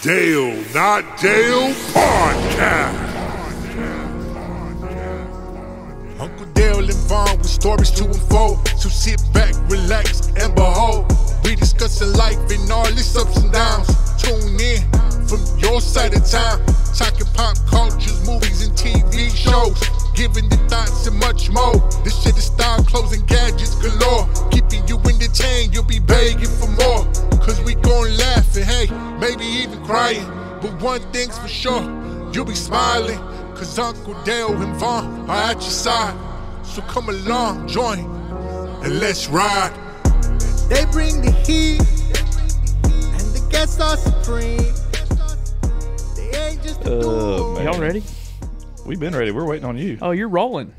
Dale Not Dale Podcast. Uncle Dale and Vaughn with stories to unfold. So sit back, relax, and behold. We discussing life and all its ups and downs. Tune in from your side of town. Talking pop cultures, movies, and TV shows. Giving the thoughts and much more. This shit is style, clothes, and gadgets galore. Keeping you entertained, you'll be begging for more. Cause we gon' laugh and hey, maybe even crying. But one thing's for sure, you'll be smiling. Cause Uncle Dale and Vaughn are at your side. So come along, join, and let's ride. They bring the heat, and the guests are supreme. They ain't just a duo. Y'all ready? We've been ready. We're waiting on you. Oh, you're rolling.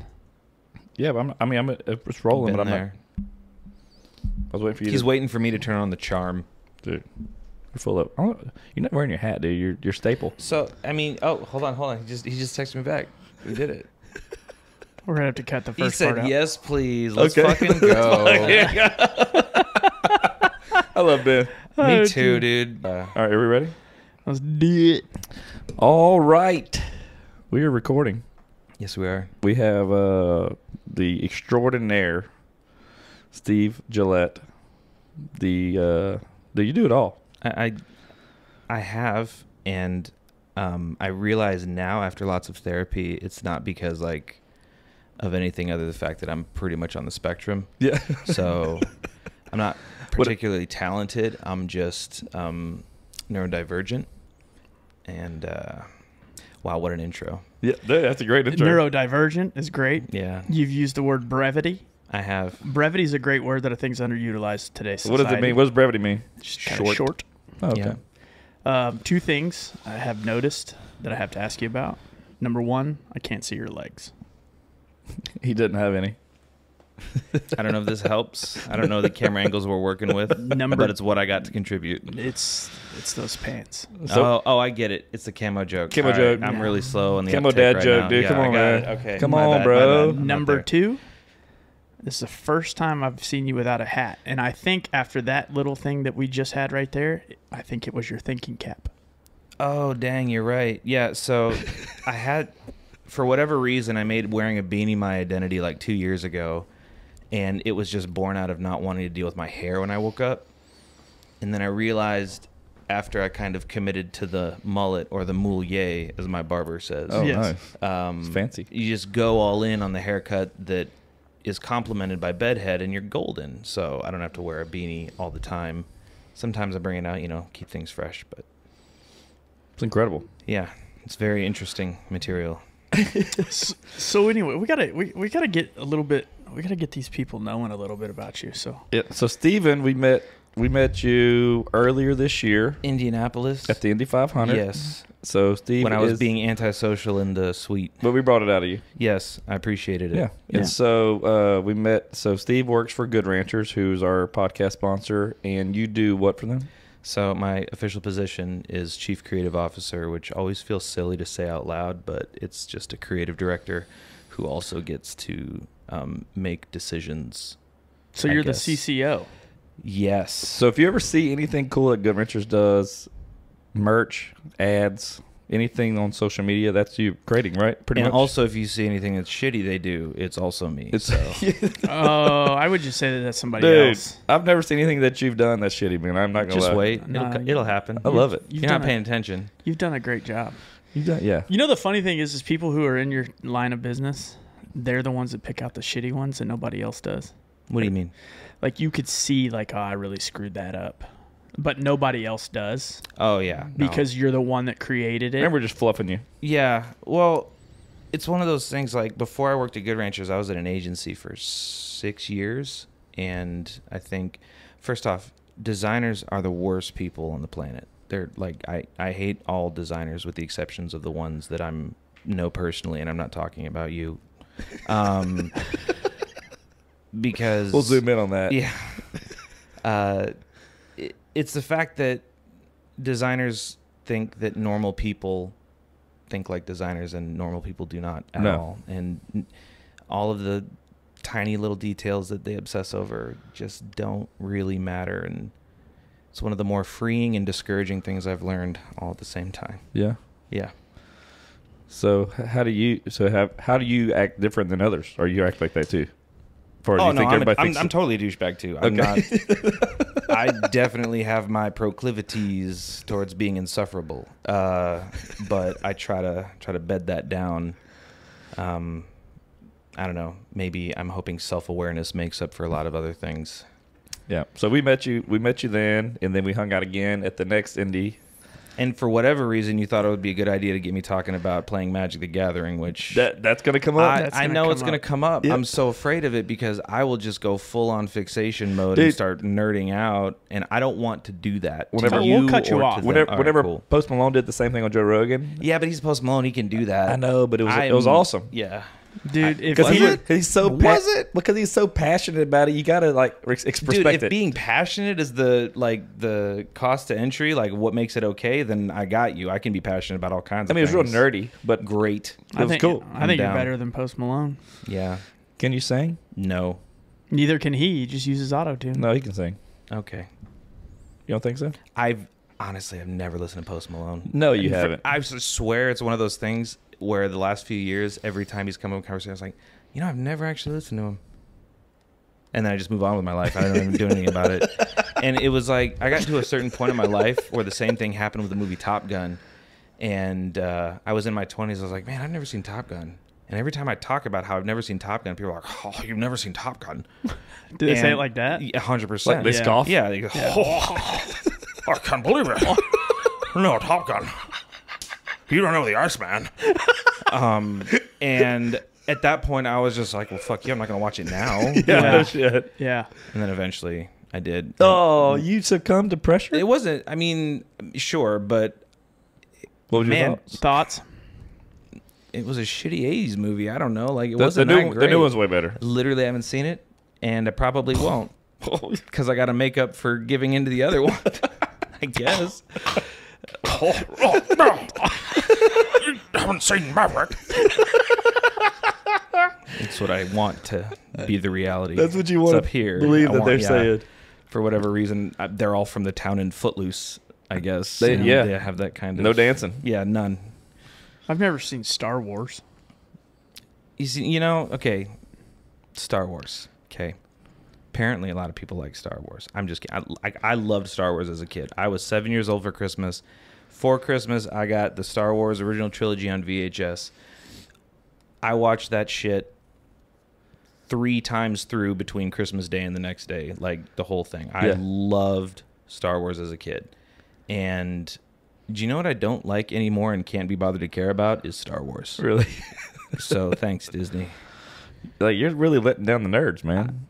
Yeah, but it's rolling, but I'm there. not. I was waiting for you. He's waiting for me to turn on the charm. Dude, you're full of. You're not wearing your hat, dude. You're staple. So I mean, oh, hold on. He just texted me back. We did it. We're gonna have to cut the He first part said, out. "Yes, please. Let's Okay. fucking go." I love Ben. Me too, dude. All right, are we ready? Let's do it. All right, we are recording. Yes, we are. We have the extraordinaire Steve Gillette. Do you do it all? I have, and I realize now after lots of therapy, it's not because like of anything other than the fact that I'm pretty much on the spectrum. Yeah. So I'm not particularly talented. I'm just neurodivergent. And wow, what an intro. Yeah, that's a great intro. Neurodivergent is great. Yeah, You've used the word brevity. I have. Brevity is a great word that I think is underutilized today. What does it mean? What does brevity mean? Just kind of short. Oh, okay. Yeah. Two things I have noticed that I have to ask you about. Number one, I can't see your legs. He doesn't have any. I don't know if this helps. I don't know the camera angles we're working with, but it's what I got to contribute. It's those pants. So- oh, I get it. It's the camo joke. Camo All joke. I'm really slow on the Camo uptick dad right joke, now. dude. Yeah, Come I on, got man. it. Okay. Come My on, bad, bro. my bad. I'm not Number there. two, this is the first time I've seen you without a hat. And I think after that little thing that we just had right there, I think it was your thinking cap. Oh, dang, you're right. Yeah, so I had, for whatever reason, I made wearing a beanie my identity like 2 years ago, and it was just born out of not wanting to deal with my hair when I woke up. And then I realized after I kind of committed to the mullet, or the moulier, as my barber says. Oh, Yes. nice. It's fancy. You just go all in on the haircut that is complemented by bedhead, and you're golden. So I don't have to wear a beanie all the time. Sometimes I bring it out, keep things fresh, but... It's incredible. Yeah, it's very interesting material. So anyway, we gotta get a little bit. We gotta get these people knowing a little bit about you. So Yeah. So Steven, we met you earlier this year Indianapolis? at the Indy 500. Yes. So Steve, When I was being antisocial in the suite. but we brought it out of you. Yes, I appreciated it. Yeah. Yeah. And so we met. So Steve works for Good Ranchers, who's our podcast sponsor, and you do what for them? So my official position is Chief Creative Officer, which always feels silly to say out loud, but it's just a creative director who also gets to make decisions. so I you're guess. the CCO. Yes. So if you ever see anything cool that Good Ranchers does, merch, ads, anything on social media, that's you creating, right? Pretty And much. also, if you see anything that's shitty they do, it's also me. It's so. Oh, I would just say that that's somebody dude, else. I've never seen anything that you've done that's shitty, man. I'm not gonna Just lie. wait. Nah, It'll happen. I love it. You've You're not done paying attention. You've done a great job. You done, yeah. You know, the funny thing is people who are in your line of business, they're the ones that pick out the shitty ones and nobody else does. What do you mean? Like you could see, like, oh, I really screwed that up, but nobody else does Oh, yeah. No. because you're the one that created it. And we're just fluffing you. Yeah, well, it's one of those things, like, before I worked at Good Ranchers, I was at an agency for 6 years, and I think, first off, designers are the worst people on the planet. They're, like, I hate all designers with the exceptions of the ones that know personally, and I'm not talking about you. Because... We'll zoom in on that. Yeah. It's the fact that designers think that normal people think like designers, and normal people do not at all. And all of the tiny little details that they obsess over just don't really matter. And It's one of the more freeing and discouraging things I've learned all at the same time. Yeah. Yeah. So how do you act different than others, or you act like that too? Or do Oh you no, think everybody thinks I'm totally a douchebag too. I'm not. I definitely have my proclivities towards being insufferable, but I try to bed that down. I don't know. Maybe I'm hoping self-awareness makes up for a lot of other things. Yeah. So we met you then, and then we hung out again at the next indie. And for whatever reason, you thought it would be a good idea to get me talking about playing Magic the Gathering, which That's going to come up. I know it's going to come up. Yep. I'm so afraid of it because I will just go full on fixation mode Dude. and start nerding out, and I don't want to do that. Whenever to we'll cut you or to off. them. Whenever, All right, whenever cool. Post Malone did the same thing on Joe Rogan. Yeah, but he's Post Malone. He can do that. I know, but it was awesome. Yeah. Dude, if Because you, he's so because he's so passionate about it. You got to like respect Dude, if it. being passionate is the cost to entry, like what makes it okay, then I got you. I can be passionate about all kinds of I mean, things. it was real nerdy, but Great. it was cool. I think you're down. better than Post Malone. Yeah. Can you sing? No. Neither can he. He just uses auto tune. No, he can sing. Okay. You don't think so? I've never listened to Post Malone. No, you And haven't. I swear it's one of those things where the last few years, every time he's come up with a conversation, I was like, I've never actually listened to him. And then I just move on with my life. I don't even do anything about it. And it was like, I got to a certain point in my life where the same thing happened with the movie Top Gun. And I was in my 20s. I was like, man, I've never seen Top Gun. And every time I talk about how I've never seen Top Gun, people are like, oh, you've never seen Top Gun. Did they say it like that? 100%. Like they scoff? Yeah. They go, oh, I can't believe it. No, Top Gun. You don't know the Iceman. And at that point, I was just like, well, fuck you. I'm not going to watch it now. No shit. Yeah. And then eventually I did. Oh, you succumbed to pressure? It wasn't, I mean, sure, but What was your man, thoughts? Thoughts? it was a shitty 80s movie. I don't know. Like, it The wasn't that new great. one's way better. Literally haven't seen it, and I probably won't. Because I got to make up for giving into the other one, I guess. You haven't seen Maverick. It's what I want to be the reality. That's what you It's want up to here. believe I that want- they're yeah. saying. For whatever reason, they're all from the town in Footloose, I guess. They- yeah. They have that kind of... No dancing. Yeah, none. I've never seen Star Wars. You see, okay, Star Wars. Okay. Apparently, a lot of people like Star Wars. I'm just kidding. I loved Star Wars as a kid. I was 7 years old for Christmas. For Christmas, I got the Star Wars original trilogy on VHS. I watched that shit 3 times through between Christmas Day and the next day, like the whole thing. I Yeah. loved Star Wars as a kid. And do you know what I don't like anymore and can't be bothered to care about is Star Wars. Really? So thanks, Disney. Like, you're really letting down the nerds, man.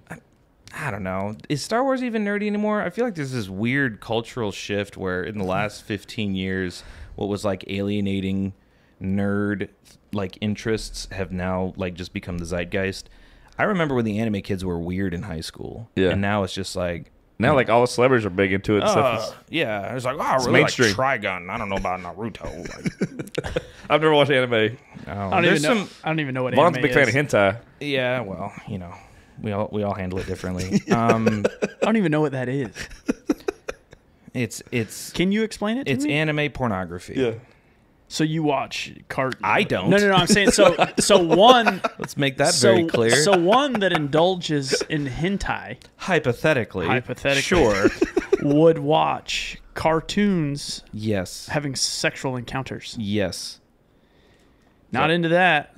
I don't know. Is Star Wars even nerdy anymore? I feel like there's this weird cultural shift where in the last 15 years, what was like alienating nerd like interests have now like just become the zeitgeist. I remember when the anime kids were weird in high school. Yeah. And now it's just like, Now, like, all the celebrities are big into it. And stuff. yeah. I was like, oh, I It's really mainstream. like Trigun. I don't know about Naruto. Like, I've never watched anime. I don't even know. I don't even know what Vaughn's a anime big fan is. of hentai. yeah, well, we all handle it differently. I don't even know what that is. It's Can you explain it to it's me? anime pornography. So you watch I don't. No, I'm saying so one Let's make that very clear. So one that indulges in hentai hypothetically, sure would watch cartoons yes, having sexual encounters. yes, Not into that.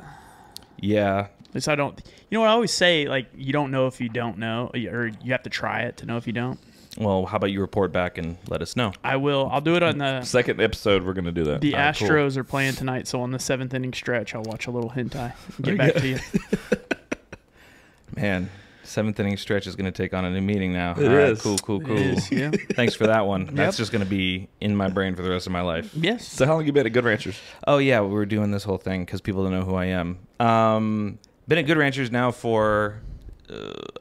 yeah. At least I don't. You know what I always say? Like, you don't know if you don't know, or you have to try it to know if you don't. Well, how about you report back and let us know? I will. I'll do it on the Second episode, we're going to do that. the Alright, cool. Astros are playing tonight, so on the 7th inning stretch, I'll watch a little hentai. Get back to you. Man, 7th inning stretch is going to take on a new meaning now. It All right, is. cool. It is, yeah. Thanks for that one. That's just going to be in my brain for the rest of my life. Yes. So how long you been at Good Ranchers? Oh yeah, we were doing this whole thing because people don't know who I am. Been at Good Ranchers now for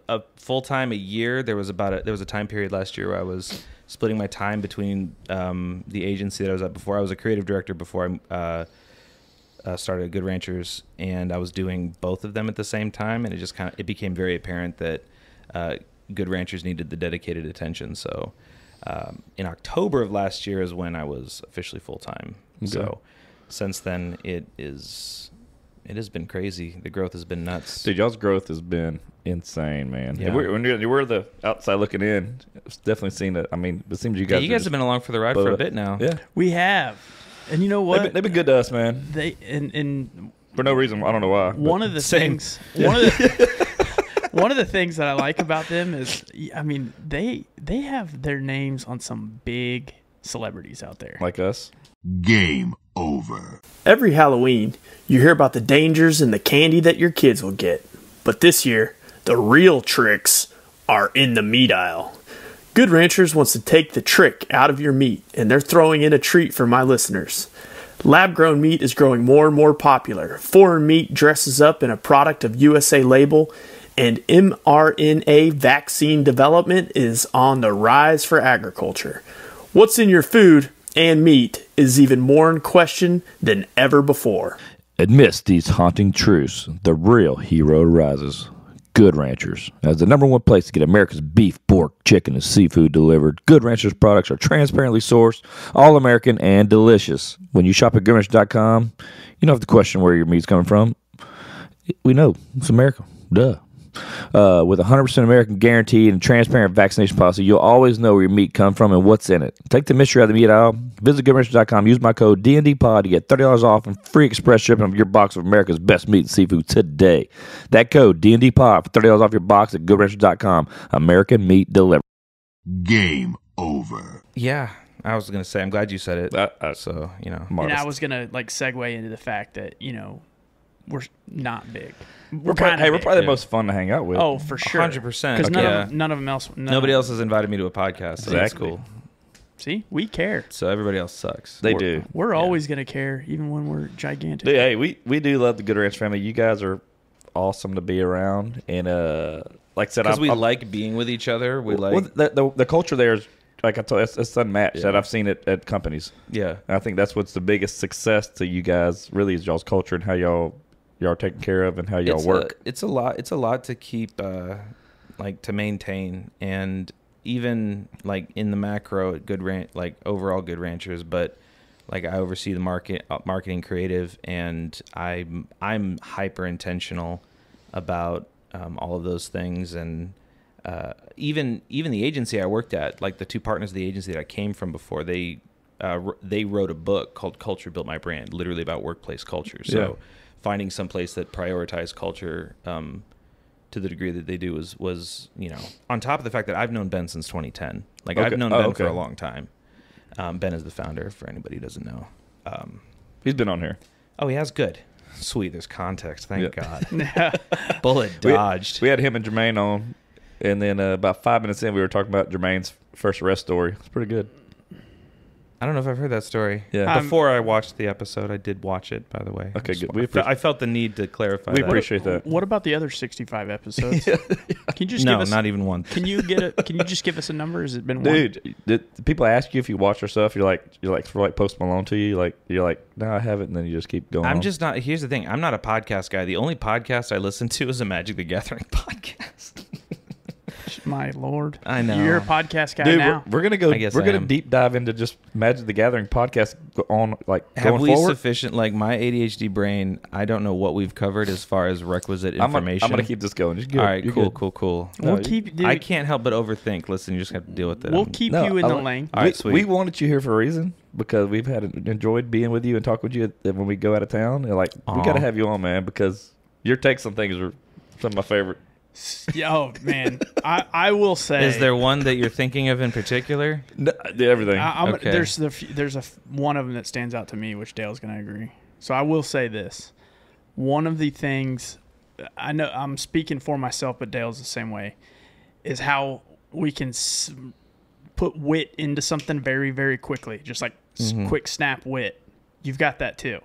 a full time a year. There was a time period last year where I was splitting my time between the agency that I was at before. I was a creative director before I started at Good Ranchers, and I was doing both of them at the same time. And it became very apparent that Good Ranchers needed the dedicated attention. So In October of last year is when I was officially full time. Okay. So since then, it has been crazy. The growth has been nuts. Dude, y'all's growth has been insane, man. Yeah. And when we're the outside looking in, it's definitely seen it. I mean, it seems you guys. Yeah, you guys have been along for the ride for a bit now. Yeah, We have. And you know what? they've been good to us, man. They and For no reason, I don't know why. one of the Same. things one of the things that I like about them is, I mean, they have their names on some big celebrities out there. Like us. Game over. Every Halloween, you hear about the dangers in the candy that your kids will get. But this year, the real tricks are in the meat aisle. Good Ranchers wants to take the trick out of your meat, and they're throwing in a treat for my listeners. Lab-grown meat is growing more and more popular. Foreign meat dresses up in a product of USA label, and mRNA vaccine development is on the rise for agriculture. What's in your food and meat is even more in question than ever before. Amidst these haunting truths, the real hero rises. Good Ranchers. As the number one place to get America's beef, pork, chicken, and seafood delivered, Good Ranchers products are transparently sourced, all-American, and delicious. When you shop at GoodRanchers.com, you don't have to question where your meat's coming from. We know. It's America. Duh. With 100% American guarantee and transparent vaccination policy, you'll always know where your meat comes from and what's in it. Take the mystery out of the meat aisle. Visit GoodRanchers.com. Use my code DNDPOD to get $30 off and free express shipping of your box of America's best meat and seafood today. That code DNDPOD for $30 off your box at GoodRanchers.com. American meat delivered. Game over. Yeah, I was gonna say. I'm glad you said it. So And Modest. I was gonna like segue into the fact that, you know, we're not big. We're probably big. the most fun to hang out with. Oh, for sure. 100%. Because Yeah. none of them else. Nobody else has invited me to a podcast. So that's Exactly. cool. See, we care. So everybody else sucks. They do. We're always gonna care, even when we're gigantic. Dude, hey, we do love the Good Ranch family. You guys are awesome to be around. And like I said, Because we like being with each other. We like, the culture there is, like I told you, it's unmatched. Yeah. That I've seen it at companies. yeah. And I think that's what's the biggest success to you guys. Really, is y'all's culture and how y'all are taken care of and how y'all work. It's a lot to keep, like to maintain, and even like in the macro at like overall Good Ranchers, but like I oversee the marketing, creative, and I'm hyper intentional about all of those things, and even the agency I worked at, like the two partners of the agency that I came from before, they wrote a book called Culture Built My Brand, literally about workplace culture. So Yeah. finding some place that prioritized culture to the degree that they do was, you know, on top of the fact that I've known Ben since 2010. Like Okay. I've known Oh, Ben okay. for a long time. Ben is the founder, for anybody who doesn't know. He's been on here. Oh, he has good. Sweet, there's context. Thank Yeah. God. Bullet dodged. We had him and Jermaine on, and then about 5 minutes in, we were talking about Jermaine's first arrest story. It's pretty good. I don't know if I've heard that story. Yeah. Before I watched the episode, I did watch it, by the way. Okay, I just- good. I felt the need to clarify We that. appreciate that. What about the other 65 episodes? Can you just No, give us? not even one. Can you just give us a number? Has it been one? Dude, did people ask you if you watch our stuff? You're like for like Post Malone to you? You're like, no, I haven't, and then you just keep going. I'm on. just not. Here's the thing. I'm not a podcast guy. The only podcast I listen to is a Magic the Gathering podcast. My lord, I know. You're a podcast guy Dude, now. we're gonna go. I guess We're I gonna am. deep dive into just Magic the Gathering podcast on Have going we forward. sufficient? Like my ADHD brain, I don't know what we've covered as far as requisite information. I'm gonna keep this going. Just All right, cool. We'll No, keep. Dude, I can't help but overthink. Listen, you just have to deal with it. We'll keep No, you in I the like- lane. All right, we, sweet. we wanted you here for a reason because we've enjoyed being with you and talking with you when we go out of town. And we Aw. got to have you on, man, because your takes on things are some of my favorite. Oh man, I will say. Is there one that you're thinking of in particular? Everything. Okay. There's one of them that stands out to me, which Dale's going to agree. So I will say this: one of the things I know, I'm speaking for myself, but Dale's the same way, is how we can put wit into something very, very quickly, just like quick snap wit. You've got that too.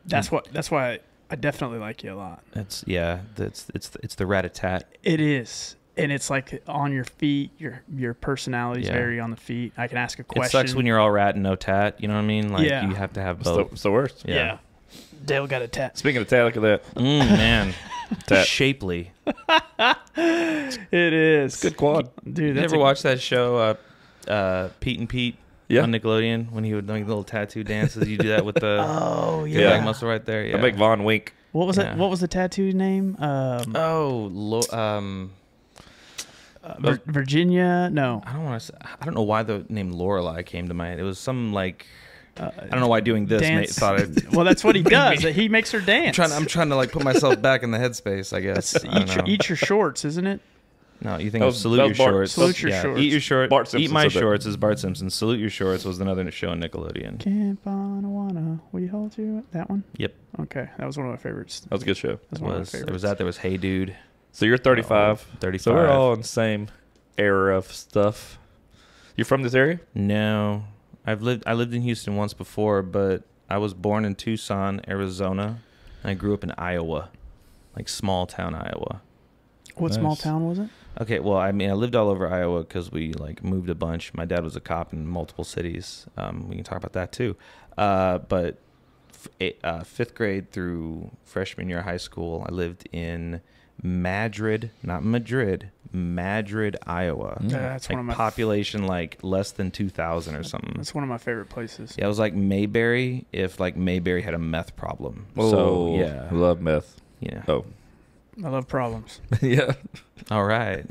That's why I definitely like you a lot. It's the rat-a-tat. It is. And it's like on your feet, your personality's Yeah. very on the feet. I can ask a It question. sucks when you're all rat and no tat. You know what I mean? Like Yeah. you have to have It's both. the worst. Yeah. Dale got a tat. Speaking of tat, look at that. Man, Tat. shapely. It is. Good quad. Dude, You that's ever watch that show? Pete and Pete Yeah. on Nickelodeon when he would make little tattoo dances. You do that with the Oh the yeah. leg muscle right there. Yeah. I make Von wink. What was Yeah. it? What was the tattoo name? Virginia? No. I don't want to. I don't know why the name Lorelai came to mind. It was some like. I don't know why doing this Dance. thought it. Well, that's what he does. He makes her dance. I'm trying to like put myself back in the headspace. I guess. That's I don't know. eat your shorts, isn't it? No, you think That of was- Salute that Your was Bart- Shorts. Salute Your Shorts. Eat Your Shorts. Bart Eat Simpson My said that. Shorts is Bart Simpson. Salute Your Shorts was another show on Nickelodeon. Can't wanna we hold you? That one? Yep, Okay, that was one of my favorites. That was a good show. That's it one of my was. favorites. There was that. There was Hey Dude. So you're 35. 35. So we're all in the same era of stuff. You're from this area? No, I lived in Houston once before, but I was born in Tucson, Arizona, and I grew up in Iowa, like small town Iowa. What small Nice. town was it? Okay, well, I mean, I lived all over Iowa because we like moved a bunch. My dad was a cop in multiple cities. We can talk about that too. But fifth grade through freshman year of high school, I lived in Madrid, not Madrid, Madrid, Iowa. That's Like one of my population like less than 2,000 or something. That's one of my favorite places. Yeah, it was like Mayberry if like Mayberry had a meth problem. Oh, So yeah, I love meth. yeah. Oh. I love problems. Yeah. All right.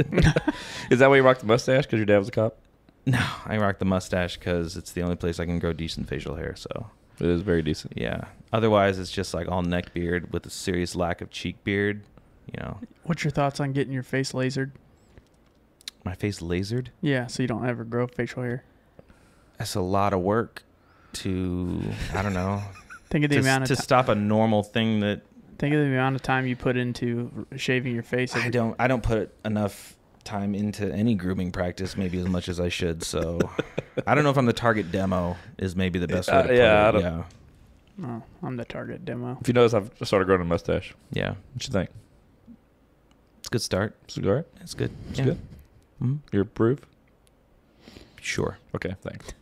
Is that why you rocked the mustache? Because your dad was a cop? No, I rock the mustache because it's the only place I can grow decent facial hair. So It is very decent. yeah. Otherwise, it's just like all neck beard with a serious lack of cheek beard. You know, What's your thoughts on getting your face lasered? my face lasered. Yeah, so you don't ever grow facial hair. That's a lot of work to, I don't know, Think of the amount of to stop a normal thing that think of the amount of time you put into shaving your face. I don't put enough time into any grooming practice, maybe as much as I should. So I don't know if I'm the target demo is maybe the best way to put yeah, I it. don't- Yeah. Oh, I'm the target demo. If you notice, I've started growing a mustache. Yeah. What you think? It's a good start. Is it all right? It's good. It's good? Mhm. You approve? Sure. Okay, thanks.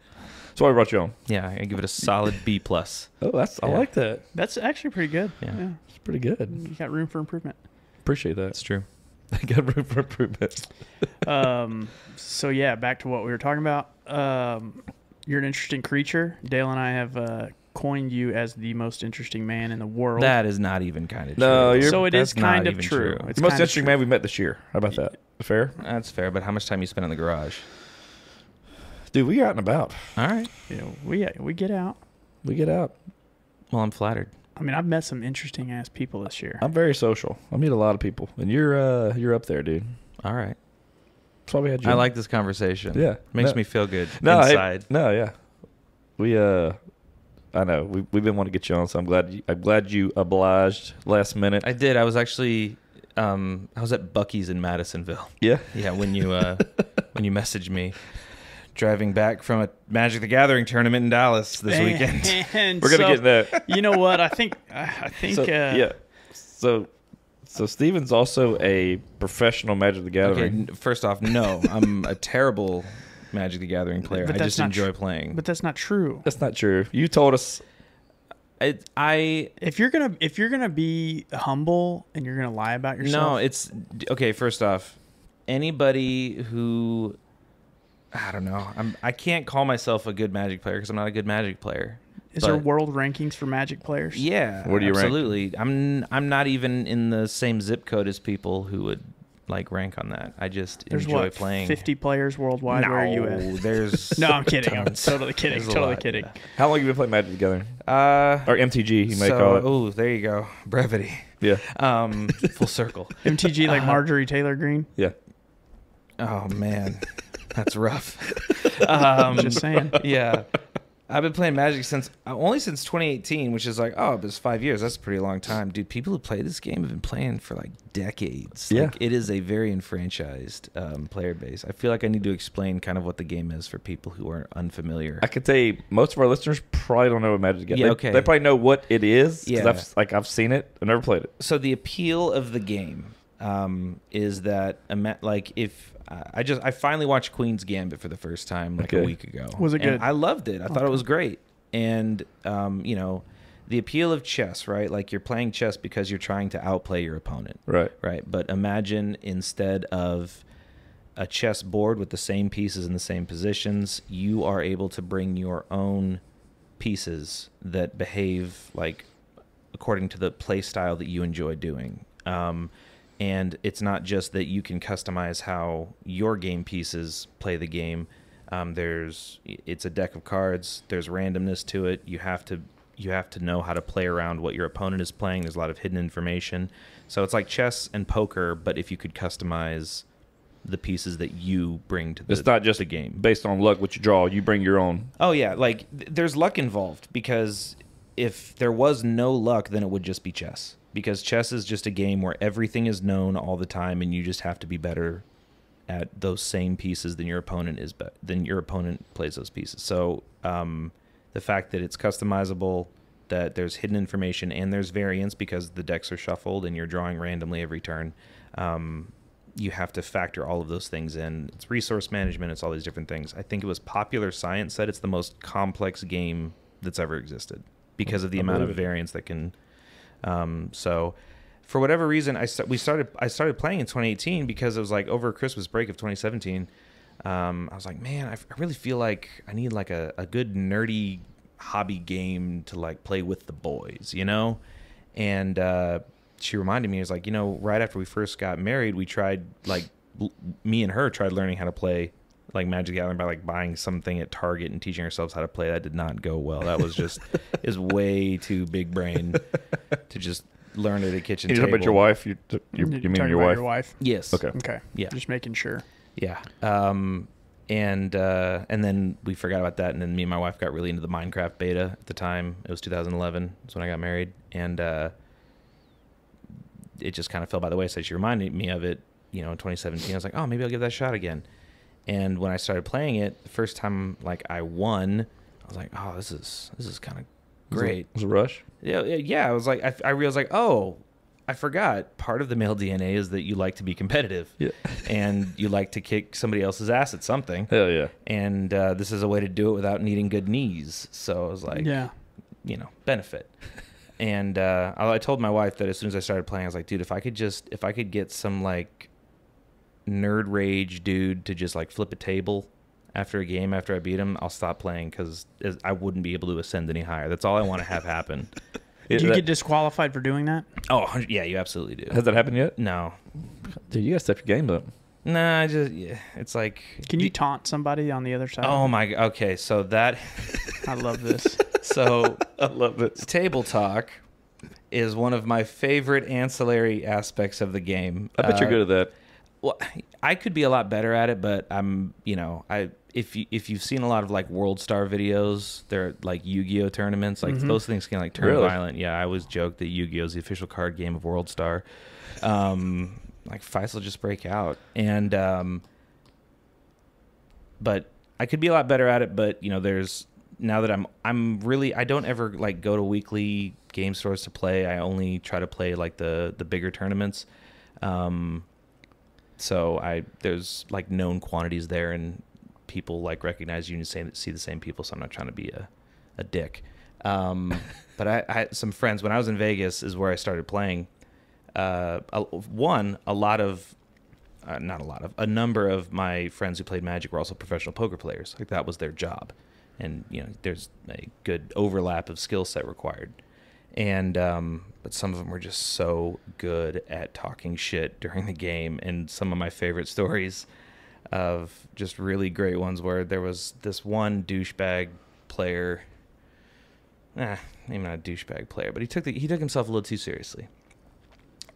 So I brought you on. Yeah, I give it a solid B plus. Oh, I Yeah. like that. That's actually pretty good. Yeah. It's pretty good. You got room for improvement. Appreciate that. That's true. Got room for improvement. So yeah, back to what we were talking about. You're an interesting creature. Dale and I have coined you as the most interesting man in the world. That is not even kind of true. No, you're- so it is That's not kind of even true. true. It's The most kind of interesting true. man we met this year. How about that? Fair? That's fair, but how much time you spend in the garage? Dude, we out and about. All right. You know, we get out. We get out. Well, I'm flattered. I mean, I've met some interesting ass people this year. I'm very social. I meet a lot of people. And you're up there, dude. All right. That's why we had you. I like this conversation. Yeah. Makes No. me feel good No, inside. yeah. We I know. We've been wanting to get you on, so I'm glad you obliged last minute. I did. I was actually I was at Buc-ee's in Madisonville. Yeah. Yeah, when you when you messaged me driving back from a Magic the Gathering tournament in Dallas this weekend. And We're gonna so, get that. You know what? I think So, yeah. So Steven's also a professional Magic the Gathering. Okay, first off, no, I'm a terrible Magic the Gathering player. But I that's just not enjoy tr- playing. But that's not true. That's not true. You told us. I If you're gonna be humble and you're gonna lie about yourself, no, it's okay. First off, anybody who I don't know, I can't call myself a good Magic player because I'm not a good Magic player. is there but- world rankings for Magic players? Yeah, Where do you rank? absolutely. I'm not even in the same zip code as people who would like rank on that. I just There's enjoy what, playing. 50 players worldwide. No, Where are you at? there's No, I'm kidding. I'm tons. totally kidding. There's a Totally lot, kidding. How long have you been playing Magic the Gathering? Yeah. Or MTG, you may call it. Oh, there you go. Brevity. Yeah. Full circle. MTG like Marjorie Taylor Greene. Yeah. Oh man, that's rough. Just saying. Yeah, I've been playing Magic since 2018, which is like, oh, it's 5 years. That's a pretty long time, dude. People who play this game have been playing for like decades. Yeah. Like, it is a very enfranchised player base. I feel like I need to explain kind of what the game is for people who are unfamiliar. I could tell you, most of our listeners probably don't know what Magic the Gathering. Yeah, They- okay. They probably know what it is. 'Cause Yeah. I've seen it. I've never played it. So the appeal of the game is that like if I finally watched Queen's Gambit for the first time like a Okay. week ago. Was it And good? I loved it. I thought it was great. And you know, the appeal of chess, right? Like you're playing chess because you're trying to outplay your opponent. Right. Right. But imagine instead of a chess board with the same pieces in the same positions, you are able to bring your own pieces that behave like according to the play style that you enjoy doing. And it's not just that you can customize how your game pieces play the game. It's a deck of cards. There's randomness to it. You have to know how to play around what your opponent is playing. There's a lot of hidden information. So it's like chess and poker, but if you could customize the pieces that you bring to it's not just the game based on luck what you draw. You bring your own. Oh yeah, like there's luck involved, because if there was no luck, then it would just be chess. Because chess is just a game where everything is known all the time, and you just have to be better at those same pieces than your opponent is. Than your opponent plays those pieces. So the fact that it's customizable, that there's hidden information, and there's variance because the decks are shuffled and you're drawing randomly every turn. You have to factor all of those things in. It's resource management. It's all these different things. I think it was Popular Science said it's the most complex game that's ever existed because of the amount of variance that can. So, for whatever reason, I started playing in 2018 because it was like over Christmas break of 2017. I was like, man, I really feel like I need like a good nerdy hobby game to like play with the boys, you know? And she reminded me, it was like, you know, right after we first got married, we tried like me and her tried learning how to play like Magic the Gathering by like buying something at Target and teaching ourselves how to play. That did not go well. That was just is way too big brain to just learn at a kitchen table. You talking about your wife? You mean your wife? Yes. Okay. Yeah. Just making sure. Yeah. And then we forgot about that, and then me and my wife got really into the Minecraft beta at the time. It was 2011. That's when I got married, and it just kind of fell by the wayside. She reminded me of it, you know, in 2017. I was like, oh, maybe I'll give that a shot again. And when I started playing it, the first time like I won, I was like, oh, this is kind of great. Was it a rush? Yeah. I was like, I realized like, oh, I forgot. Part of the male DNA is that you like to be competitive, and you like to kick somebody else's ass at something. Hell yeah! And this is a way to do it without needing good knees. So I was like, you know, benefit. And I told my wife that as soon as I started playing, I was like, dude, if I could get some like nerd rage dude to just like flip a table after a game after I beat him, I'll stop playing because I wouldn't be able to ascend any higher. That's all I want to have happen. Did you get disqualified for doing that? Oh, yeah, you absolutely do. Has that happened yet? No. Dude, you gotta step your game up. Nah, it's like... Can you taunt somebody on the other side? Oh my... Okay, so that... I love this. So... I love it. Table talk is one of my favorite ancillary aspects of the game. I bet you're good at that. Well, I could be a lot better at it, but I'm, you know, if you've seen a lot of like World Star videos, they're like Yu-Gi-Oh tournaments, like those things can like turn violent. Yeah, I always joke that Yu-Gi-Oh is the official card game of World Star. Like fights will just break out, and but I could be a lot better at it. But you know, now that I'm really, I don't ever like go to weekly game stores to play. I only try to play like the bigger tournaments. So there's like known quantities there, and people like recognize you and see the same people. So I'm not trying to be a dick. But I had some friends when I was in Vegas is where I started playing. A number of my friends who played Magic were also professional poker players. Like that was their job, and you know there's a good overlap of skill set required. And but some of them were just so good at talking shit during the game. And some of my favorite stories of just really great ones where there was this one douchebag player. Maybe not a douchebag player, but he took himself a little too seriously.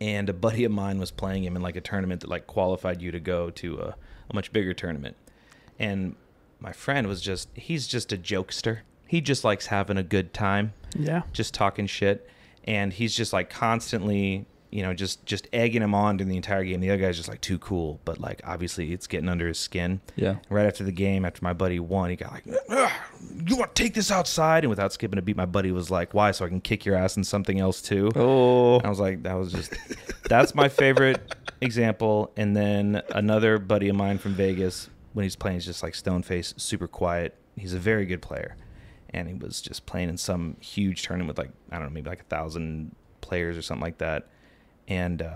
And a buddy of mine was playing him in like a tournament that like qualified you to go to a much bigger tournament. And my friend he's just a jokester. He just likes having a good time. Yeah. Just talking shit. And he's just like constantly, you know, just egging him on during the entire game. The other guy's just like too cool, but like obviously it's getting under his skin. Yeah. Right after the game, after my buddy won, he got like, you want to take this outside? And without skipping a beat, my buddy was like, why? So I can kick your ass in something else too. Oh. And I was like, that's my favorite example. And then another buddy of mine from Vegas, when he's playing, he's just like stone face, super quiet. He's a very good player. And he was just playing in some huge tournament with like, I don't know, maybe like 1,000 players or something like that. And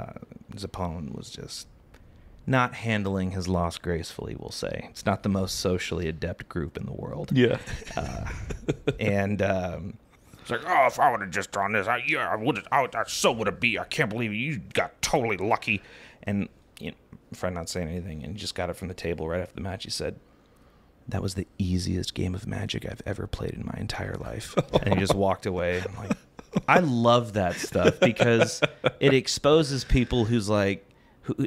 his opponent was just not handling his loss gracefully, we'll say. It's not the most socially adept group in the world. Yeah. And it's like, oh, if I would have just drawn this, I would have. So would it be? I can't believe you got totally lucky. And Fred not saying anything, and he just got it from the table right after the match. He said, "That was the easiest game of Magic I've ever played in my entire life." And he just walked away. I'm like, I love that stuff because it exposes people who's like,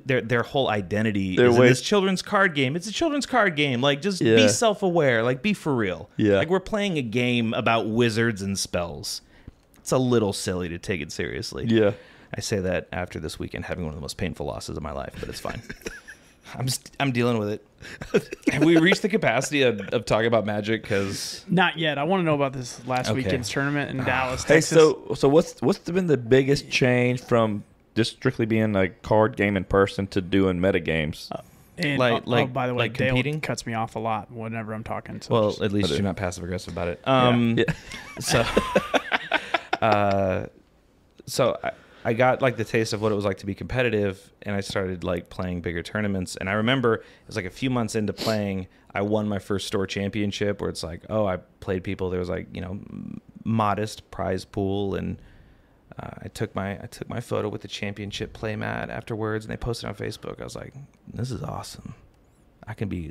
their whole identity is in this children's card game. It's a children's card game. Like, just be self-aware. Like, be for real. Yeah. Like, we're playing a game about wizards and spells. It's a little silly to take it seriously. Yeah. I say that after this weekend having one of the most painful losses of my life, but it's fine. I'm dealing with it. Have we reached the capacity of talking about Magic? Because Not yet. I want to know about this last weekend's tournament in Dallas, Hey, Texas. so what's been the biggest change from just strictly being a card game in person to doing meta games? And, by the way, Dale competing? Cuts me off a lot whenever I'm talking. So well, just- at least you're not passive aggressive about it. So I got like the taste of what it was like to be competitive, and I started like playing bigger tournaments. And I remember it was like a few months into playing, I won my first store championship, where it's like, oh, I played people. There was like, modest prize pool, and I took my photo with the championship play mat afterwards, and they posted on Facebook. I was like, this is awesome. I can be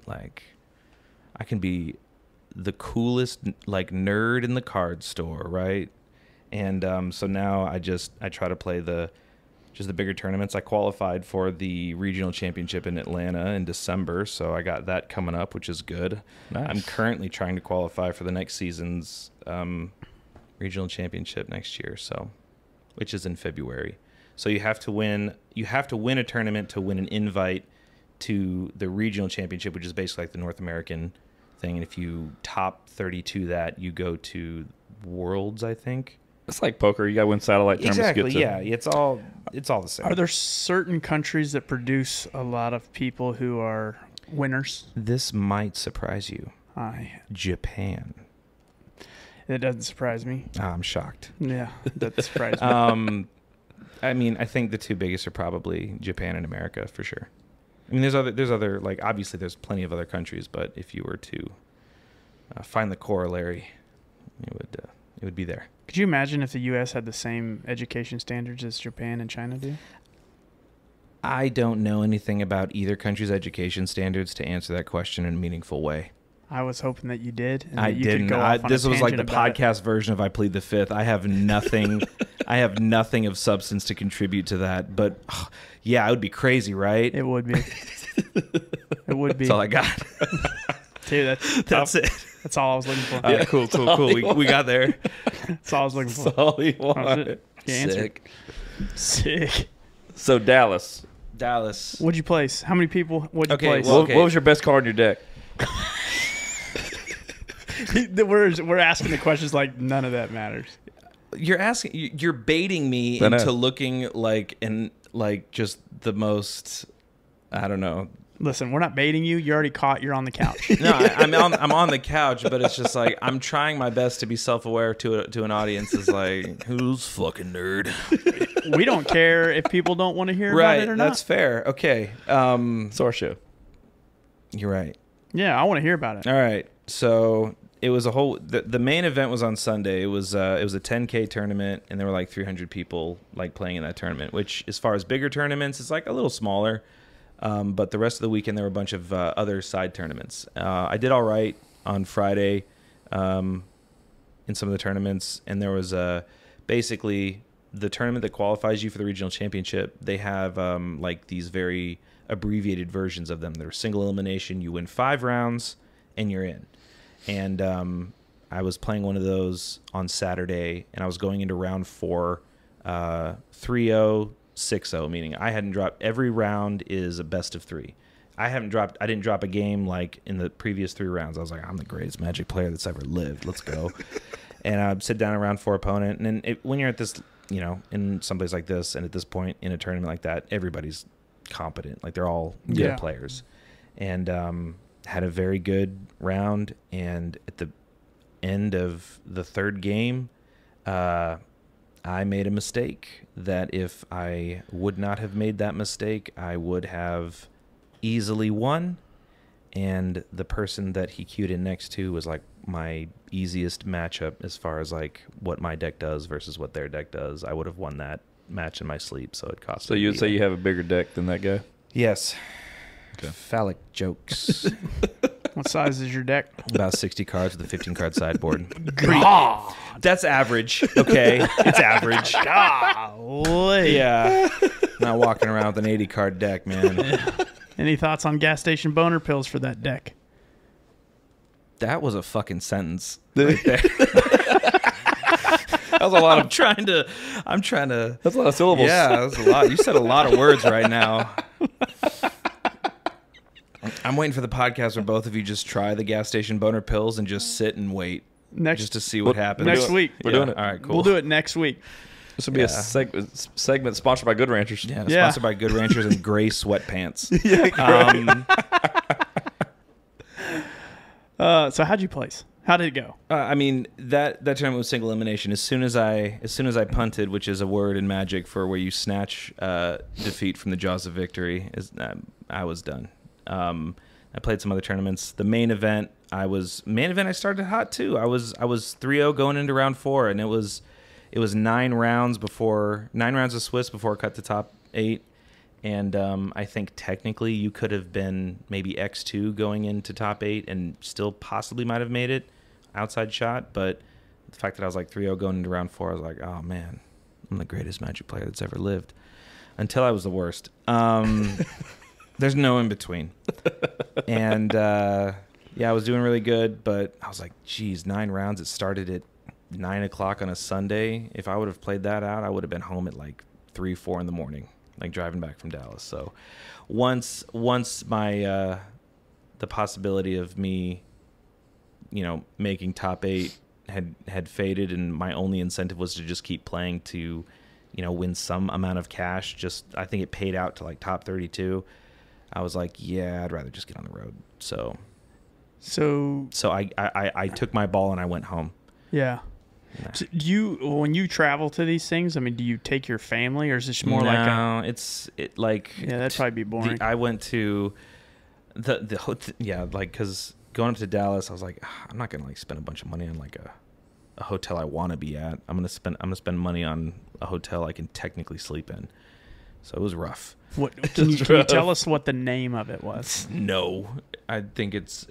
the coolest like nerd in the card store, right? And so now I try to play the bigger tournaments. I qualified for the regional championship in Atlanta in December, so I got that coming up, which is good. Nice. I'm currently trying to qualify for the next season's regional championship next year, which is in February. So you have to win a tournament to win an invite to the regional championship, which is basically like the North American thing. And if you top 32 that, you go to Worlds, I think. It's like poker. You got to win satellite tournaments. Exactly. To Yeah, it's all the same. Are there certain countries that produce a lot of people who are winners? This might surprise you. Japan. It doesn't surprise me. I'm shocked. Yeah, that surprised me. I mean, I think the two biggest are probably Japan and America for sure. I mean, there's other like obviously there's plenty of other countries, but if you were to find the corollary, it would be there. Could you imagine if the U.S. had the same education standards as Japan and China do? I don't know anything about either country's education standards to answer that question in a meaningful way. I was hoping that you did. And I that you didn't. Could go off on This a was like the tangent about podcast version of I Plead the Fifth. I have nothing. I have nothing of substance to contribute to that. But yeah, it would be crazy, right? It would be. It would be. That's all I got. Dude, That's it. That's all I was looking for. Yeah, cool. We got there. That's all I was looking for. That's all you That was want. it. You answered. Sick. So Dallas. What'd you place? How many people? What'd you place? well, What was your best card in your deck? We're asking the questions like none of that matters. You're baiting me I know. into looking like just the most, I don't know. Listen, we're not baiting you. You're already caught. You're on the couch. No, I'm on the couch, but it's just like I'm trying my best to be self-aware to an audience. Is like, who's fucking nerd? We don't care if people don't want to hear about it or not. That's fair. Okay. It's our show. You're right. Yeah, I want to hear about it. All right. So it was the main event was on Sunday. It was a 10K tournament, and there were like 300 people like playing in that tournament, which as far as bigger tournaments, it's like a little smaller. But the rest of the weekend, there were a bunch of other side tournaments. I did all right on Friday in some of the tournaments, and there was basically the tournament that qualifies you for the regional championship. They have like these very abbreviated versions of them. They're single elimination. You win 5 rounds, and you're in. And I was playing one of those on Saturday, and I was going into round 4, 3-0. 6-0, meaning I hadn't dropped. Every round is a best of 3. I didn't drop a game like in the previous 3 rounds. I was like, I'm the greatest Magic player that's ever lived. Let's go. And I'd sit down a round 4 opponent. And then when you're at this, in someplace like this, and at this point in a tournament like that, everybody's competent. Like they're all good players. And had a very good round. And at the end of the 3rd game, I made a mistake that if I would not have made that mistake, I would have easily won, and the person that he queued in next to was like my easiest matchup as far as like what my deck does versus what their deck does. I would have won that match in my sleep, so it cost. So me you would say you have a bigger deck than that guy? Yes. Okay. Phallic jokes. What size is your deck? About 60 cards with a 15-card sideboard. God. That's average, okay? It's average. Golly. Yeah. Not walking around with an 80-card deck, man. Any thoughts on gas station boner pills for that deck? That was a fucking sentence right there. That was a lot I'm trying to. That's a lot of syllables. Yeah, that's a lot. You said a lot of words right now. I'm waiting for the podcast where both of you just try the gas station boner pills and just sit and wait just to see what happens. Next week. We're doing it. All right, cool. We'll do it next week. This will be a segment sponsored by Good Ranchers. Yeah, Yeah. sponsored by Good Ranchers and gray sweatpants. So how'd you place? How did it go? I mean that tournament was single elimination. As soon as I punted, which is a word in Magic for where you snatch defeat from the jaws of victory, I was done. I played some other tournaments. The main event, I started hot too. I was 3-0 going into round 4, and it was 9 rounds of Swiss before it cut to top 8. And I think technically you could have been maybe X2 going into top 8 and still possibly might have made it outside shot. But the fact that I was like 3-0 going into round 4, I was like, oh man, I'm the greatest Magic player that's ever lived. Until I was the worst. There's no in between. And yeah, I was doing really good, but I was like, geez, 9 rounds. It started at 9 o'clock on a Sunday. If I would have played that out, I would have been home at like 3, 4 in the morning. Like driving back from Dallas. So once my the possibility of me, making top 8 had faded, and my only incentive was to just keep playing to, win some amount of cash. I think it paid out to like top 32. I was like, yeah, I'd rather just get on the road. So I took my ball and I went home. Yeah. Nah. So when you travel to these things, I mean, do you take your family, or is this more like yeah, that'd probably be boring. I went to because going up to Dallas, I was like, I'm not gonna like spend a bunch of money on like a hotel I want to be at. I'm gonna spend money on a hotel I can technically sleep in. So it was rough. What can you tell us what the name of it was? No, I think it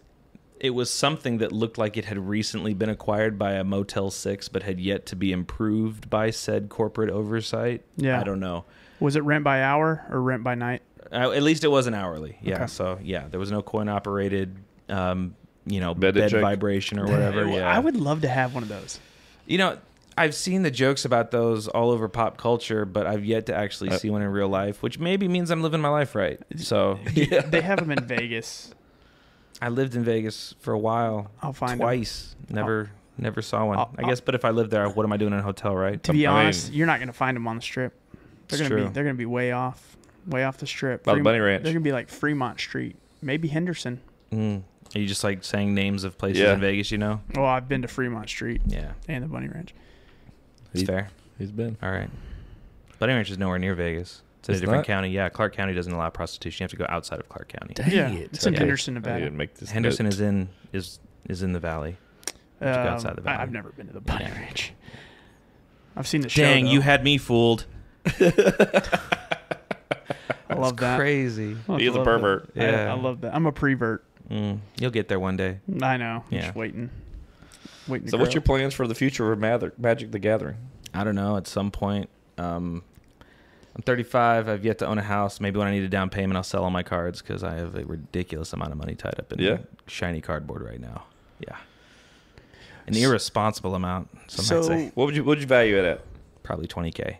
was something that looked like it had recently been acquired by a Motel 6, but had yet to be improved by said corporate oversight. Yeah. I don't know. Was it rent by hour or rent by night? At least it wasn't hourly. Yeah. Okay. So yeah, there was no coin operated, bed check. vibration or whatever. Yeah. I would love to have one of those. I've seen the jokes about those all over pop culture, but I've yet to actually see one in real life, which maybe means I'm living my life right. So They have them in Vegas. I lived in Vegas for a while. I'll find twice. Never saw one. I guess, but if I lived there, what am I doing in a hotel, right? To be honest, you're not going to find them on the strip. They're true. They're going to be way off the strip. By the Bunny Ranch. They're going to be like Fremont Street, maybe Henderson. Are you just like saying names of places in Vegas, Well, I've been to Fremont Street. Yeah. And the Bunny Ranch. It's fair. He's been. All right. Bunny Ranch is nowhere near Vegas. It's in a different county. Yeah, Clark County doesn't allow prostitution. You have to go outside of Clark County. It's in Henderson, Nevada. Henderson is in the valley. You have to go outside the valley. I've never been to the Bunny Ranch. I've seen the show. Dang, though. you had me fooled. I love that. Crazy. He is a pervert. Yeah, I love that. I'm a prevert. You'll get there one day. I know. I'm Yeah. just waiting. So what's your plans for the future of Magic the Gathering? I don't know. At some point, I'm 35. I've yet to own a house. Maybe when I need a down payment, I'll sell all my cards because I have a ridiculous amount of money tied up in shiny cardboard right now. Yeah, an irresponsible amount. Some might say. What would you value it at? Probably $20K.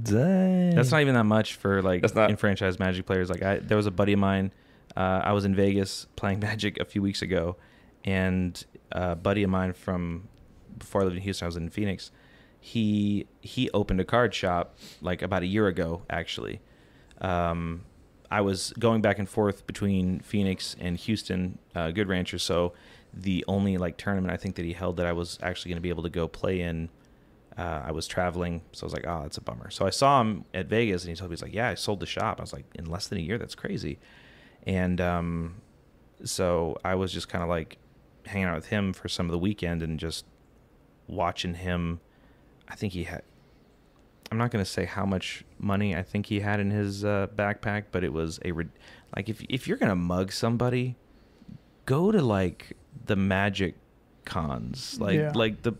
Dang. That's not even that much for like That's not enfranchised Magic players. Like there was a buddy of mine. I was in Vegas playing Magic a few weeks ago, and a buddy of mine from before I lived in Houston, I was in Phoenix. He opened a card shop like about a year ago, actually. I was going back and forth between Phoenix and Houston, Good Ranchers. So the only like tournament I think that he held that I was actually going to be able to go play in, I was traveling. So I was like, oh, that's a bummer. So I saw him at Vegas and he told me, he's like, yeah, I sold the shop. I was like, in less than a year? That's crazy. And so I was just kind of like hanging out with him for some of the weekend and just watching him. I think he had, I'm not going to say how much money I think he had in his backpack, but it was like if you're going to mug somebody, go to like the Magic cons, like the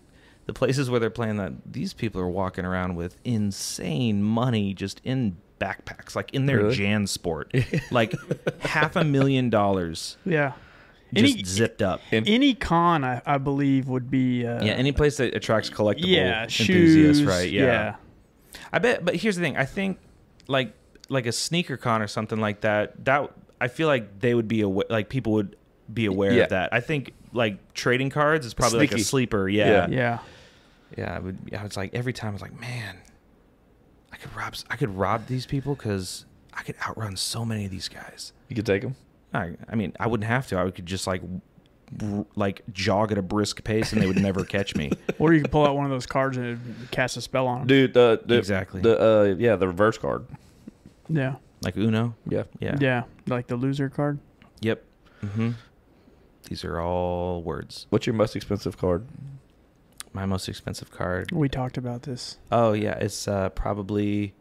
places where they're playing that. These people are walking around with insane money just in backpacks, like in their JanSport, like $500,000. Yeah. Just zipped up. Any con, I believe, would be... any place that attracts collectible shoes, enthusiasts, right? Yeah. I bet, but here's the thing. I think, like a sneaker con or something like that, I feel like they would be aware, like people would be aware of that. I think, like, trading cards is probably like a sleeper. Yeah. It's like every time I was like, man, I could rob these people because I could outrun so many of these guys. You could take them? I mean, I wouldn't have to. I could just like jog at a brisk pace and they would never catch me. Or you could pull out one of those cards and cast a spell on them. Dude, exactly. The reverse card. Yeah. Like Uno? Yeah. Yeah, like the loser card. Yep. Mm-hmm. These are all words. What's your most expensive card? My most expensive card. We talked about this. Oh, yeah. It's probably...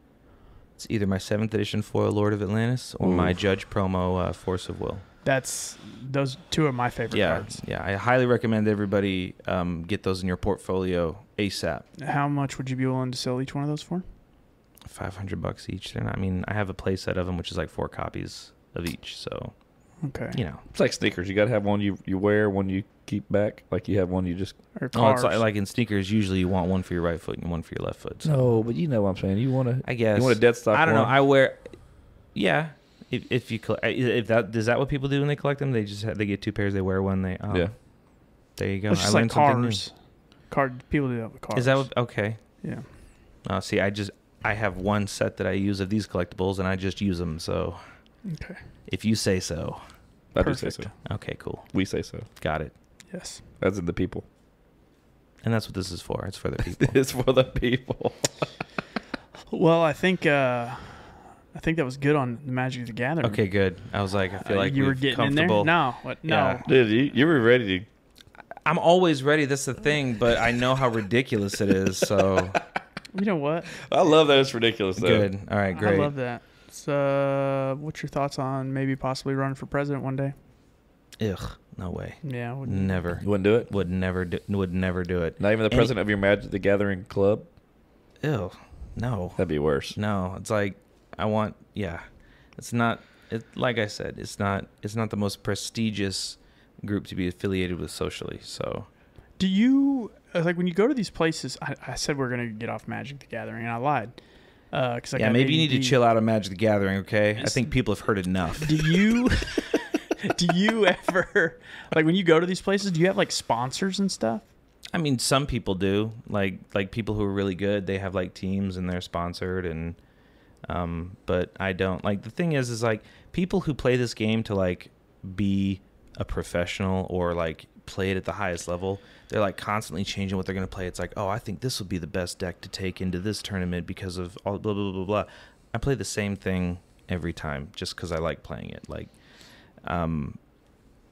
It's either my 7th edition foil Lord of Atlantis or my Judge promo Force of Will. Those two are my favorite cards. Yeah, I highly recommend everybody get those in your portfolio ASAP. How much would you be willing to sell each one of those for? $500 each. They're not, I mean, I have a play set of them, which is like 4 copies of each. So, okay, it's like sneakers. You got to have one you wear, one you keep back. Like you have one you just. Or cars. It's like in sneakers. Usually, you want one for your right foot and one for your left foot. So. No, but you know what I'm saying. You want to. I guess you want a dead stock. I don't know. I wear. Yeah. If you is that what people do when they collect them? They get 2 pairs. They wear one. Yeah. There you go. It's just like cars. People do that with cars. Is that okay? Yeah. See, I have one set that I use of these collectibles, and I just use them. So, okay. If you say so. I do say so. Okay, cool. We say so. Got it. Yes. As in the people. And that's what this is for. It's for the people. It's for the people. Well, I think that was good on the Magic the Gathering. Okay, good. I was like, I feel like you were getting in there. No, what? No, Yeah. Dude, you were ready to. I'm always ready. That's the thing, but I know how ridiculous it is. So, you know what? I love that it's ridiculous. Though. Good. All right, great. I love that. So, what's your thoughts on maybe possibly running for president one day? Ugh, no way. Yeah, never. You wouldn't do it? Would never do it. Not even the president of your Magic the Gathering club? Ew, no. That'd be worse. No, it's like it's not. Like I said, it's not the most prestigious group to be affiliated with socially. So, do you like when you go to these places? I said we're gonna get off Magic the Gathering, and I lied. Cause maybe you need to chill out on Magic the Gathering. Okay, I think people have heard enough. Do you ever like when you go to these places? Do you have like sponsors and stuff? I mean, some people do. Like people who are really good, they have like teams and they're sponsored, and but I don't. Like the thing is like people who play this game to like be a professional or like play it at the highest level, they're like constantly changing what they're going to play. It's like, oh, I think this would be the best deck to take into this tournament because of all blah blah blah blah. I play the same thing every time just because I like playing it. Like,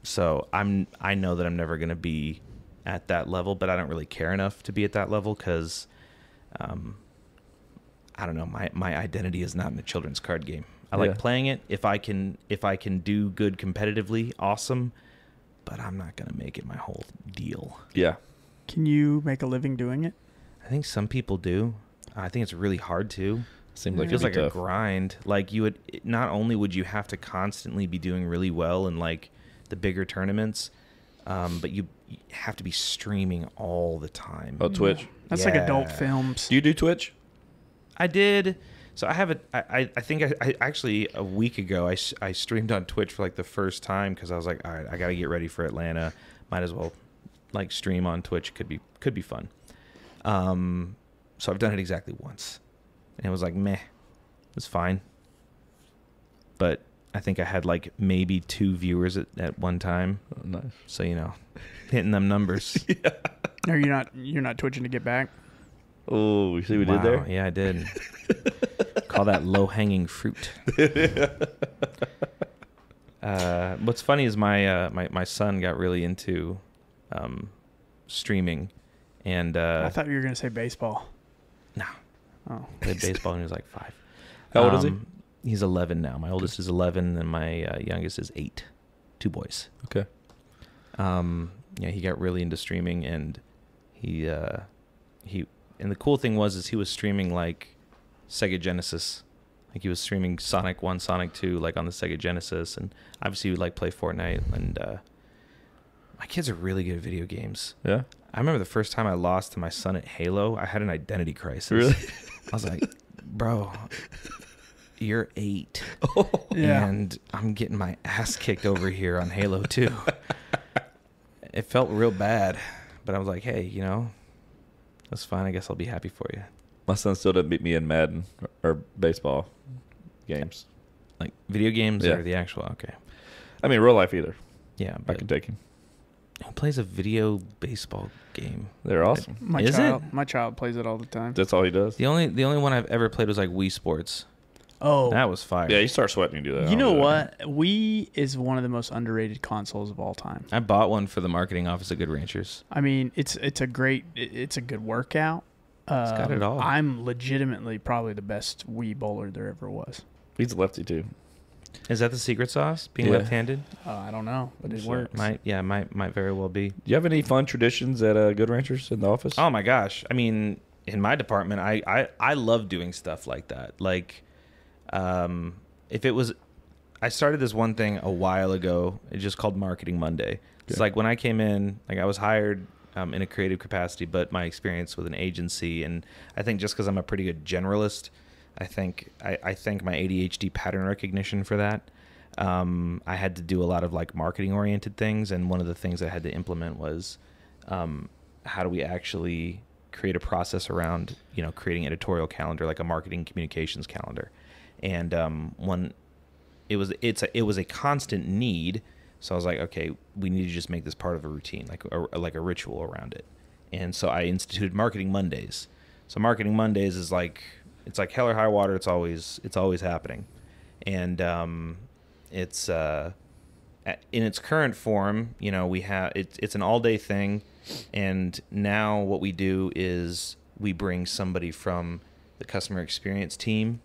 so I know that I'm never going to be at that level, but I don't really care enough to be at that level because, I don't know, my identity is not in a children's card game. I like playing it. If I can do good competitively, awesome. But I'm not going to make it my whole deal. Yeah. Can you make a living doing it? I think some people do. I think it's really hard to. Seems like it feels like a grind. Like not only would you have to constantly be doing really well in like the bigger tournaments, but you have to be streaming all the time. Oh, Twitch. That's like adult films. Do you do Twitch? I did. So I have I think I actually a week ago I streamed on Twitch for like the first time because I was like, all right, I got to get ready for Atlanta. Might as well like stream on Twitch. Could be fun. So I've done it exactly once, and it was like meh, it's fine. But I think I had like maybe 2 viewers at one time. Oh, nice. So hitting them numbers. Yeah. Are you're not twitching to get back? Oh, you see what we did there? Yeah, I did. Call that low-hanging fruit. What's funny is my son got really into streaming, and I thought you were gonna say baseball. no, Oh, played baseball when he was like 5. How old is he? He's 11 now. My oldest is 11, and my youngest is 8. 2 boys. Okay. Yeah, he got really into streaming, and he and the cool thing was he was streaming like Sega Genesis. Like he was streaming Sonic 1, Sonic 2, like on the Sega Genesis, and obviously he would like play Fortnite. And my kids are really good at video games. Yeah. I remember the first time I lost to my son at Halo, I had an identity crisis. Really? I was like, bro, you're 8. yeah. And I'm getting my ass kicked over here on Halo 2. It felt real bad, but I was like, hey, you know, that's fine. I guess I'll be happy for you. My son still doesn't beat me in Madden or baseball games. Like video games Yeah. or the actual? Okay. I mean, real life either. Yeah, I but can take him. who plays a video baseball game? They're awesome. My child plays it all the time. That's all he does. The only one I've ever played was like Wii Sports. Oh, That was fire. Yeah, you start sweating, you do that. you know what? Wii is one of the most underrated consoles of all time. I bought one for the marketing office at Good Ranchers. I mean, it's a good workout. It's got it all. I'm legitimately probably the best Wii bowler there ever was. He's a lefty too. Is that the secret sauce? Being Yeah. left-handed? I don't know, but it Sure. works. Might very well be. Do you have any fun traditions at Good Ranchers in the office? Oh my gosh! I mean, in my department, I love doing stuff like that. Like, if it was, I started this one thing a while ago. It's just called Marketing Monday. It's like when I came in, like I was hired in a creative capacity, but my experience with an agency, and I think just because I'm a pretty good generalist, I think I thank my ADHD pattern recognition for that. I had to do a lot of like marketing oriented things, and one of the things I had to implement was how do we actually create a process around, you know, creating an editorial calendar, like a marketing communications calendar. And it was a constant need. So I was like, okay, we need to just make this part of a routine, like a ritual around it. And so I instituted Marketing Mondays. So Marketing Mondays is like, it's like hell or high water. It's always happening. And it's in its current form, you know, we have it's an all day thing. And now what we do is we bring somebody from the customer experience team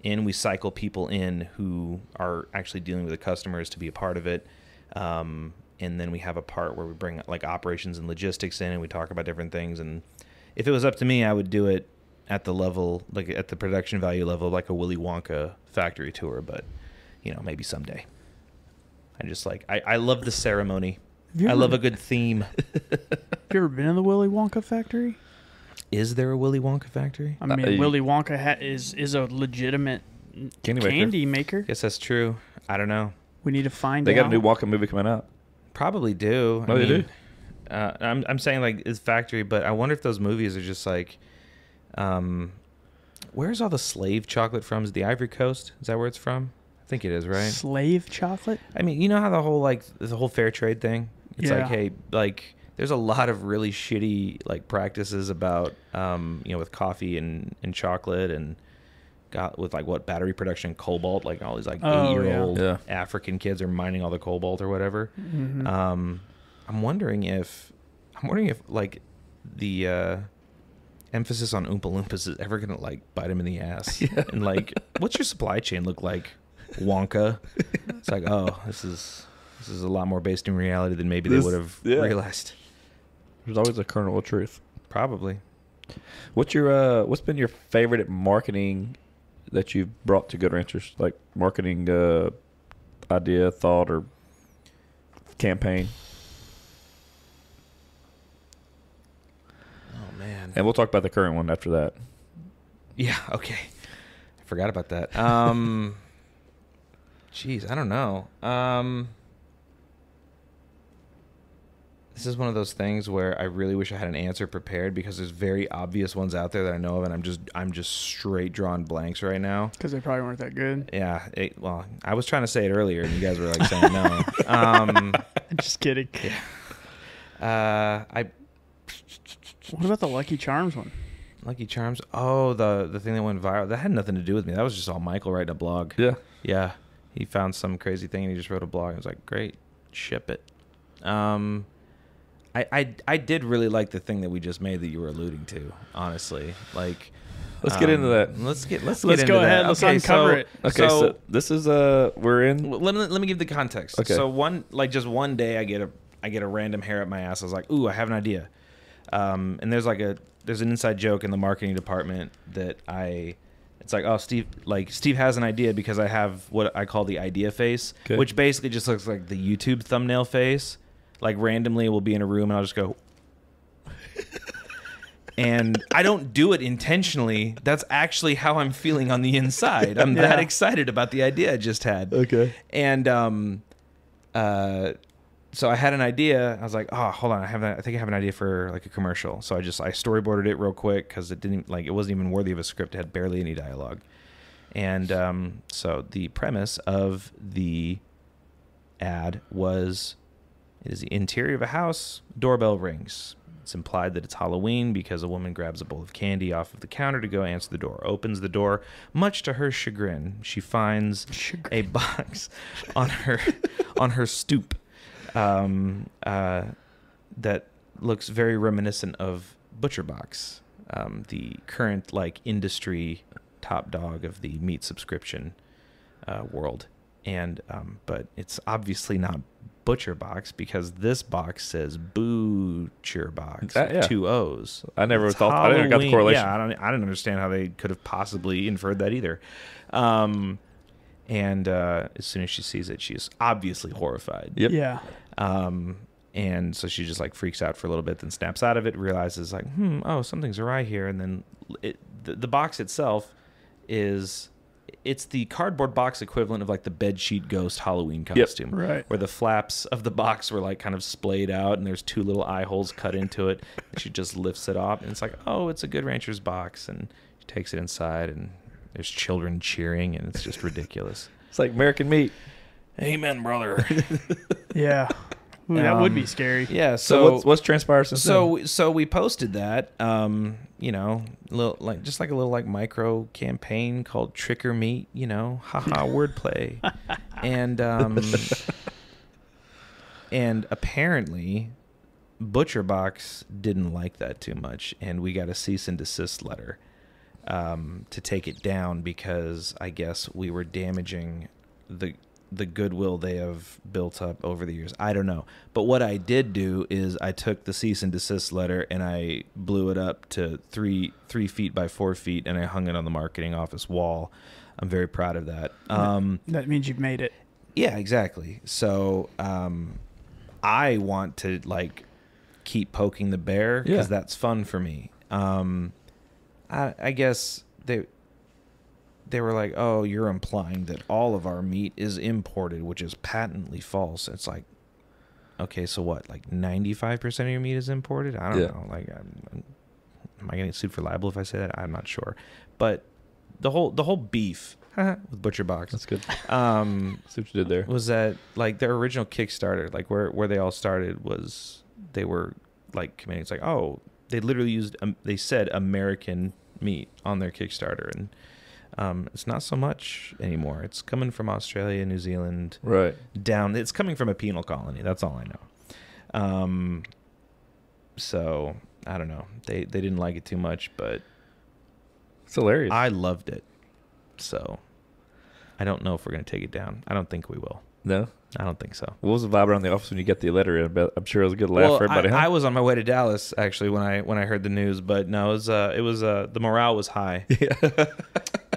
in. We cycle people in who are actually dealing with the customers to be a part of it. And then we have a part where we bring like operations and logistics in, and we talk about different things. And if it was up to me, I would do it at the level, like at the production value level, like a Willy Wonka factory tour. But, you know, maybe someday. I just like, I love the ceremony. I love a good theme. Have you ever been in the Willy Wonka factory? Is there a Willy Wonka factory? I mean, Willy Wonka is a legitimate candy maker. Guess that's true. I don't know. We need to find out. They got a new Wonka movie coming out. Probably do. Oh, they do? I'm saying like it's factory, but I wonder if those movies are just like, where's all the slave chocolate from? Is it the Ivory Coast? Is that where it's from? I think it is, right? Slave chocolate? I mean, you know how the whole fair trade thing? It's Yeah. like, hey, like there's a lot of really shitty like practices about, you know, with coffee and chocolate and got with like what battery production, cobalt, like all these like 8-year-old Yeah. African kids are mining all the cobalt or whatever. Mm-hmm. I'm wondering if like the emphasis on Oompa Loompas is ever gonna like bite him in the ass. Yeah. And like, what's your supply chain look like, Wonka? It's like, oh, this is a lot more based in reality than maybe they would have realized. There's always a kernel of truth. Probably. What's been your favorite marketing that you've brought to Good Ranchers? Like marketing idea, thought, or campaign? Oh man. And we'll talk about the current one after that. Yeah. Okay. I forgot about that. Jeez, I don't know. This is one of those things where I really wish I had an answer prepared because there's very obvious ones out there that I know of, and I'm just straight drawing blanks right now. Because they probably weren't that good. Yeah. Well, I was trying to say it earlier, and you guys were like saying no. Just kidding. Yeah. What about the Lucky Charms one? Lucky Charms. Oh, the thing that went viral. That had nothing to do with me. That was just all Michael writing a blog. Yeah. Yeah. He found some crazy thing and he just wrote a blog. I was like, great, ship it. I did really like the thing that we just made that you were alluding to, honestly. Like, let's get into that. Let's Let's get go into ahead. that. Let's Okay, uncover it. Okay, so this is we're in. Let me give the context. Okay. So just one day I get a random hair up my ass. I was like, ooh, I have an idea. And there's an inside joke in the marketing department that it's like, oh, Steve has an idea because I have what I call the idea face, Okay. which basically just looks like the YouTube thumbnail face. Like randomly we'll be in a room and I'll just go, and I don't do it intentionally. That's actually how I'm feeling on the inside. I'm that excited about the idea I just had. Okay. And so I had an idea. I was like, oh, hold on, I think I have an idea for like a commercial. So I storyboarded it real quick because it wasn't even worthy of a script. It had barely any dialogue. And so the premise of the ad was, it is the interior of a house, doorbell rings. It's implied that it's Halloween because a woman grabs a bowl of candy off of the counter to go answer the door. Opens the door, much to her chagrin. She finds a box on her stoop that looks very reminiscent of ButcherBox, the current industry top dog of the meat subscription world. And but it's obviously not ButcherBox because this box says ButcherBox, 2 O's. I never It's thought. I never got the Halloween. correlation. Yeah, I didn't understand how they could have possibly inferred that either. And as soon as she sees it, she is obviously horrified. Yep. Yeah. And so she just freaks out for a little bit, then snaps out of it, realizes oh, something's awry here, and then the box itself it's the cardboard box equivalent of the bedsheet ghost Halloween costume, right? Where the flaps of the box were kind of splayed out, and there's 2 little eye holes cut into it. And she just lifts it off, and it's like, oh, it's a Good Rancher's box, and she takes it inside, and there's children cheering, and it's just ridiculous. It's like American Meat. Amen, brother. Yeah. Ooh, that would be scary. Yeah. So what's transpired since then? So we posted that, just a little micro campaign called Trick or Meat, haha, wordplay, and apparently ButcherBox didn't like that too much, and we got a cease and desist letter to take it down because I guess we were damaging the goodwill they have built up over the years. I don't know. But what I did do is I took the cease and desist letter and I blew it up to 3 feet by 4 feet and I hung it on the marketing office wall. I'm very proud of that. That means you've made it. Yeah, exactly. So I want to keep poking the bear because that's fun for me. I guess they were like, oh, you're implying that all of our meat is imported, which is patently false. It's like, okay, so what? 95% of your meat is imported? I don't know. Am I going to get sued for libel if I say that? I'm not sure. But the whole beef with ButcherBox. That's good. See what you did there. Was that their original Kickstarter, where they all started was they were committing. It's oh, they literally used they said American meat on their Kickstarter, and it's not so much anymore. It's coming from Australia, New Zealand, right down. It's coming from a penal colony. That's all I know. So I don't know. They didn't like it too much, but it's hilarious. I loved it. So I don't know if we're gonna take it down. I don't think we will. No, I don't think so. What was the vibe around the office when you get the letter in? I'm sure it was a good laugh for everybody. I was on my way to Dallas actually when I heard the news, but no, it was the morale was high. Yeah.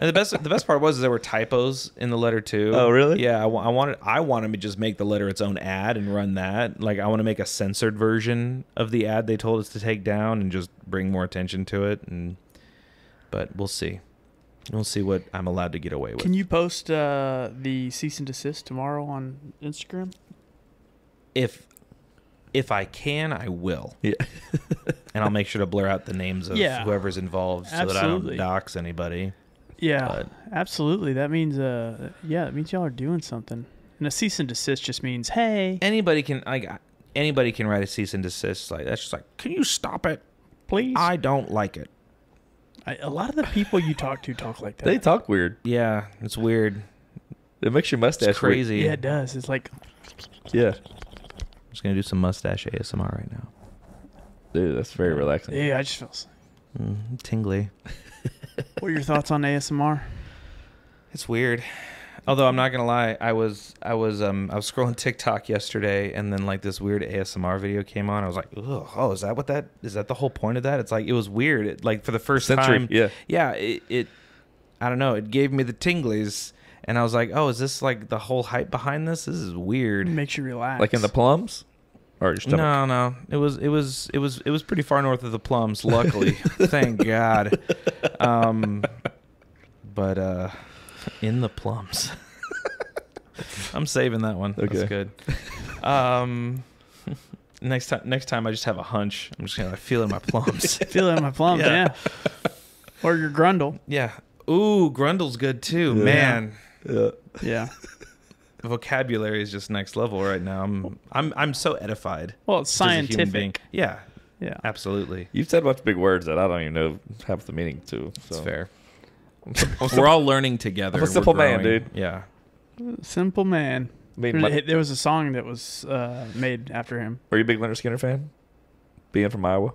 And the best part was there were typos in the letter too. Oh, really? Yeah, I wanted to just make the letter its own ad and run that. I want to make a censored version of the ad they told us to take down and just bring more attention to it. But we'll see. We'll see what I'm allowed to get away with. Can you post the cease and desist tomorrow on Instagram? If I can, I will. Yeah. And I'll make sure to blur out the names of whoever's involved so that I don't dox anybody. Yeah, absolutely. That means it means y'all are doing something. And a cease and desist just means, hey, anybody can write a cease and desist. That's just can you stop it, please? I don't like it. A lot of the people you talk to talk like that. They talk weird. Yeah, it's weird. It makes your mustache It's crazy. Yeah, it does. It's like, Yeah. I'm just gonna do some mustache ASMR right now. Dude, that's very relaxing. yeah, I just feel. Tingly. What are your thoughts on ASMR? It's weird. Although I'm not gonna lie, I was scrolling TikTok yesterday, and then like this weird ASMR video came on. I was like, ugh, oh, is that the whole point of that? It's like it was weird. It, like for the first time, yeah. It I don't know. It gave me the tinglies, and I was like, oh, is this like the whole hype behind this? This is weird. It makes you relax. Like in the plums, or your stomach? No. It was pretty far north of the plums. Luckily, thank God. But in the plums. I'm saving that one. Okay. That's good. Next time I just have a hunch. I'm just gonna feel in my plums. Feel it in my plums, yeah. Or your grundle. Yeah. Ooh, grundle's good too. Man. Yeah. Yeah. The vocabulary is just next level right now. I'm so edified. Well, it's just as a human being. scientific. Yeah. Yeah. Absolutely. You've said a bunch of big words that I don't even know half the meaning to. So. That's fair. We're all learning together. I'm a simple We're man, growing. dude. Yeah. Simple man. I mean, There was a song that was made after him. are you a big Leonard Skinner fan? Being from Iowa?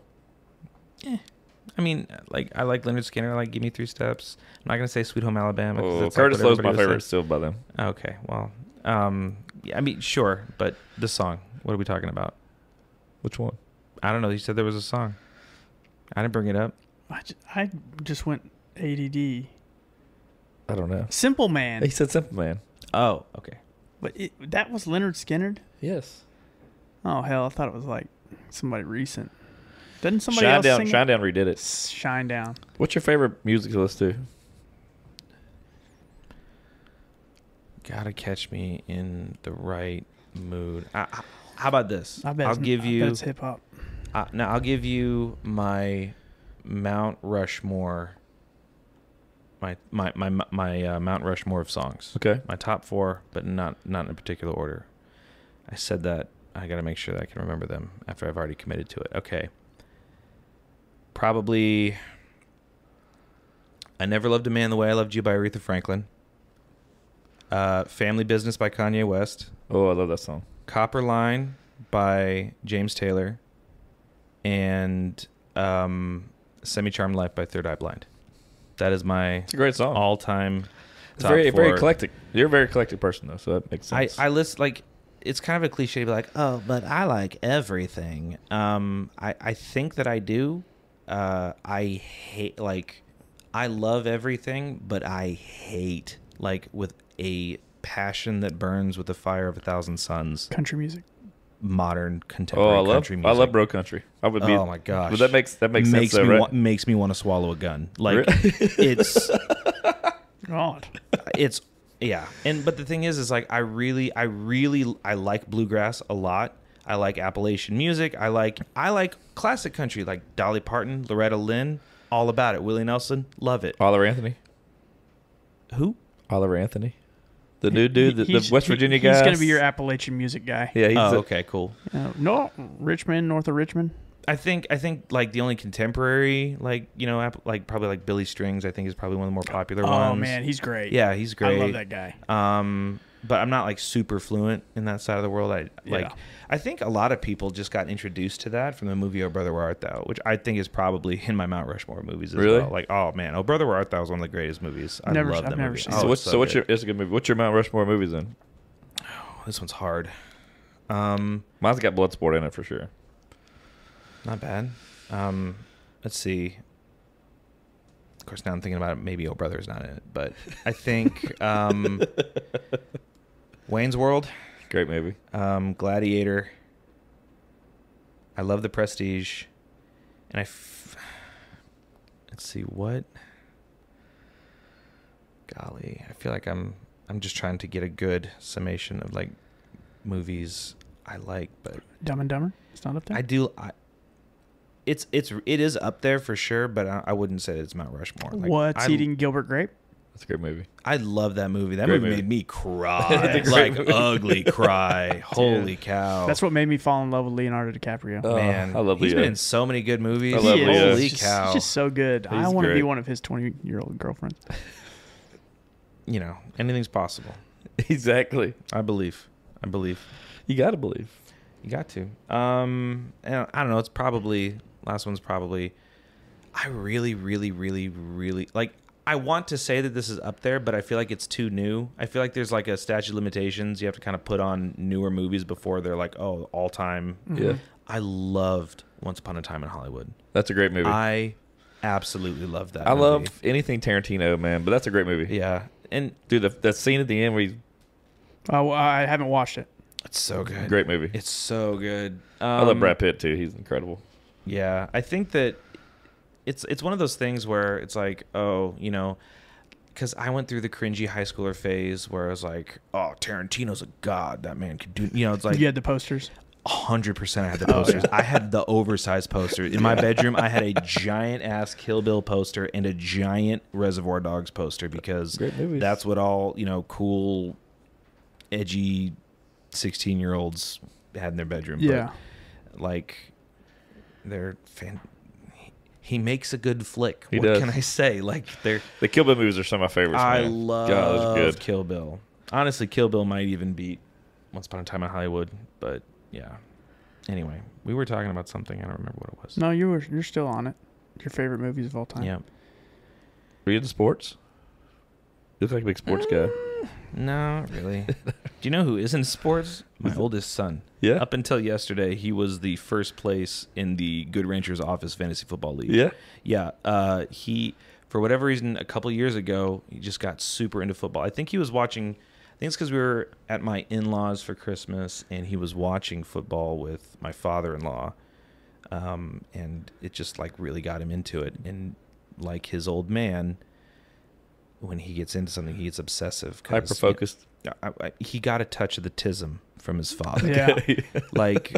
I mean, like I like Leonard Skinner. I like Give Me 3 Steps. I'm not gonna say Sweet Home Alabama. 'Cause Oh, that's Curtis like what Low's my everybody would favorite say. still by them. Okay, well, yeah, I mean, sure, but the song. What are we talking about? Which one? I don't know. You said there was a song. I didn't bring it up. I just went ADD. I don't know. Simple Man. He said Simple Man. Oh, okay. But that was Leonard Skinner? Yes. Oh, hell. I thought it was like somebody recent. Doesn't somebody else sing Shine Down redid it. Shine Down. What's your favorite music to listen to? Gotta catch me in the right mood. How about this? I bet I'll give you. it's hip hop. Now I'll give you my Mount Rushmore. My Mount Rushmore of songs. Okay. My top 4, but not in a particular order. I said that. I got to make sure that I can remember them after I've already committed to it. Okay. Probably I Never Loved a Man the Way I Loved You by Aretha Franklin. Family Business by Kanye West. Oh, I love that song. Copper Line by James Taylor. And Semi-Charmed Life by Third Eye Blind. That is my It's a great song. all-time It's top very 4. very eclectic. You're a very eclectic person though, so that makes sense. I list like it's kind of a cliche to be like, oh, but I like everything. I think that I do. I hate I love everything, but I hate with a passion that burns with the fire of 1,000 suns. Country music. Modern contemporary country music. I love bro country. I would be. Oh my gosh! But that makes sense though, right? Makes me want to swallow a gun. It's God. it's yeah. But the thing is I like bluegrass a lot. I like Appalachian music. I like classic country like Dolly Parton, Loretta Lynn, all about it. Willie Nelson, love it. Oliver Anthony. Who? Oliver Anthony. The new dude, the West Virginia guy. He's going to be your Appalachian music guy. Yeah, he's okay, cool. No, Richmond, north of Richmond. I think the only contemporary probably Billy Strings I think is probably one of the more popular ones. Oh man, he's great. Yeah, he's great. I love that guy. But I'm not super fluent in that side of the world. I think a lot of people just got introduced to that from the movie Oh Brother Where Art Thou, which I think is probably in my Mount Rushmore movies as well. Oh man, Oh Brother Where Art Thou is one of the greatest movies. I love that movie. Seen it. So what's your? It's a good movie. What's your Mount Rushmore movies then? Oh, this one's hard. Mine's got Bloodsport in it for sure. Not bad. Let's see. Of course, now I'm thinking about it. Maybe Oh Brother's not in it, but I think Wayne's World. Great movie. Gladiator. I love The Prestige, and let's see what. Golly, I feel like I'm just trying to get a good summation of movies I like, but Dumb and Dumber. It's not up there. It is up there for sure, but I wouldn't say it's Mount Rushmore. What's Eating Gilbert Grape? That's a great movie. I love that movie. That Great movie movie. made me cry. Ugly cry. Holy cow. That's what made me fall in love with Leonardo DiCaprio. Man, I love he's Leo. been in so many good movies. I love Leo. Holy He's cow. just so good. I He's want to be great. one of his 20-year-old girlfriends. Anything's possible. Exactly. I believe. You got to believe. You got to. And I don't know. It's probably last one's probably. I really like. I want to say that this is up there, but I feel like it's too new. I feel like there's like a statute of limitations. You have to kind of put on newer movies before they're like, oh, all time. Yeah. I loved Once Upon a Time in Hollywood. That's a great movie. I absolutely love that. I movie. love anything Tarantino, man, but that's a great movie. Yeah, and Dude, that scene at the end where he's Oh, I haven't watched it. it's so good. great movie. It's so good. I love Brad Pitt too. He's incredible. Yeah, I think that it's one of those things where it's like, oh, you know, because I went through the cringy high schooler phase where I was like, oh, Tarantino's a god. That man could do, you know, it's like You had the posters. 100% I had the posters. I had the oversized poster. In my bedroom, I had a giant-ass Kill Bill poster and a giant Reservoir Dogs poster because Great movies. that's what all, you know, cool, edgy 16-year-olds had in their bedroom. Yeah. But, like, they're he makes a good flick. He What does. can I say? Like, they're... The Kill Bill movies are some of my favorites. I man. love God, those are good. Kill Bill. Honestly, Kill Bill might even beat Once Upon a Time in Hollywood, but yeah. Anyway, we were talking about something. I don't remember what it was. No, you're still on it. Your favorite movies of all time. Yeah. Were you into sports? You look like a big sports guy. No, not really. Do you know who is in sports? My oldest son. Yeah. Up until yesterday, he was the first place in the Good Ranchers Office Fantasy Football League. Yeah. Yeah. He, for whatever reason, a couple years ago, he just got super into football. I think he was watching... I think it's because we were at my in-laws for Christmas, and he was watching football with my father-in-law, and it just like really got him into it. And like his old man, when he gets into something, he gets obsessive. Hyper focused. He got a touch of the tism from his father. Yeah. Like,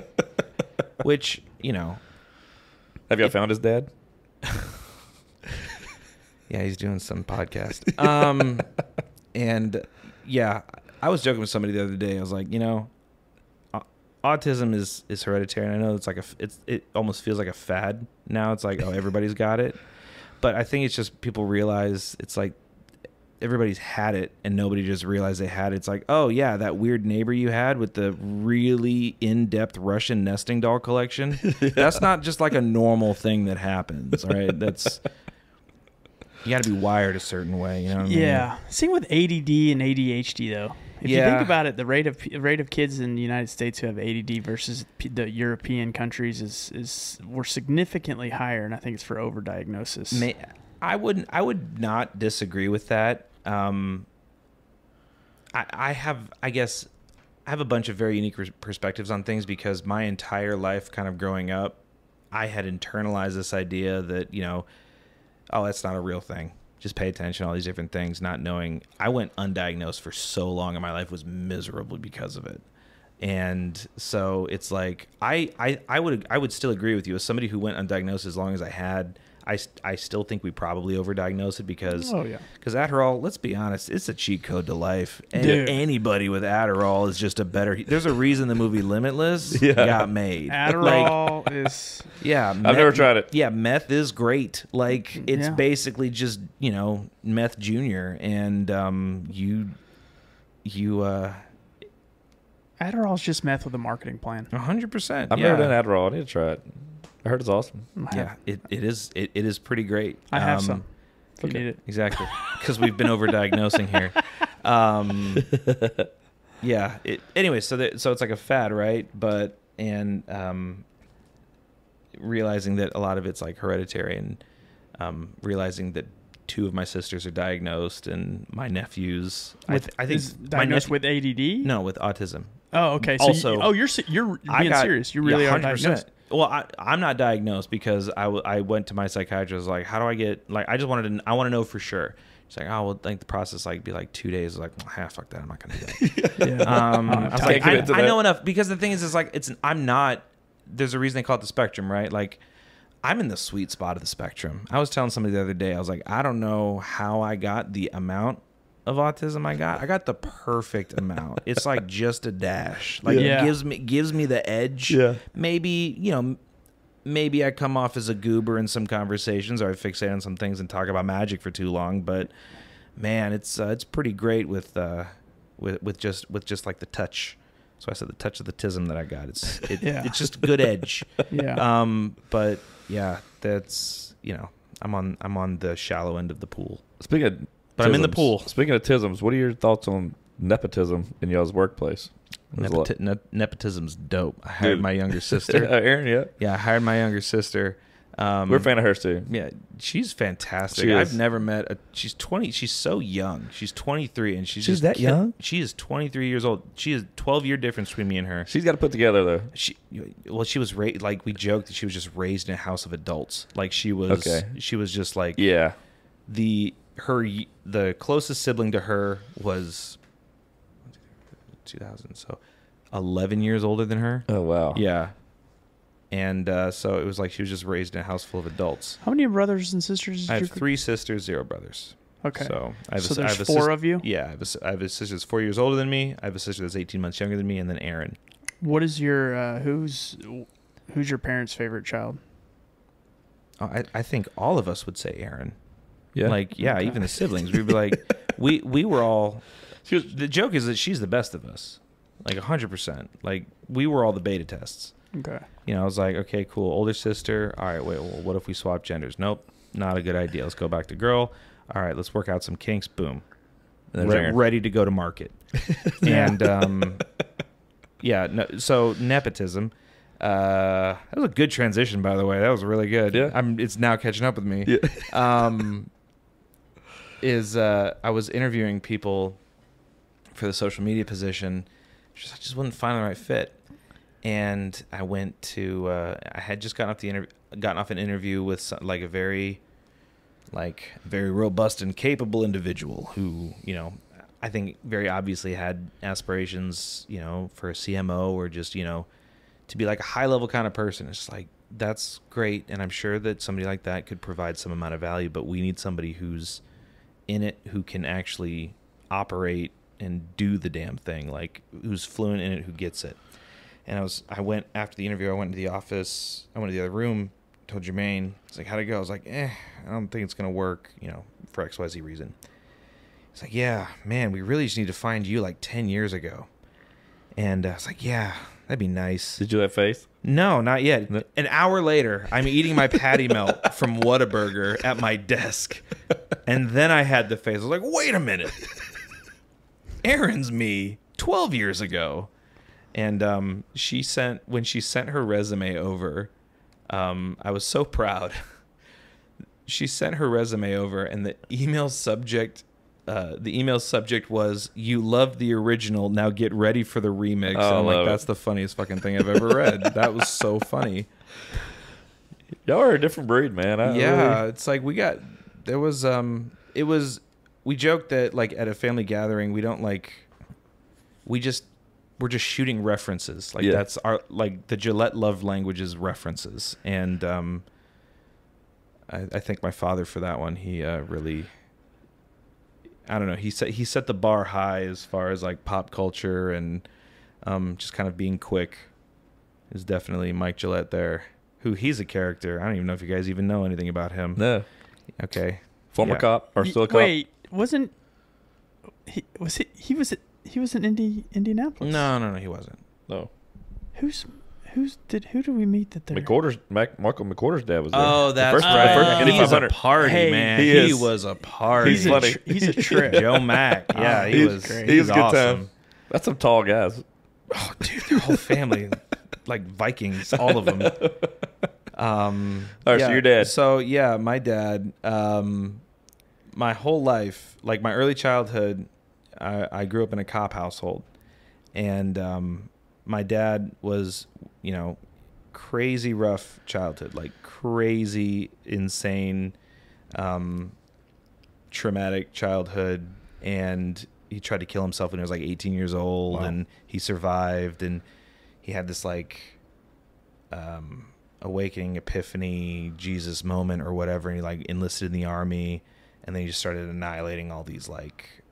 which, you know. Have y'all found his dad? Yeah, he's doing some podcast. And yeah, I was joking with somebody the other day. I was like, you know, autism is hereditary, and I know it's like it almost feels like a fad now. It's like, oh, everybody's got it, but I think it's just people realize it's like everybody's had it, and nobody just realized they had it. It's like, oh yeah, that weird neighbor you had with the really in-depth Russian nesting doll collection. Yeah. That's not just like a normal thing that happens, right? That's you got to be wired a certain way, you know what I mean? Yeah. Same with ADD and ADHD, though. If you think about it, the rate of kids in the United States who have ADD versus the European countries is we're significantly higher, and I think it's for overdiagnosis. I would not disagree with that. I have a bunch of very unique perspectives on things because my entire life, kind of growing up, I had internalized this idea that, you know, oh, that's not a real thing. Just pay attention, all these different things, not knowing. I went undiagnosed for so long, and my life was miserable because of it. And so it's like I would still agree with you as somebody who went undiagnosed as long as I had. I still think we probably overdiagnosed it because Adderall, let's be honest, it's a cheat code to life. And anybody with Adderall is just a better. There's a reason the movie Limitless got made. Adderall is I've never tried it. Yeah, meth is great. Like it's basically just, you know, meth junior, and Adderall's just meth with a marketing plan. 100%. I've never done Adderall. I need to try it. I heard it's awesome. Yeah, it is pretty great. I have some. If you need it. Exactly, because we've been overdiagnosing here. Yeah. Anyway, so it's like a fad, right? But realizing that a lot of it's like hereditary, and realizing that 2 of my sisters are diagnosed, and my nephews. I think diagnosed with ADD. No, with autism. Oh, okay. So Also, you're being serious. You really are diagnosed. Well, I'm not diagnosed because I went to my psychiatrist like, how do I get, like, I want to know for sure. She's like, oh, well, like the process like be like 2 days. Like, fuck that, I'm not gonna do that. I was like, I know enough, because the thing is like I'm not. There's a reason they call it the spectrum, right? Like, I'm in the sweet spot of the spectrum. I was telling somebody the other day, I was like, I don't know how I got the amount of autism I got the perfect amount. It's like just a dash. Like it gives me the edge. Yeah. Maybe, you know, maybe I come off as a goober in some conversations, or I fixate on some things and talk about magic for too long, but man, it's pretty great with with just like the touch. So I said the touch of the tism that I got. Yeah. It's just good edge. Yeah. But yeah, that's, I'm on the shallow end of the pool. But I'm in the pool. Speaking of tisms, what are your thoughts on nepotism in y'all's workplace? Nepotism's dope. I hired my younger sister. Aaron, yeah. Yeah, I hired my younger sister. We're a fan of hers too. Yeah, she's fantastic. She is. I've never met she's 20. She's so young. She's 23, and she's just that young? She is 23 years old. She is 12-year difference between me and her. She's got to put together though. She was raised, like we joked that she was just raised in a house of adults. Like she was. Okay. She was just like Yeah. the closest sibling to her was 2000, so 11 years older than her. Oh wow. Yeah. And so it was like she was just raised in a house full of adults. How many brothers and sisters? I have 3 sisters, 0 brothers. Okay. So there's I have 4 of you? Yeah. I have a sister that's 4 years older than me. I have a sister that's 18 months younger than me, and then Aaron. What is your who's your parents' favorite child? Oh, I think all of us would say Aaron. Yeah. Like, yeah, Okay. even the siblings. We'd be like, we were all. The joke is that she's the best of us, like 100%. Like we were all the beta tests. Okay. I was like, okay, cool. Older sister. All right, wait. Well, what if we swap genders? Nope, not a good idea. Let's go back to girl. All right, let's work out some kinks. Boom. Ready to go to market. And yeah. No, so nepotism. That was a good transition, by the way. That was really good. Yeah. It's now catching up with me. Yeah. I was interviewing people for the social media position. I just wasn't finding the right fit. And I went to I had just gotten off an interview with a very robust and capable individual who, I think very obviously had aspirations, for a CMO or just, to be like a high level kind of person. It's like, that's great. And I'm sure that somebody like that could provide some amount of value, but we need somebody who's in it, who can actually operate and do the damn thing, like who's fluent in it, who gets it. And I went after the interview, I went into the office, I went to the other room, told Jermaine, it's like, how'd it go? I was like, I don't think it's going to work, for XYZ reason. It's like, yeah, man, we really just need to find you like 10 years ago. And I was like, yeah, that'd be nice. Did you have faith? No, not yet. An hour later, I'm eating my patty melt from Whataburger at my desk. And then I had the face. I was like, wait a minute. Aaron's me 12 years ago. And when she sent her resume over, I was so proud. She sent her resume over, and the email subject was, "You love the original, now get ready for the remix." Oh, and I'm like, love that's the funniest fucking thing I've ever read. That was so funny. Y'all are a different breed, man. It's like we joked that like at a family gathering, we're just shooting references. Like that's our, like the Gillette love language is references. And I thank my father for that one. He really, I don't know, he set the bar high as far as like pop culture and just kind of being quick. Is definitely Mike Gillette there, who he's a character. I don't even know if you guys even know anything about him. No. Okay. Former cop or still a cop? Wait, wasn't he was in Indianapolis? No, he wasn't. No. Who did we meet that there? Michael McWhorter's dad was there. Oh, that's the right. first He's a 500. party, Hey, man. he He is. was a party. He's funny. He's a trip. Joe Mack. Yeah, he was great. He was a good awesome. time. That's some tall guys. Oh, dude, their whole family, like Vikings, all of them. All right, so your dad. So yeah, my dad. My whole life, like my early childhood, I grew up in a cop household, and my dad was, crazy rough childhood, like crazy, insane, traumatic childhood, and he tried to kill himself when he was like 18 years old. Wow. And he survived, and he had this like awakening, epiphany, Jesus moment or whatever, and he like enlisted in the army, and then he just started annihilating all these like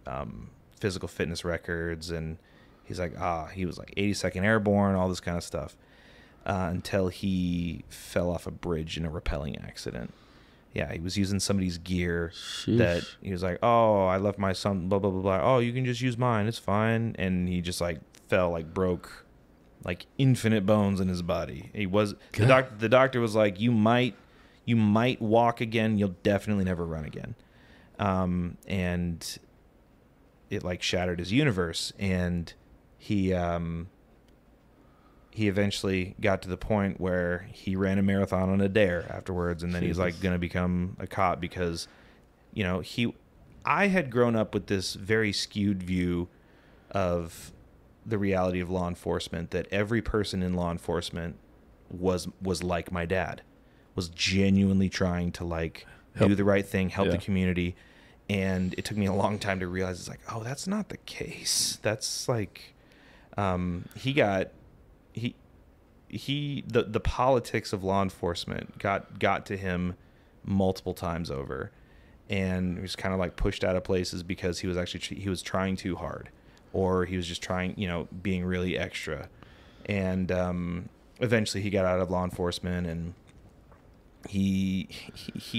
physical fitness records, and he's like he was like 82nd Airborne, all this kind of stuff, until he fell off a bridge in a rappelling accident. Yeah, he was using somebody's gear that he was like, oh, I left my son, blah, blah, blah, blah. Oh, you can just use mine. It's fine. And he just like fell, like broke like infinite bones in his body. He was, the doctor was like, you might walk again. You'll definitely never run again. And it like shattered his universe. And he eventually got to the point where he ran a marathon on a dare afterwards, and then he's like going to become a cop because, you know, I had grown up with this very skewed view of the reality of law enforcement, that every person in law enforcement was like my dad, was genuinely trying to like do the right thing, help the community. And it took me a long time to realize it's like, oh, that's not the case. That's like, the politics of law enforcement got to him multiple times over, and he was kind of like pushed out of places because he was trying too hard, or he was just trying, you know, being really extra. And eventually he got out of law enforcement, and he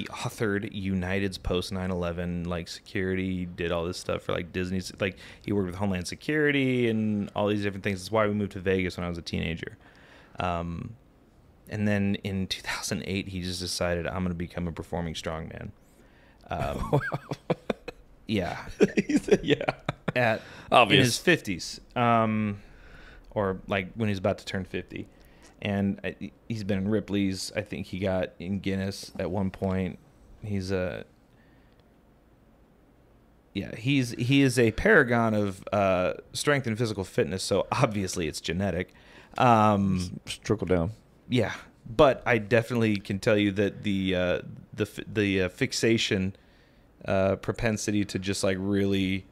authored United's post 9/11 like security, did all this stuff for like Disney's, like he worked with Homeland Security and all these different things. That's why we moved to Vegas when I was a teenager. And then in 2008 he just decided, I'm going to become a performing strongman. Yeah. He said, yeah. In his 50s. Or like when he's about to turn 50. And he's been in Ripley's. I think he got in Guinness at one point. He is a paragon of strength and physical fitness. So obviously it's genetic. Trickle down. Yeah, but I definitely can tell you that the fixation propensity to just like really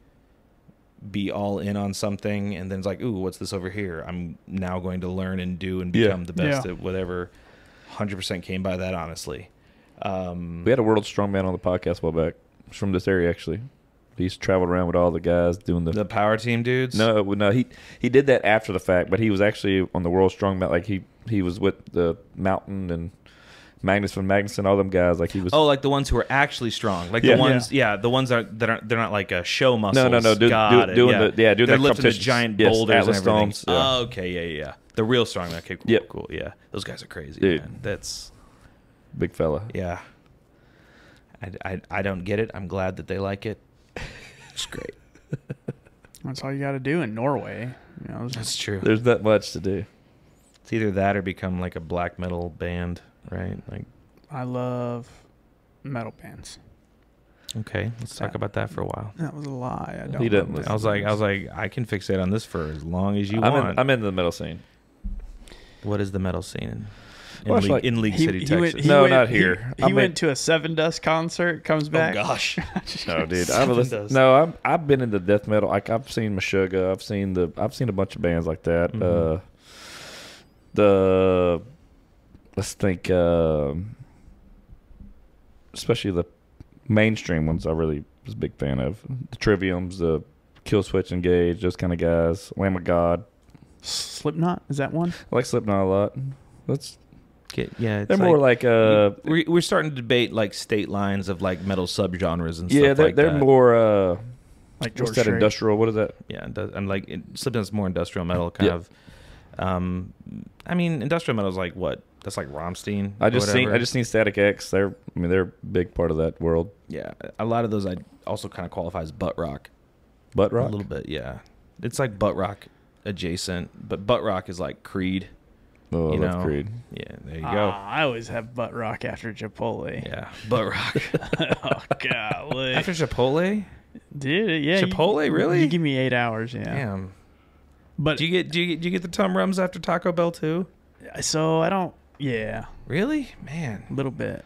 be all in on something, and then it's like, ooh, what's this over here? I'm now going to learn and do and become the best at whatever. 100% came by that, honestly. We had a world strongman on the podcast a while back. He's from this area, actually. He's traveled around with all the guys doing the power team dudes. No, he did that after the fact, but he was actually on the world strongman. Like he was with the Mountain and Magnus from Magnus and all them guys. Like he was. Oh, like the ones who are actually strong, like the ones, the ones that aren't, they're not like a show muscles. No, doing they're that lifting the giant boulders Atlas and everything. Stones, yeah. Oh, okay, yeah. The real strong. Okay, cool, cool. Yeah, those guys are crazy, dude. Man. That's big fella. Yeah. I don't get it. I'm glad that they like it. It's great. That's all you got to do in Norway. You know, that's true. There's that much to do. It's either that or become like a black metal band, right? Like, I love metal bands. Okay, let's talk about that for a while. That was a lie. I don't. He doesn't. I was like, I can fixate on this for as long as you want. I'm in the metal scene. What is the metal scene in League City, Texas? Not here. He went to a Seven Dust concert. Comes back. Oh gosh. No, dude. I've been into death metal. Like I've seen Meshuggah. I've seen a bunch of bands like that. Mm-hmm. Let's think. Especially the mainstream ones, I really was a big fan of. The Triviums, the Killswitch Engage, those kind of guys. Lamb of God. Slipknot, is that one? I like Slipknot a lot. They're more like we're starting to debate like state lines of like metal subgenres and stuff like that. They're more like what's that, industrial? What is that? Yeah, and like Slipknot's more industrial metal kind of. I mean, industrial metal is like what? That's like Rammstein. I just seen Static X. They're a big part of that world. Yeah, a lot of those I also kind of qualify as butt rock. Butt rock, a little bit. Yeah, it's like butt rock adjacent, but butt rock is like Creed. Oh, I love Creed. Yeah, there you go. I always have butt rock after Chipotle. Yeah, butt rock. Oh golly! After Chipotle, dude. Yeah, Chipotle, really? You give me 8 hours. Yeah. Damn. But do you get the Tum Rums after Taco Bell too? So I don't. Yeah. Really, man. A little bit.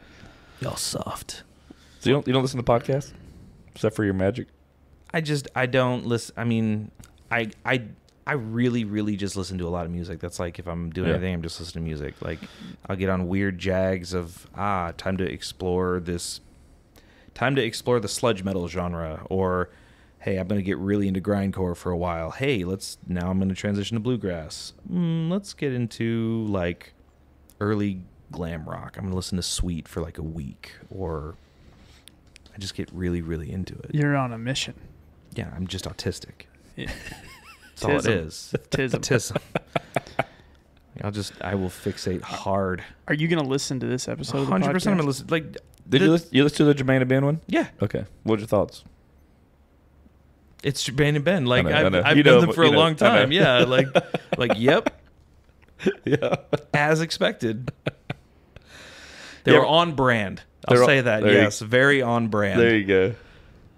Y'all soft. So you don't listen to podcasts except for your magic? I don't listen. I mean, I really, really just listen to a lot of music. That's like if I'm doing anything, I'm just listening to music. Like I'll get on weird jags of time to explore the sludge metal genre, or hey, I'm going to get really into grindcore for a while. Hey, now I'm going to transition to bluegrass. Let's get into like early glam rock. I'm gonna listen to Sweet for like a week, or I just get really, really into it. You're on a mission. Yeah, I'm just autistic. Yeah. That's all it is. Tism. Autism. I will fixate hard. Are you going to listen to this episode? 100%. I'm of the gonna podcast? listen. Like, Did you listen to the Jermaine and Ben one? yeah, Okay. What's your thoughts? it's Jermaine and Ben. Like, I know. I've You done know, them for you a know, long I time. know. Yeah, yep, Yeah. as expected. They Yeah. were on brand. I'll They're say on- that. there you- Yes, very on brand. There you go.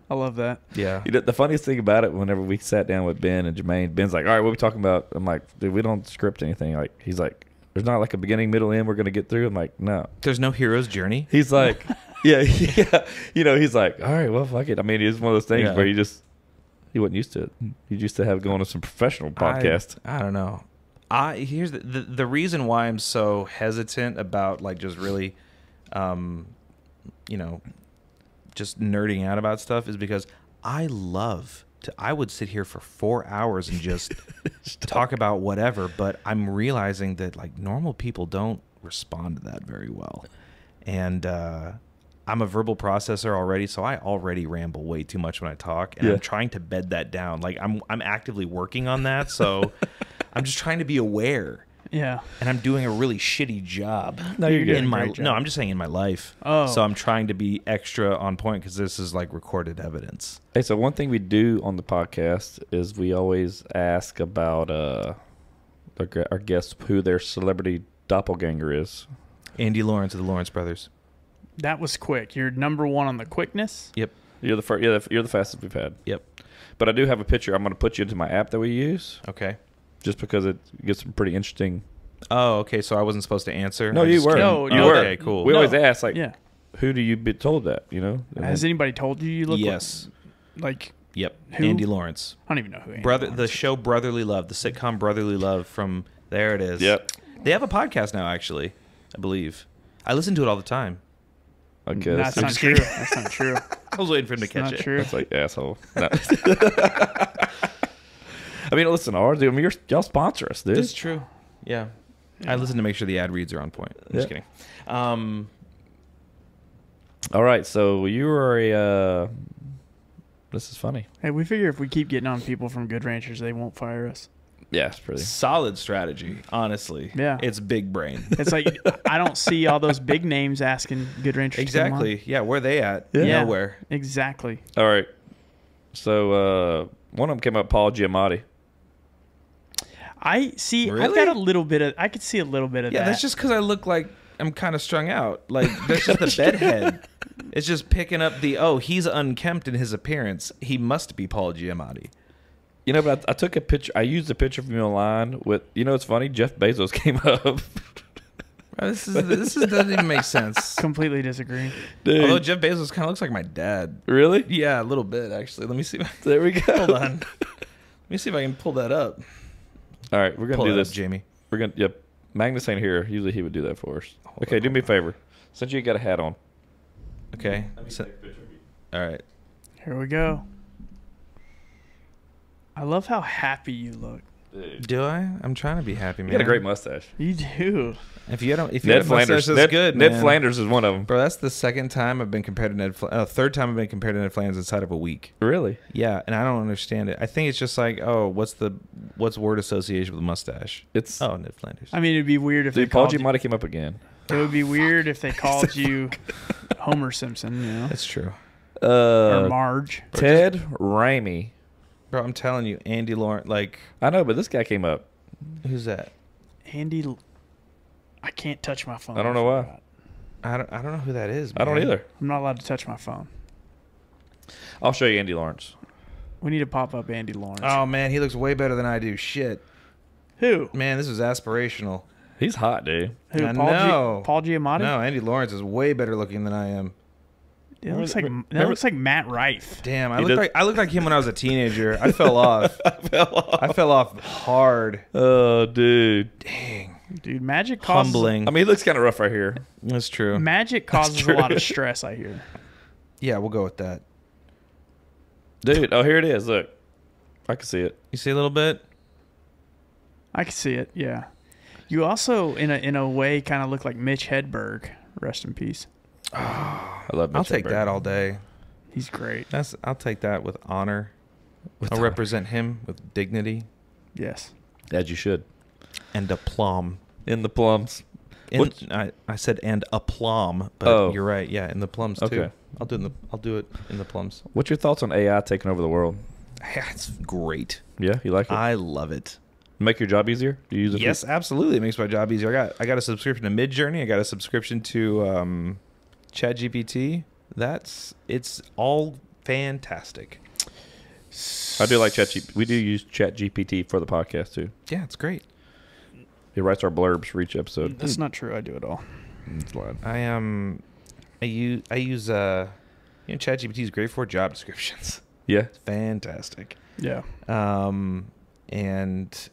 I love that. Yeah. You know, the funniest thing about it, whenever we sat down with Ben and Jermaine, Ben's like, "All right, what are we talking about?" I'm like, "Dude, we don't script anything." Like, he's like, "There's not like a beginning, middle, end we're gonna get through." I'm like, "No." There's no hero's journey. He's like, "Yeah, yeah." You know, he's like, "All right, well, fuck it." I mean, it's one of those things Yeah. where he wasn't used to it. He used to have going to some professional podcast. I don't know. Here's the reason why I'm so hesitant about like just really, just nerding out about stuff is because I would sit here for 4 hours and just talk about whatever, but I'm realizing that like normal people don't respond to that very well. And I'm a verbal processor already, so I already ramble way too much when I talk, and Yeah. I'm trying to bed that down. Like I'm actively working on that, so I'm just trying to be aware. Yeah. And I'm doing a really shitty job. No, you're good. in my Great job. no, I'm just saying in my life. Oh. So I'm trying to be extra on point because this is like recorded evidence. Hey, so one thing we do on the podcast is we always ask about our guests who their celebrity doppelganger is. Andy Lawrence of the Lawrence Brothers. That was quick. You're number one on the quickness. Yep. You're the first. Yeah, you're the fastest we've had. Yep. But I do have a picture. I'm going to put you into my app that we use, Okay. just because it gets some pretty interesting. Oh, okay. So I wasn't supposed to answer. No, I you just were. came- No, Oh, you were. Okay, cool. We No. always ask like, Yeah. who do you be told that? You know, And Has then- anybody told you look Yes. like Yep. Who? Andy Lawrence. I don't even know who Andy The Lawrence is. show Brotherly Love, the sitcom Brotherly Love from there it is. Yep. They have a podcast now, actually, I believe. I listen to it all the time. Okay, That's that's, not true. That's not true. I was waiting for him to It's catch not it. true. that's like asshole. No. I mean, listen, ours. I mean, y'all sponsor us, dude. It's true. Yeah. I listen to make sure the ad reads are on point. I'm just Yeah. kidding. All right, so you are a. This is funny. Hey, we figure if we keep getting on people from Good Ranchers, they won't fire us. Yeah, it's pretty. Solid strategy, honestly. Yeah. It's big brain. It's like I don't see all those big names asking Good Ranchers. to come on. Exactly. Yeah, where they at? Yeah. Nowhere. Exactly. All right. So one of them came up, Paul Giamatti. I see. I've Really? got a little bit of. I could see a little bit of Yeah, that. that's just because I look like I'm kind of strung out. Like, that's just the bedhead. It's just picking up he's unkempt in his appearance. He must be Paul Giamatti. You know, but I took a picture. I used a picture from you online with. You know, it's funny. Jeff Bezos came up. This doesn't even make sense. completely disagree. Dude, Although Jeff Bezos kind of looks like my dad. really? Yeah, a little bit actually. Let me see. There we go. Hold on. Let me see if I can pull that up. All right, we're gonna Pull do that this. up, Jamie. We're gonna. Yep. Magnus ain't here. Usually he would do that for us. Okay, do me a favor. Since you got a hat on. Okay. All right. Here we go. I love how happy you look. Dude. Do I? I'm trying to be happy, You man. got a great mustache. You do. If you don't, if you Ned have a mustache, Flanders. that's good, Ned man. Flanders is one of them. Bro, that's the second time I've been compared to third time I've been compared to Ned Flanders inside of a week. Really? Yeah, and I don't understand it. I think it's just like, what's word association with mustache? It's. Ned Flanders. I mean, it'd be weird if Dude, they Paul called you. Giamatti came up again. It would be weird if they called you Homer Simpson, you know, That's true. or Marge. Ted Raimi. Bro, I'm telling you, Andy Lawrence, like, I know, but this guy came up. who's that? Andy. I can't touch my phone. I don't know why. I don't know who that is. I don't man. either. I'm not allowed to touch my phone. I'll show you Andy Lawrence. We need to pop up Andy Lawrence. Oh man, he looks way better than I do. Shit, Who? man, this is aspirational. He's hot, dude. Who? I Paul, know. Paul Giamatti? No, Andy Lawrence is way better looking than I am. It looks like Remember- that looks like Matt Rife. Damn, He does- I looked like him when I was a teenager. I fell off. I fell off hard. Oh, dude. Dang, Dude, magic causes humbling. I mean, he looks kind of rough right here. That's true. magic causes a true. lot of stress, I hear. Yeah, we'll go with that. Dude, oh, here it is. Look. I can see it. You see a little bit? I can see it. Yeah. You also, in a way, kind of look like Mitch Hedberg. Rest in peace. I love Mitch I'll take Hedberg. that all day. He's great. I'll take that with honor. With I'll honor. represent him with dignity Yes. As you should. and aplomb. In the plums. I said and aplomb, but you're right. Yeah, in the plums too. Okay. I'll do it in the plums. What's your thoughts on AI taking over the world? Yeah, it's great. Yeah, you like it? I love it. Make your job easier? Do you use it? Yes, absolutely. It makes my job easier. I got a subscription to Midjourney. I got a subscription to ChatGPT. It's all fantastic. I do like ChatGPT. We do use ChatGPT for the podcast too. Yeah, it's great. He writes our blurbs for each episode. That's not true. I do it all. It's lying. I use ChatGPT is great for job descriptions. Yeah. It's fantastic. Yeah. And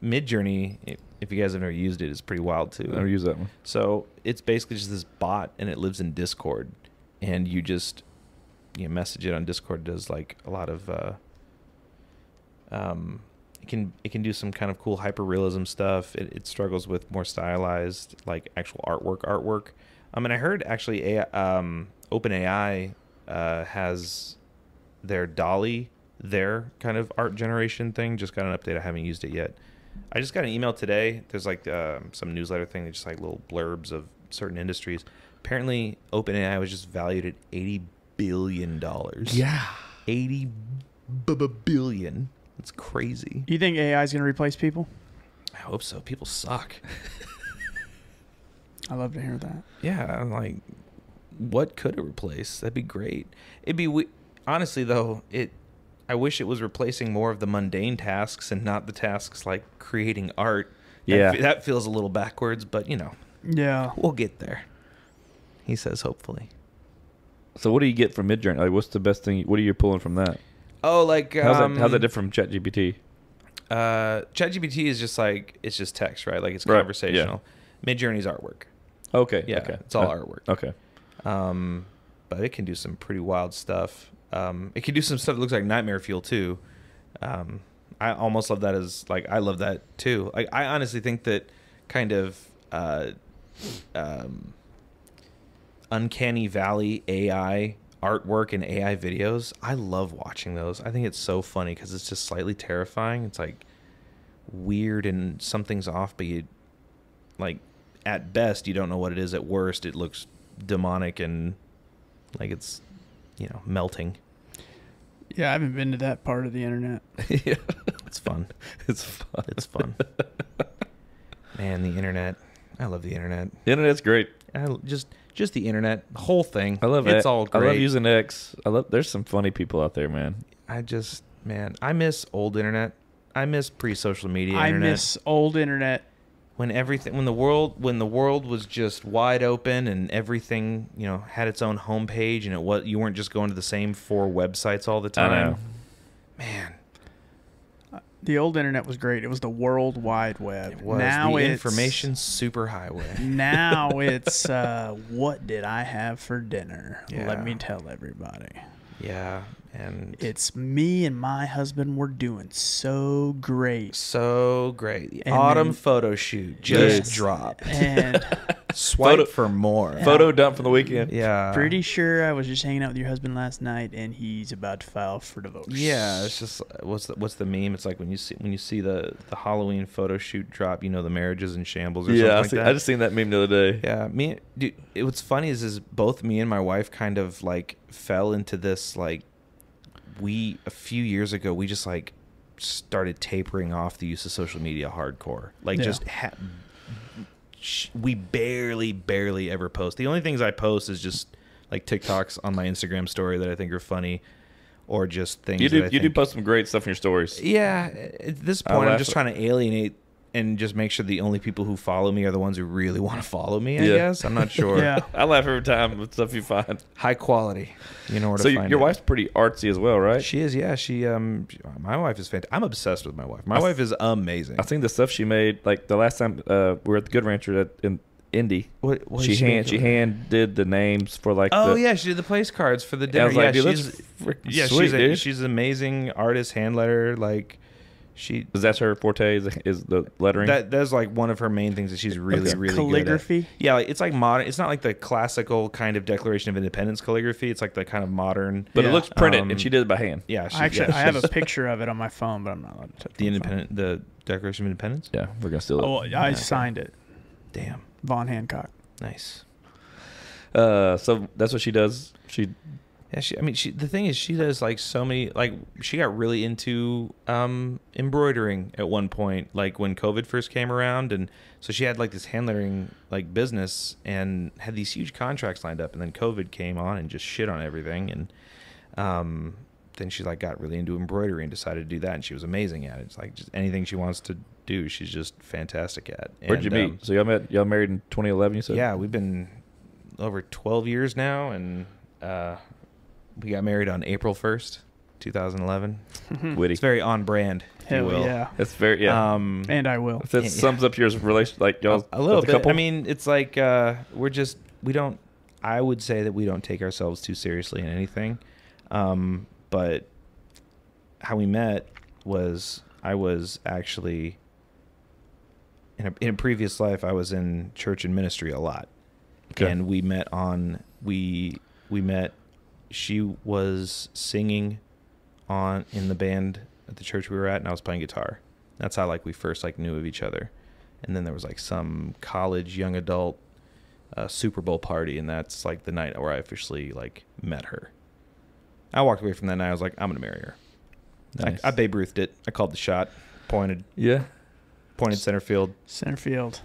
Midjourney, if you guys have never used it, is pretty wild too. I never use that one. So it's basically just this bot, and it lives in Discord, and you just message it on Discord. It does like a lot of it can do some kind of cool hyperrealism stuff. It struggles with more stylized, like actual artwork. And I heard actually OpenAI has their DALL-E, their kind of art generation thing. Just got an update. I haven't used it yet. I just got an email today. There's like some newsletter thing that's just like little blurbs of certain industries. Apparently, OpenAI was just valued at $80 billion. Yeah. 80 billion. That's crazy. You think AI is going to replace people? I hope so. People suck. I love to hear that. Yeah, I'm like, what could it replace? That'd be great. It'd be honestly though. I wish it was replacing more of the mundane tasks and not the tasks like creating art. Yeah, that feels a little backwards, but Yeah. we'll get there. He says, hopefully. So what do you get from Midjourney? Like, what's the best thing? What are you pulling from that? Oh, like How's that different from ChatGPT? ChatGPT is just like it's just text, right? Like it's Right, conversational. Midjourney's artwork. Okay. Yeah, Okay. it's all artwork. Okay. But it can do some pretty wild stuff. It can do some stuff that looks like nightmare fuel too. I almost love that as like I love that too. Like I honestly think that kind of Uncanny Valley AI artwork and AI videos, I love watching those. I think it's so funny because it's just slightly terrifying. It's like weird and something's off, but you like at best you don't know what it is. At worst it looks demonic and like it's melting. Yeah, I haven't been to that part of the internet. Yeah. It's fun. It's fun. It's fun. Man, the internet. I love the internet. The internet's great. Just the internet, the whole thing. I love it. It's all great. I love using X. There's some funny people out there, man. I miss old internet. I miss pre-social media I internet. miss old internet. When the world was just wide open and everything, had its own homepage and you weren't just going to the same 4 websites all the time. I know. Man, The old internet was great. It was the World Wide Web. it was Now the it's information superhighway. Now it's what did I have for dinner? Yeah. Let me tell everybody. Yeah, and It's me and my husband were doing so great. so great. The And autumn then- photo shoot just Yes. dropped. And Swipe Photo- for more. Photo dump from the weekend. Yeah. pretty sure I was just hanging out with your husband last night and he's about to file for divorce. Yeah, it's just what's the meme? It's like when you see the Halloween photo shoot drop, the marriage is in shambles or Yeah, something like that. I just seen that meme the other day. Yeah, what's funny is both me and my wife kind of like fell into this like a few years ago we just like started tapering off the use of social media hardcore. Like Yeah. we barely ever post. The only things I post is just like TikToks on my Instagram story that I think are funny, or just things You that I do think, post some great stuff in your stories. yeah, at this I point, I'm laugh just at- trying to alienate and just make sure the only people who follow me are the ones who really want to follow me, I Yeah. guess. I'm not sure. Yeah. I laugh every time with stuff you find. High quality. You know where So to find your it. wife's pretty artsy as well, right? She is, yeah. My wife is fantastic. I'm obsessed with my wife. My wife is amazing. I seen the stuff she made. Like the last time we were at the Good Rancher in Indy. What She did hand did the names for like. Oh the, yeah, she did the place cards for the I dinner. was like, Yeah, dude, she's that's freaking sweet, dude. she's an amazing artist, hand letter. Like, Is that her forte? Is the lettering? That's like one of her main things that she's really really calligraphy. good at. Yeah, like, it's like modern. It's not like the classical kind of Declaration of Independence calligraphy. It's like the kind of modern. But it Yeah. looks printed, and she did it by hand. Yeah, I have a picture of it on my phone, but I'm not allowed to touch the Declaration of Independence. Yeah, we're gonna steal it. Oh, I signed it. Damn, Von Hancock. nice. So that's what she does. Yeah, the thing is, she does like so many. Like, she got really into embroidering at one point, like when COVID first came around, and so she had like this hand lettering like business and had these huge contracts lined up, and then COVID came on and just shit on everything, and then she like got really into embroidery and decided to do that, and she was amazing at it. It's like just anything she wants to do, she's just fantastic at. Where'd you meet? So y'all married in 2011, you said? Yeah, we've been over 12 years now, and we got married on April 1st, 2011. Witty. It's very on brand, if you Hell will. yeah. It's very, yeah. And I will. If that sums up your relation, like y'all A little as bit. couple? I mean, it's like I would say that we don't take ourselves too seriously in anything. But how we met was I was actually in a previous life. I was in church and ministry a lot, and we met. She was singing in the band at the church we were at, and I was playing guitar. That's how we first knew of each other. And then there was some college young adult Super Bowl party, and that's the night where I officially met her. I walked away from that night. I was like, I'm gonna marry her. Nice. I Babe Ruthed it. I called the shot, pointed center field. Center field.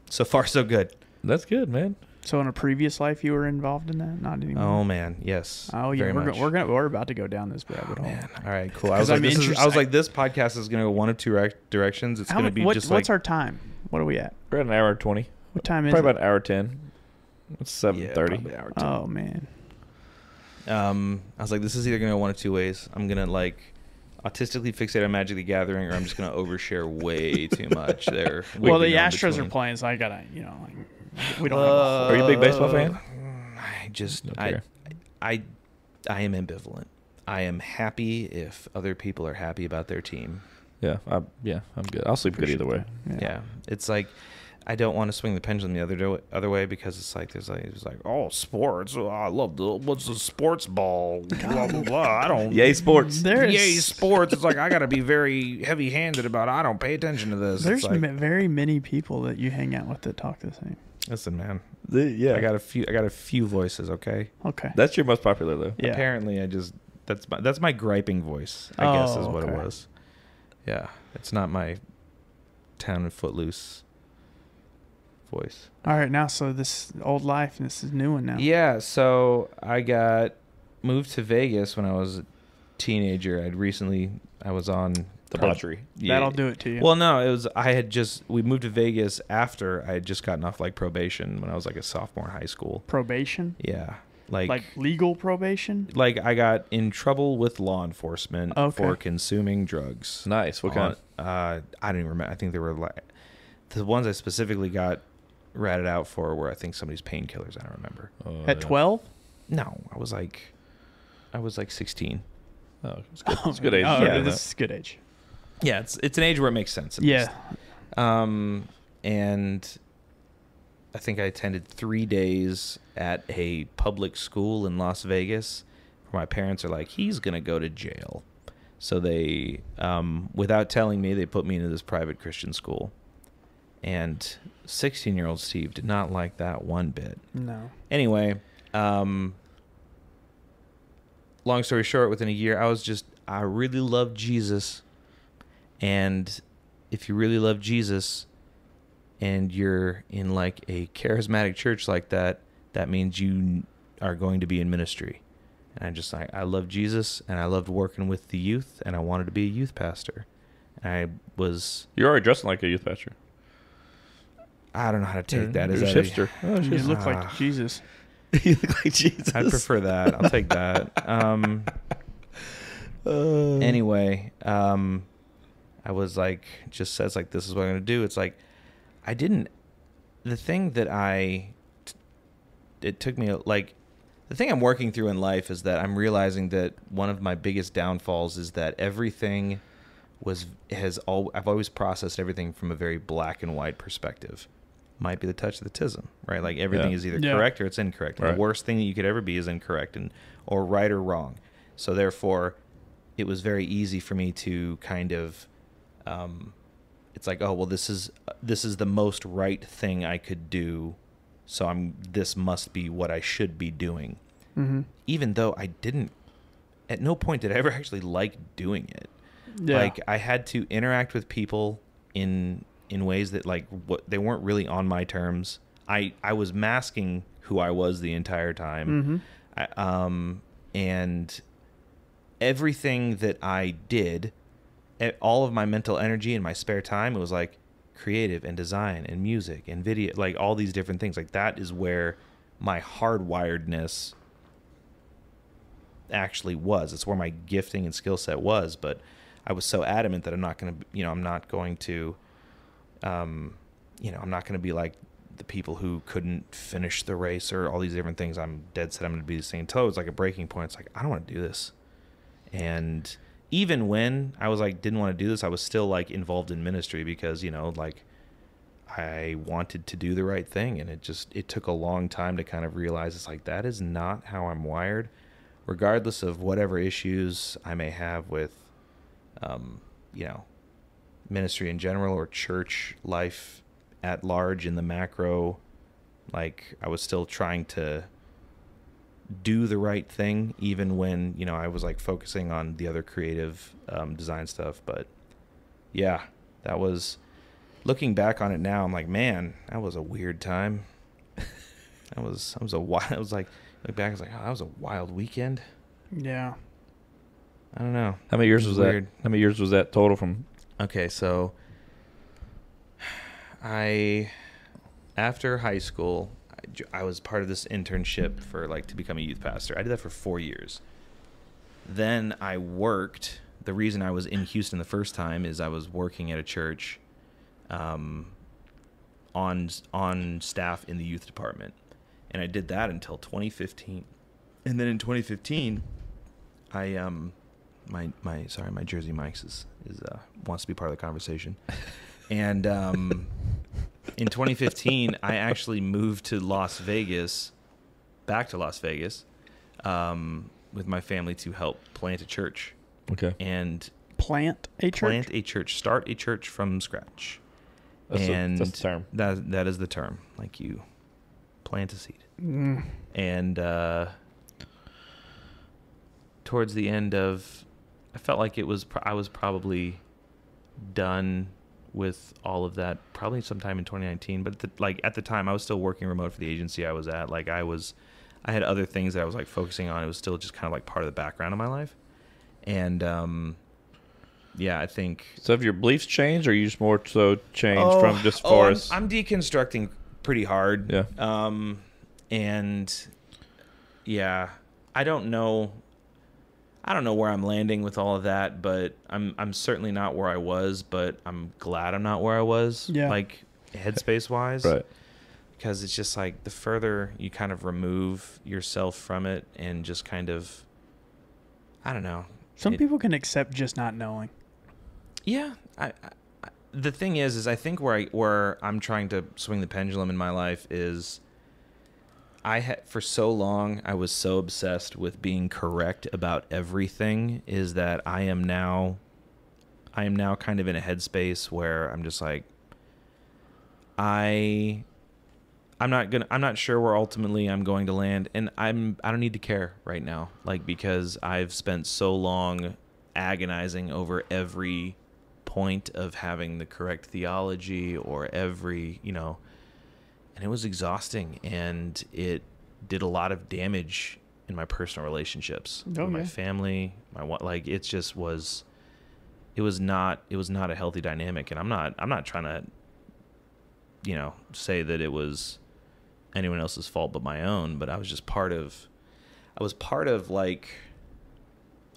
So far, so good. That's good, man. So in a previous life, you were involved in that? Not anymore. Oh man, yes. Oh yeah, very much. we're about to go down this rabbit hole. Man. All right, cool. I was like, this podcast is gonna go one of two directions. It's gonna be what's our time? What are we at? We're at an hour 20. What time is Probably it? about an hour 10. It's 7:30. Oh man. I was like, this is either gonna go one of two ways. I'm gonna autistically fixate on Magic the Gathering, or I'm just gonna overshare way too much there. Well, the Astros are playing, so I gotta, we don't. Are you a big baseball fan? I am ambivalent. I am happy if other people are happy about their team. Yeah, I'm good. I'll sleep good either way. Yeah, it's I don't want to swing the pendulum the other way, because it's oh, sports. Oh, I love what's the sports ball? Blah blah blah. I don't. Yay sports. Yay sports. It's I gotta be very heavy-handed about. I don't pay attention to this. There's very many people that you hang out with that talk the same. Listen, man. Yeah, I got a few voices. Okay. That's your most popular though. Yeah. Apparently, that's my griping voice. I guess is what it was. Yeah, it's not my town and footloose voice. All right, now so this old life and this is new one now. Yeah, so I got moved to Vegas when I was a teenager. I was on debauchery. That'll do it to you. Well, no, we moved to Vegas after I had just gotten off probation when I was a sophomore in high school. Probation? Yeah. Like legal probation? I got in trouble with law enforcement for consuming drugs. Nice. What kind? I don't even remember. I think they were the ones I specifically got ratted out for were, I think, somebody's painkillers. I don't remember. At 12? No, I was 16. Oh, it's good. It's a good age. Oh, yeah, this is good age. Yeah, it's an age where it makes sense. Yeah. And I think I attended 3 days at a public school in Las Vegas, where my parents are like, he's going to go to jail. So they, without telling me, they put me into this private Christian school. And 16-year-old Steve did not like that one bit. No. Anyway, long story short, within a year, I really loved Jesus. And if you really love Jesus and you're in a charismatic church like that, that means you are going to be in ministry. And I love Jesus, and I loved working with the youth, and I wanted to be a youth pastor. And You're already dressing like a youth pastor. I don't know how to take that. You're Is a that hipster. You look like Jesus. You look like Jesus. I prefer that. I'll take that. Anyway, I was just says this is what I'm going to do. It's the thing that it took me, the thing I'm working through in life is that I'm realizing that one of my biggest downfalls is that everything I've always processed everything from a very black and white perspective. Might be the touch of the tism, right? Like everything is either correct or it's incorrect. And the worst thing that you could ever be is incorrect or right or wrong. So therefore, it was very easy for me to kind of, it's like, oh well, this is the most right thing I could do, so this must be what I should be doing, even though I didn't. At no point did I ever actually like doing it. Yeah. Like I had to interact with people in ways that they weren't really on my terms. I was masking who I was the entire time. And everything that I did, all of my mental energy and my spare time, it was like creative and design and music and video, like all these different things. Like that is where my hardwiredness actually was. It's where my gifting and skill set was. But I was so adamant that I'm not going to, I'm not going to be like the people who couldn't finish the race or all these different things. I'm dead set I'm going to be the same. Until it was like a breaking point. It's like, I don't want to do this. And even when I was like, didn't want to do this, I was still like involved in ministry because, like I wanted to do the right thing. And it took a long time to kind of realize it's like, that is not how I'm wired, regardless of whatever issues I may have with, ministry in general or church life at large in the macro. Like I was still trying to do the right thing, even when, I was like focusing on the other creative design stuff. But yeah, that was, looking back on it now, I'm like, man, that was a weird time. That was like, look back, I was like, oh, that was a wild weekend. Yeah. I don't know. How many years was that? How many years was that total from? Okay, so after high school, I was part of this internship for to become a youth pastor. I did that for 4 years. Then I worked. The reason I was in Houston the first time is I was working at a church, on staff in the youth department, and I did that until 2015. And then in 2015, my Jersey Mike's is wants to be part of the conversation. And in 2015, I actually moved to back to Las Vegas, with my family to help plant a church. Okay. And plant a church? Start a church from scratch. That's the term. That is the term. Like you plant a seed. Mm. And towards the end of, I felt like I was probably done with all of that probably sometime in 2019. But at the time, I was still working remote for the agency I was at. Like I had other things that I was like focusing on. It was still just kind of like part of the background of my life. And yeah, I think. So have your beliefs changed, or you just more so changed from just far as? I'm deconstructing pretty hard. Yeah. And yeah, I don't know where I'm landing with all of that, but I'm certainly not where I was, but I'm glad I'm not where I was. Yeah. Like headspace wise. Right. Because it's just like the further you kind of remove yourself from it and just kind of, I don't know. Some people can accept just not knowing. Yeah. The thing is I think where I'm trying to swing the pendulum in my life is for so long, I was so obsessed with being correct about everything, is that I am now kind of in a headspace where I'm just like, I'm not sure where ultimately I'm going to land, and I don't need to care right now, like, because I've spent so long agonizing over every point of having the correct theology or every, and it was exhausting, and it did a lot of damage in my personal relationships, with my family, it was not a healthy dynamic. And I'm not trying to, say that it was anyone else's fault but my own, but I was part of like,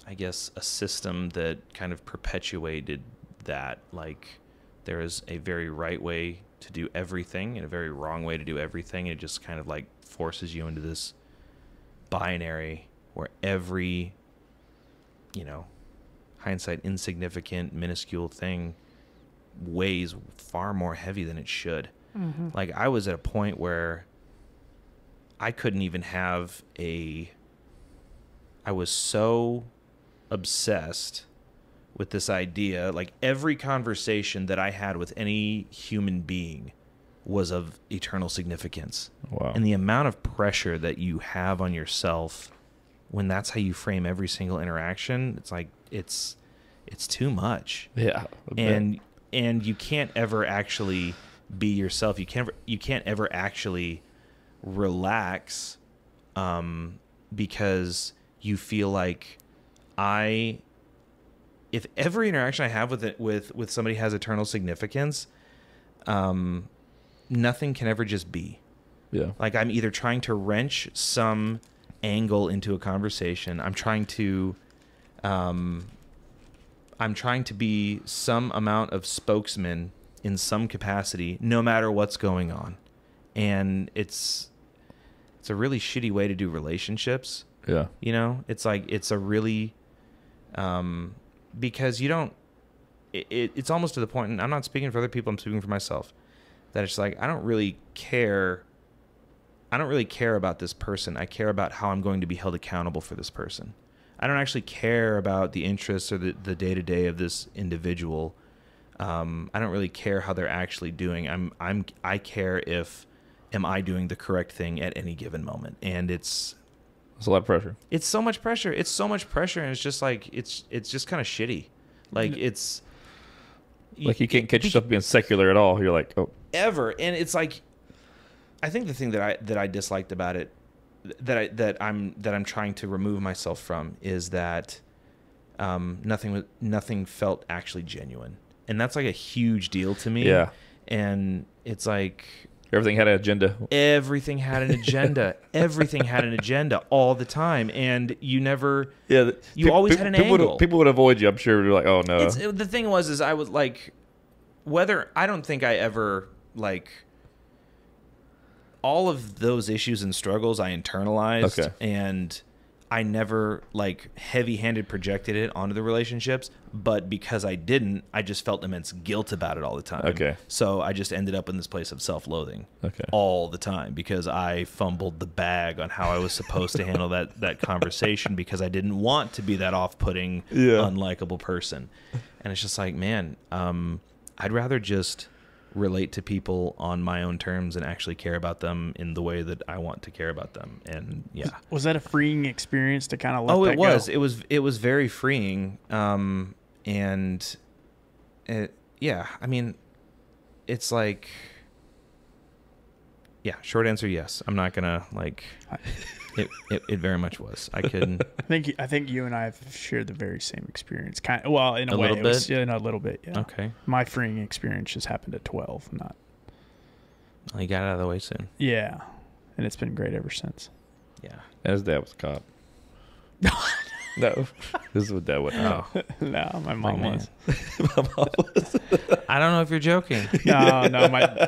I guess, a system that kind of perpetuated that, like, there is a very right way to do everything and a very wrong way to do everything. It just kind of like forces you into this binary where every, hindsight, insignificant, minuscule thing weighs far more heavy than it should. Mm-hmm. Like, I was at a point where I couldn't even have I was so obsessed with this idea. Like, every conversation that I had with any human being was of eternal significance. Wow. And the amount of pressure that you have on yourself when that's how you frame every single interaction, it's like, it's too much. Yeah. And you can't ever actually be yourself. You can't ever actually relax, because you feel like if every interaction I have with somebody has eternal significance, nothing can ever just be. Yeah. Like, I'm either trying to wrench some angle into a conversation. I'm trying to be some amount of spokesman in some capacity, no matter what's going on. And it's a really shitty way to do relationships. Yeah. You know, it's like, it's a really, because you don't, it's almost to the point, and I'm not speaking for other people, I'm speaking for myself, that it's like, I don't really care about this person. I care about how I'm going to be held accountable for this person. I don't actually care about the interests or the day-to-day of this individual. I don't really care how they're actually doing. I care if, am I doing the correct thing at any given moment? And it's a lot of pressure. It's so much pressure. It's so much pressure, and it's just like, it's just kind of shitty. Like, it's like, you can't catch yourself being secular at all. You're like, oh, ever. And it's like, I think the thing that I disliked about it, that I'm trying to remove myself from, is that nothing felt actually genuine, and that's like a huge deal to me. Yeah. And it's like, everything had an agenda. Everything had an agenda. Everything had an agenda all the time, and you never. Yeah. You always had an angle. People would avoid you. I'm sure. They're like, oh no. The thing was, I was like, I don't think I ever, like, all of those issues and struggles I internalized. Okay. And I never, like, heavy-handed projected it onto the relationships, but because I didn't, I just felt immense guilt about it all the time. Okay. So I just ended up in this place of self-loathing. Okay. All the time, because I fumbled the bag on how I was supposed to handle that conversation, because I didn't want to be that off-putting, unlikable person. And it's just like, man, I'd rather just relate to people on my own terms and actually care about them in the way that I want to care about them. And yeah. Was that a freeing experience to kind of let that go? It was very freeing. And yeah, I mean, it's like, yeah, short answer, yes. I'm not gonna, like, it very much was. I couldn't. I think you and I have shared the very same experience. Well, in a way, little bit? in a little bit, yeah. Okay. My freeing experience just happened at 12, not. Well, you got it out of the way soon. Yeah, and it's been great ever since. Yeah. His dad was a cop. No, this is what Dad would. Oh. No, my mom was. I don't know if you're joking. No,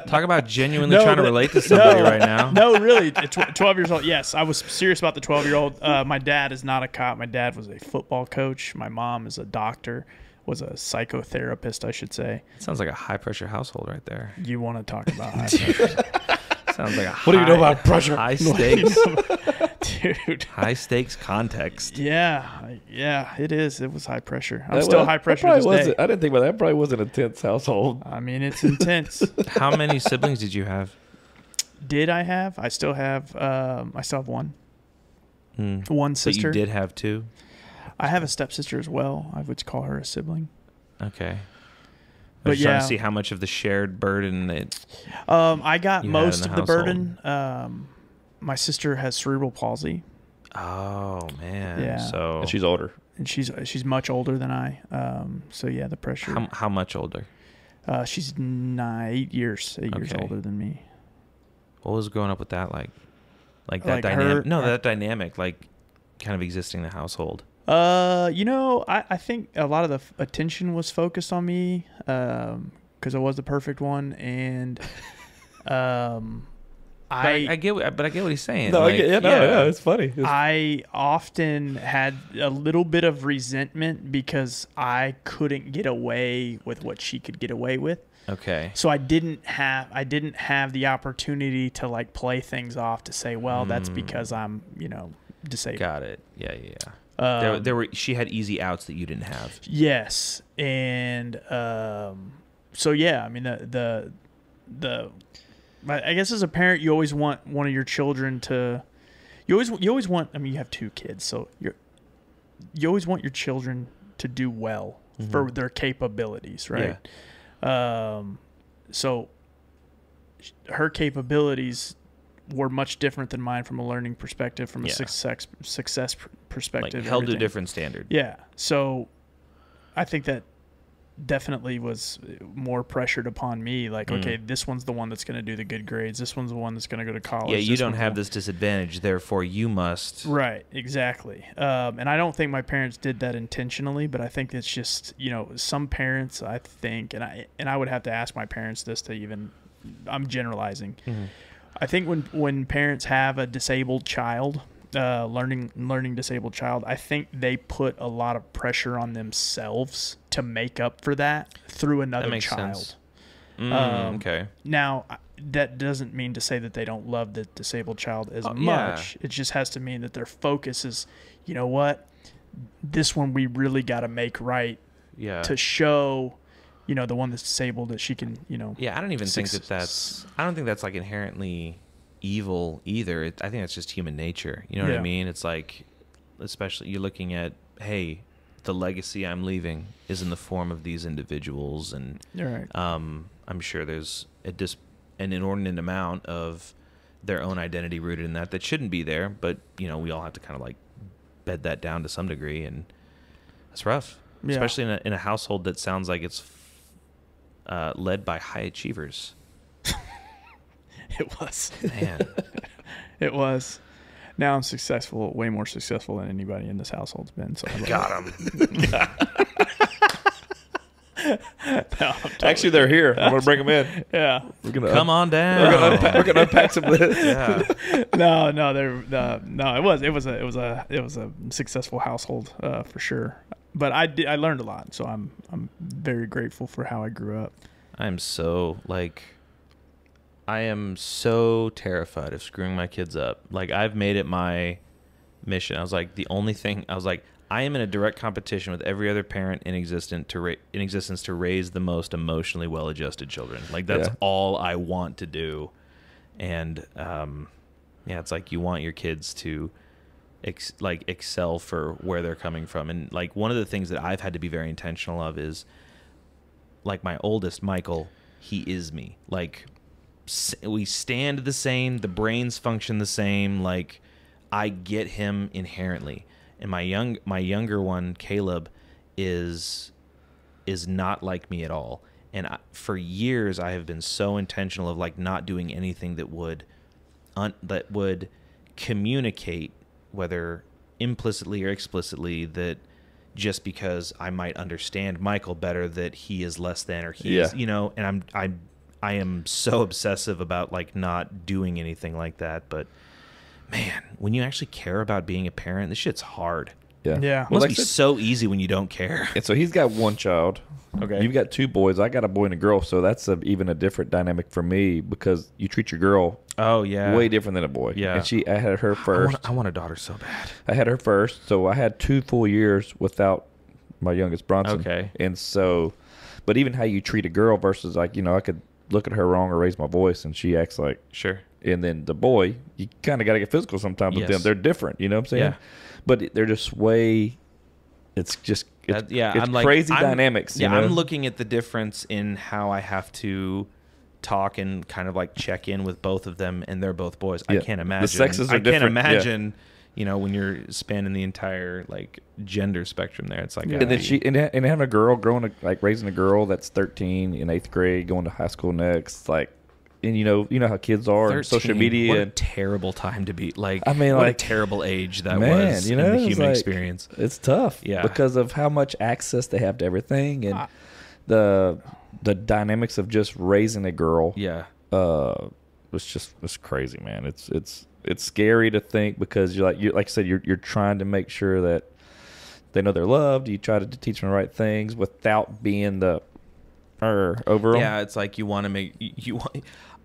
Talk about genuinely trying to relate to somebody right now. No, really, 12 years old. Yes, I was serious about the 12-year-old. My dad is not a cop. My dad was a football coach. My mom is a doctor, was a psychotherapist, I should say. Sounds like a high-pressure household right there. You want to talk about high pressure. Sounds like a What do you know about pressure? High stakes. Dude. High stakes context. Yeah, it is. It was high pressure. I'm still high pressure to this day. I didn't think about that. That probably was an intense household. I mean, it's intense. How many siblings did you have? Did I have? I still have one. One sister. But you did have two? I have a stepsister as well. I would call her a sibling. Okay. But was trying to see how much of the shared burden I got most of the household. burden. My sister has cerebral palsy. Oh man. Yeah. So And she's older. And she's much older than I. So yeah, the pressure. How much older? She's 8 years Okay. older than me. What was growing up with that like? Like that Like dynamic? her- No, that dynamic, like, kind of existing in the household. I think a lot of the attention was focused on me, because I was the perfect one, and I get what he's saying. No, like, it's funny. I often had a little bit of resentment because I couldn't get away with what she could get away with. Okay. So I didn't have the opportunity to like play things off to say, well, that's because I'm, disabled. Got it. Yeah. She had easy outs that you didn't have. Yes. And so yeah, I mean I guess as a parent, you always want one of your children to. You always want. I mean, you have 2 kids, so you always want your children to do well for their capabilities, right? Yeah. So her capabilities were much different than mine from a learning perspective, from a success perspective. Like held to a different standard. Yeah. So I think that definitely was more pressured upon me. Like, okay, this one's the one that's going to do the good grades. This one's the one that's going to go to college. Yeah, you don't have this disadvantage, therefore you must. Right, exactly. And I don't think my parents did that intentionally, but I think it's just, some parents, I think, and I would have to ask my parents this to even, I'm generalizing. I think when parents have a disabled child, learning disabled child, I think they put a lot of pressure on themselves to make up for that through another child. Okay. Now, that doesn't mean to say that they don't love the disabled child as much. It just has to mean that their focus is, you know what, this one we really got to make right to show, the one that's disabled that she can, Yeah, I don't even think that's like inherently evil either. I think that's just human nature. You know what I mean? It's like, especially you're looking at, hey, the legacy I'm leaving is in the form of these individuals, and I'm sure there's an inordinate amount of their own identity rooted in that shouldn't be there, but we all have to kind of like bed that down to some degree, and that's rough, especially in a household that sounds like it's led by high achievers. It was. Man. It was. Now I'm successful, way more successful than anybody in this household's been. So got him. No, actually, they're here. I'm gonna bring them in. Yeah, we're gonna come on down. We're gonna unpack some of this. Yeah. No. It was a successful household for sure. But I learned a lot, so I'm very grateful for how I grew up. I am so terrified of screwing my kids up. Like, I've made it my mission. I was like, I am in a direct competition with every other parent in existence to raise the most emotionally well-adjusted children. Like, that's all I want to do. And it's like you want your kids to excel for where they're coming from. And like, one of the things that I've had to be very intentional of is, like, my oldest, Michael, he is me. Like, we stand the same, the brains function the same. Like, I get him inherently. And my younger one, Caleb, is not like me at all. And for years, I have been so intentional of like not doing anything that would communicate, whether implicitly or explicitly, that just because I might understand Michael better, that he is less than, or he is, And I am so obsessive about like not doing anything like that. But man, when you actually care about being a parent, this shit's hard. Yeah. It must be so easy when you don't care. And so he's got one child. Okay. You've got 2 boys. I got a boy and a girl, so that's even a different dynamic for me, because you treat your girl way different than a boy. Yeah. And I had her first. I want a daughter so bad. I had her first, so I had 2 full years without my youngest Bronson. Okay. And so, but even how you treat a girl versus like, I could look at her wrong or raise my voice and she acts like. Sure. And then the boy, you kind of got to get physical sometimes with them. They're different, you know what I'm saying? Yeah. But they're just way, it's crazy dynamics. I'm looking at the difference in how I have to talk and kind of like check in with both of them, and they're both boys. I can't imagine. The sexes are different. I can't imagine, when you're spanning the entire like gender spectrum there. It's like, and then and having a girl raising a girl that's 13 in 8th grade, going to high school next, like. And you know how kids are on social media. What a terrible time to be. Like, I mean, what a terrible age that was in the human experience. It's tough, because of how much access they have to everything, and the dynamics of just raising a girl. it's crazy, man. It's scary to think because you like I said, you're trying to make sure that they know they're loved. You try to teach them the right things without being the over them. Yeah, it's like you want to make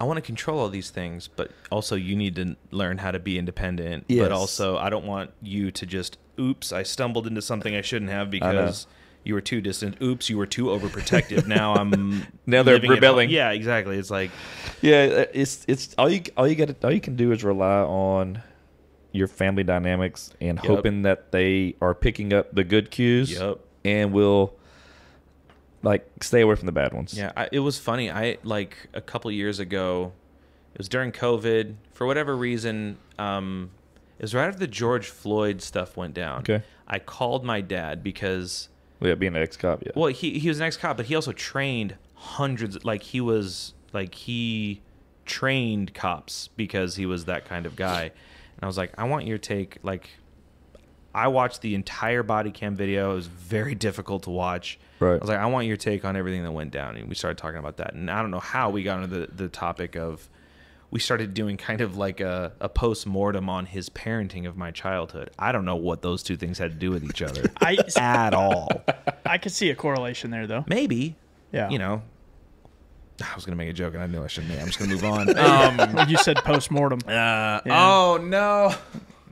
I want to control all these things, but also you need to learn how to be independent. Yes. But also, I don't want you to just, oops, I stumbled into something I shouldn't have because you were too distant. Oops, you were too overprotective. Now now they're rebelling. Yeah, exactly. It's like, yeah, it's all you can do is rely on your family dynamics and hoping that they are picking up the good cues and will like stay away from the bad ones. Yeah, it was funny. I like a couple years ago, it was during COVID. For whatever reason, it was right after the George Floyd stuff went down. Okay. I called my dad because being an ex-cop, well, he was an ex-cop, but he also trained hundreds. Like he trained cops because he was that kind of guy. And I was like, I want your take. Like, I watched the entire body cam video. It was very difficult to watch. Right. I was like, I want your take on everything that went down. And we started talking about that. And I don't know how we got into the topic of, we started doing kind of like a post-mortem on his parenting of my childhood. I don't know what those two things had to do with each other at all. I could see a correlation there, though. Maybe. Yeah. You know, I was going to make a joke, and I knew I shouldn't. I'm just going to move on. You said post-mortem. Yeah. Oh, no.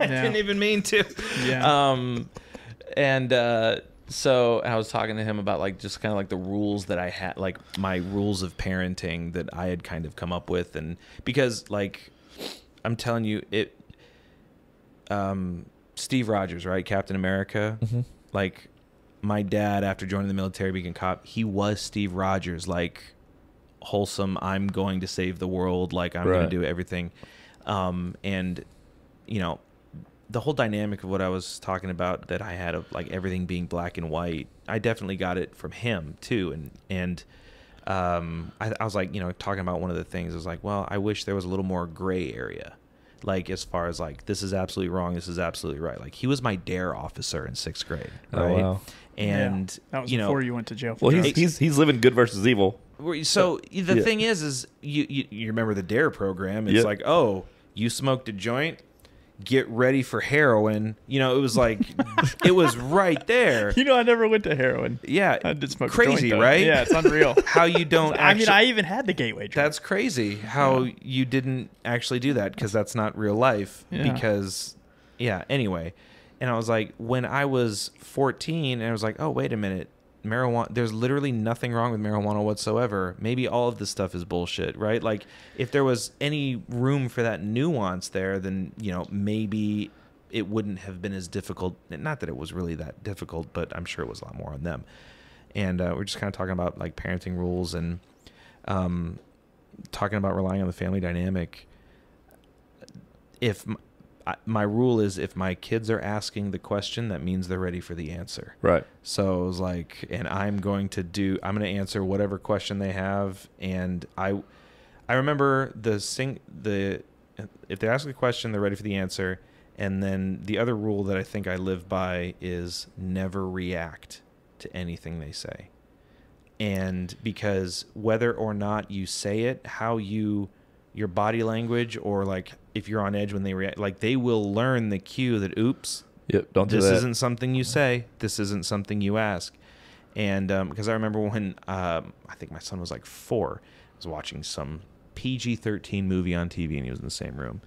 I didn't even mean to. Yeah. So I was talking to him about like just kind of like the rules that I had, like my rules of parenting that I had kind of come up with. And because like, I'm telling you Steve Rogers, right? Captain America. Mm-hmm. Like my dad, after joining the military, being a cop, he was Steve Rogers, like wholesome. I'm going to save the world. Like I'm going to do everything. And you know, the whole dynamic of what I was talking about, that I had of like everything being black and white, I definitely got it from him too. And I was like, you know, talking about one of the things, I was like, well, I wish there was a little more gray area. Like as far as like, this is absolutely wrong, this is absolutely right. Like he was my DARE officer in 6th grade. Right. Oh, wow. And that was you know, before you went to jail. For well, drugs. he's living good versus evil. So the thing is you remember the DARE program. It's like, oh, you smoked a joint, get ready for heroin. You know, it was like, it was right there. You know, I never went to heroin. Yeah. I did smoke crazy, a joint, right? Yeah, it's unreal. How you don't I mean, I even had the gateway drug. That's crazy how you didn't actually do that, because that's not real life. Yeah. Because, anyway. And I was like, when I was 14, and I was like, oh, wait a minute. Marijuana, there's literally nothing wrong with marijuana whatsoever. Maybe all of this stuff is bullshit, right? Like if there was any room for that nuance there, then, you know, maybe it wouldn't have been as difficult. Not that it was really that difficult, but I'm sure it was a lot more on them. And we're just kind of talking about like parenting rules and talking about relying on the family dynamic. If my rule is, if my kids are asking the question, that means they're ready for the answer. Right. So it was like, and I'm going to answer whatever question they have. And I remember if they ask a question, they're ready for the answer. And then the other rule that I think I live by is never react to anything they say. And because whether or not you say it, how your body language, or like if you're on edge when they react, like they will learn the cue that, oops, don't do this that. isn't something you say, this isn't something you ask. And because I remember when I think my son was like 4, I was watching some PG-13 movie on TV, and he was in the same room,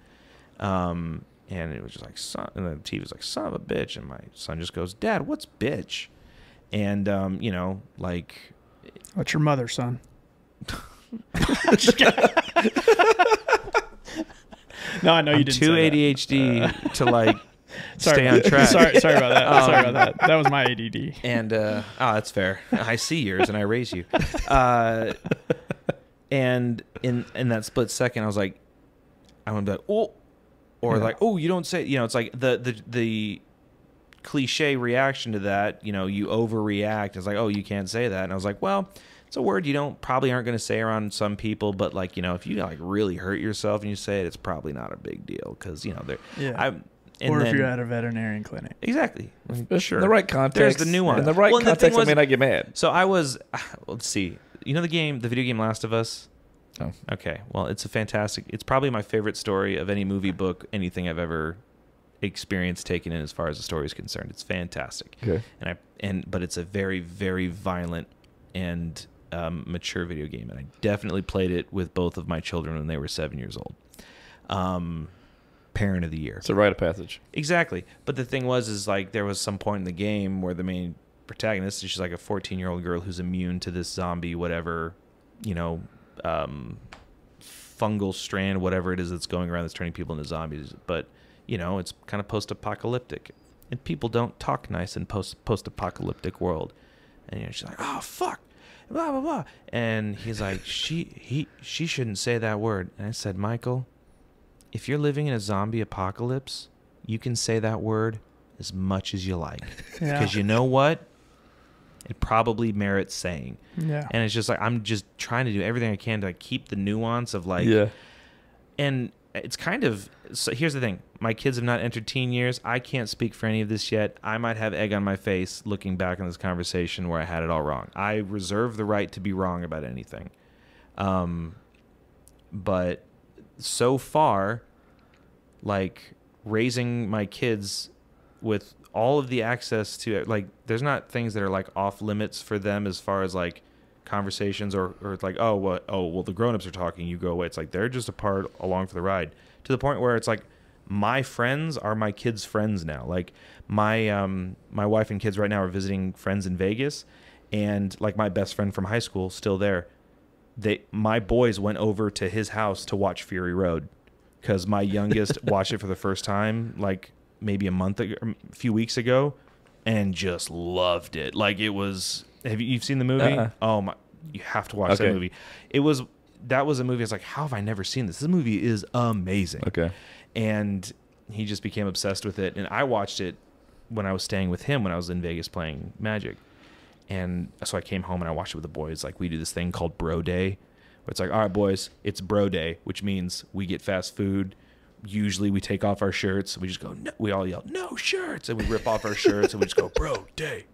and it was just like, son, and the TV was like, son of a bitch, and my son just goes, Dad, what's bitch? And you know, like, what's your mother, son? No, I know you didn't. Too ADHD to like stay on track. Sorry about that. Sorry about that. That was my ADD. And that's fair. I see yours, and I raise you. And in that split second, I was like, I want to be like, oh, or like, oh, you don't say. You know, it's like the cliche reaction to that. You know, you overreact. It's like, oh, you can't say that. And I was like, well, it's a word you probably aren't going to say around some people, but like, you know, if you like really hurt yourself and you say it, it's probably not a big deal, because, you know, if you're at a veterinarian clinic. Exactly. Sure. In the right context. There's the nuance. In the context, I may not get mad. So I was, let's see, you know the video game Last of Us? Oh. Okay. Well, it's probably my favorite story of any movie, book, anything I've ever experienced taken in as far as the story is concerned. It's fantastic. Okay. But it's a very, very violent and mature video game. And I definitely played it with both of my children when they were 7 years old. Parent of the year. It's a rite of passage. Exactly. But the thing is like there was some point in the game where the main protagonist, she's like a 14-year-old girl who's immune to this zombie, whatever, fungal strand, whatever it is that's going around that's turning people into zombies. But, it's kind of post-apocalyptic. And people don't talk nice in post-apocalyptic world. And she's like, oh, fuck, blah, blah, blah. And he's like, she shouldn't say that word. And I said, Michael, if you're living in a zombie apocalypse, you can say that word as much as you like. Because you know what? It probably merits saying. Yeah. And it's just like, I'm just trying to do everything I can to keep the nuance of like, and it's kind of, so here's the thing. My kids have not entered teen years. I can't speak for any of this yet. I might have egg on my face looking back on this conversation where I had it all wrong. I reserve the right to be wrong about anything. But so far, like raising my kids with all of the access to it, like there's not things that are like off limits for them as far as like conversations or it's like, well, the grown-ups are talking, you go away. It's like they're just a part along for the ride, to the point where it's like my friends are my kids' friends now. Like my wife and kids right now are visiting friends in Vegas, and like my best friend from high school still there. My boys went over to his house to watch Fury Road because my youngest watched it for the first time like maybe a few weeks ago and just loved it. Like it was, you've seen the movie? Oh my, you have to watch that movie. That was a movie I was like, how have I never seen this? This movie is amazing. Okay. And he just became obsessed with it. And I watched it when I was staying with him when I was in Vegas playing Magic. And so I came home and I watched it with the boys. Like we do this thing called Bro Day, where it's like, all right, boys, it's Bro Day, which means we get fast food. Usually we take off our shirts. We just go, no, we all yell, no shirts. And we rip off our shirts and we just go, bro day.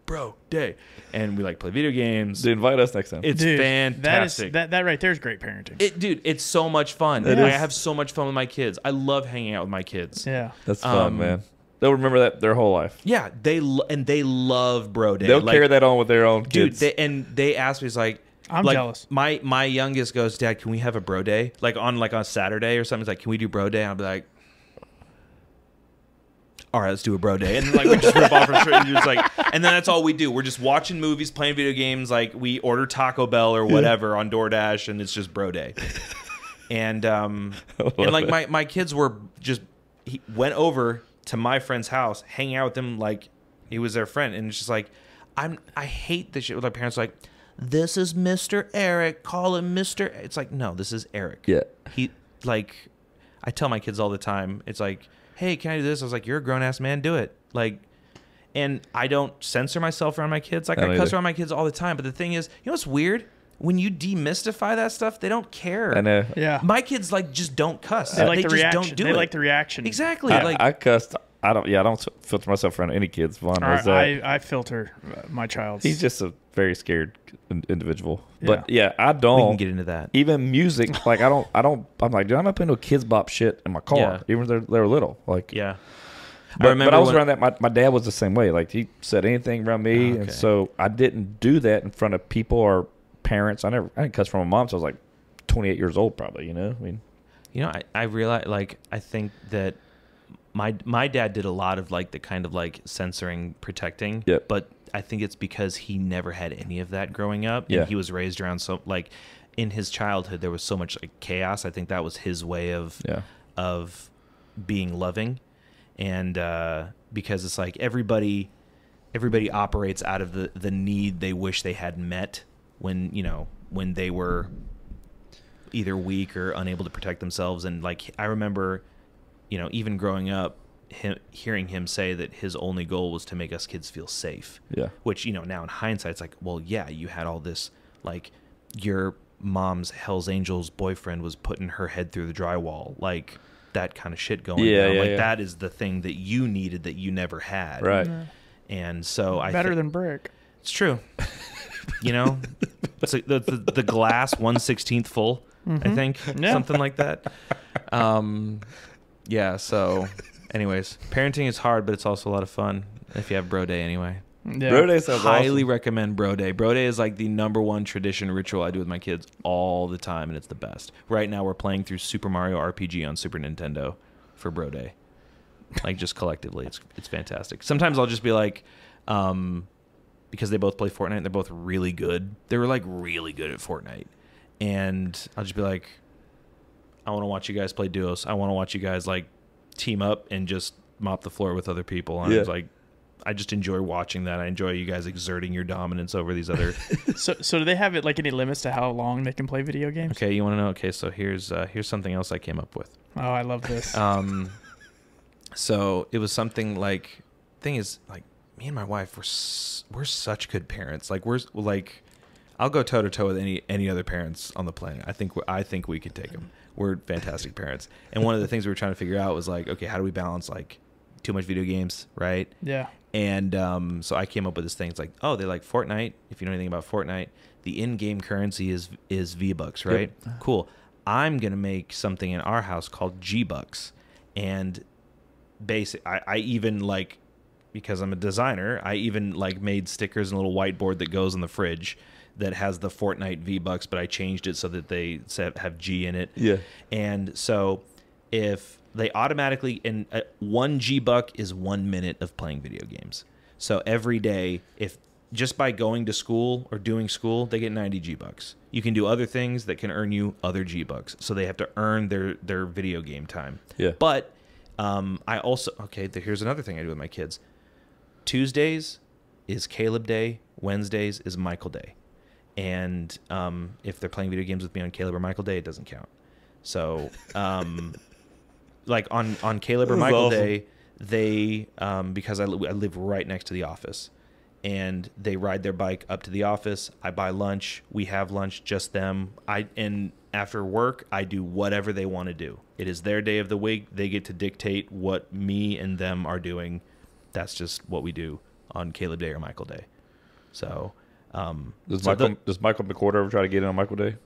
And we like play video games. Dude, invite us next time. It's fantastic. That right there is great parenting. Dude, it's so much fun. I have so much fun with my kids. I love hanging out with my kids. Yeah. That's fun, man. They'll remember that their whole life. Yeah, they love Bro Day. They'll carry that on with their own kids. Dude, they ask me, it's like, I'm jealous. My youngest goes, Dad, can we have a Bro Day? Like on Saturday or something. It's like, can we do Bro Day? I'll be like, all right, let's do a Bro Day. And then like we just rip off our shirt and just like, and then that's all we do. We're just watching movies, playing video games. Like we order Taco Bell or whatever on DoorDash, and it's just Bro Day. And like my kids were just went over to my friend's house, hanging out with them like he was their friend, and it's just like I hate this shit with our parents. Like, this is Mr. Eric, call him Mr. It's like, no, this is Eric. Yeah. He like, I tell my kids all the time. It's like, hey, can I do this? I was like, you're a grown ass man, do it. Like, and I don't censor myself around my kids. Like I cuss around my kids all the time. But the thing is, you know what's weird? When you demystify that stuff, they don't care. I know. Yeah. My kids like just don't cuss. They like they the just reaction. don't do they it. like the reaction. Exactly. I cussed. I don't filter myself around any kids. Vaughn knows that. I filter my child. He's just a very scared individual. But yeah, I don't. We can get into that. Even music, like I don't. I'm like, dude, I'm not into kids bop shit in my car, even when they were little. Like, yeah. But I was around that. My dad was the same way. Like he said anything around me, and so I didn't do that in front of people or parents. I didn't cuss from my mom. So I was like 28 years old, probably. You know, I mean, I realize, like, I think that my dad did a lot of like the kind of like censoring, protecting. Yep. But I think it's because he never had any of that growing up, and he was raised around so like in his childhood there was so much like chaos. I think that was his way of being loving. And because it's like everybody operates out of the need they wish they had met when they were either weak or unable to protect themselves. And like I remember, even growing up, hearing him say that his only goal was to make us kids feel safe. Yeah. Which now in hindsight it's like, well, yeah, you had all this, like your mom's Hell's Angels boyfriend was putting her head through the drywall, like that kind of shit going down. Like that is the thing that you needed that you never had. Right. Yeah. And so better than brick. It's true. It's like the glass 1/16 full. I think. Yeah. Something like that. Yeah, so anyways, parenting is hard, but it's also a lot of fun if you have bro day anyway. Yeah. Bro Day sounds Highly awesome. recommend bro day. Bro day is like the #1 tradition ritual I do with my kids all the time, and it's the best. Right now we're playing through Super Mario RPG on Super Nintendo for bro day. Like just collectively. It's fantastic. Sometimes I'll just be like, because they both play Fortnite and they're both really good. They were like really good at Fortnite. And I'll just be like, I want to watch you guys play duos. I want to watch you guys like team up and just mop the floor with other people. And I was like, I just enjoy watching that. I enjoy you guys exerting your dominance over these other. So do they have it like any limits to how long they can play video games? Okay, you want to know? Okay, so here's something else I came up with. Oh, I love this. So it was something like, thing is like, me and my wife we're such good parents. Like we're like, I'll go toe to toe with any other parents on the planet. I think we could take them. We're fantastic parents. And one of the things we were trying to figure out was like, okay, how do we balance like too much video games, right? Yeah. And so I came up with this thing. It's like, oh, they like Fortnite. If you know anything about Fortnite, the in-game currency is V-Bucks, right? Yep. Cool. I'm gonna make something in our house called G-Bucks, and I even like, because I'm a designer, I even like made stickers and a little whiteboard that goes in the fridge that has the Fortnite V-Bucks, but I changed it so that they have G in it. Yeah. And so if they automatically, and 1 G-Buck is 1 minute of playing video games. So every day, if just by going to school or doing school, they get 90 G-Bucks. You can do other things that can earn you other G-Bucks. So they have to earn their video game time. Yeah. But I also, here's another thing I do with my kids. Tuesdays is Caleb Day. Wednesdays is Michael Day. And if they're playing video games with me on Caleb or Michael Day, it doesn't count. So, like on Caleb or Michael Day, they because I live right next to the office, and they ride their bike up to the office. I buy lunch. We have lunch, just them. And after work, I do whatever they want to do. It is their day of the week. They get to dictate what me and them are doing. That's just what we do on Caleb Day or Michael Day. So, does Michael McCord ever try to get in on Michael Day?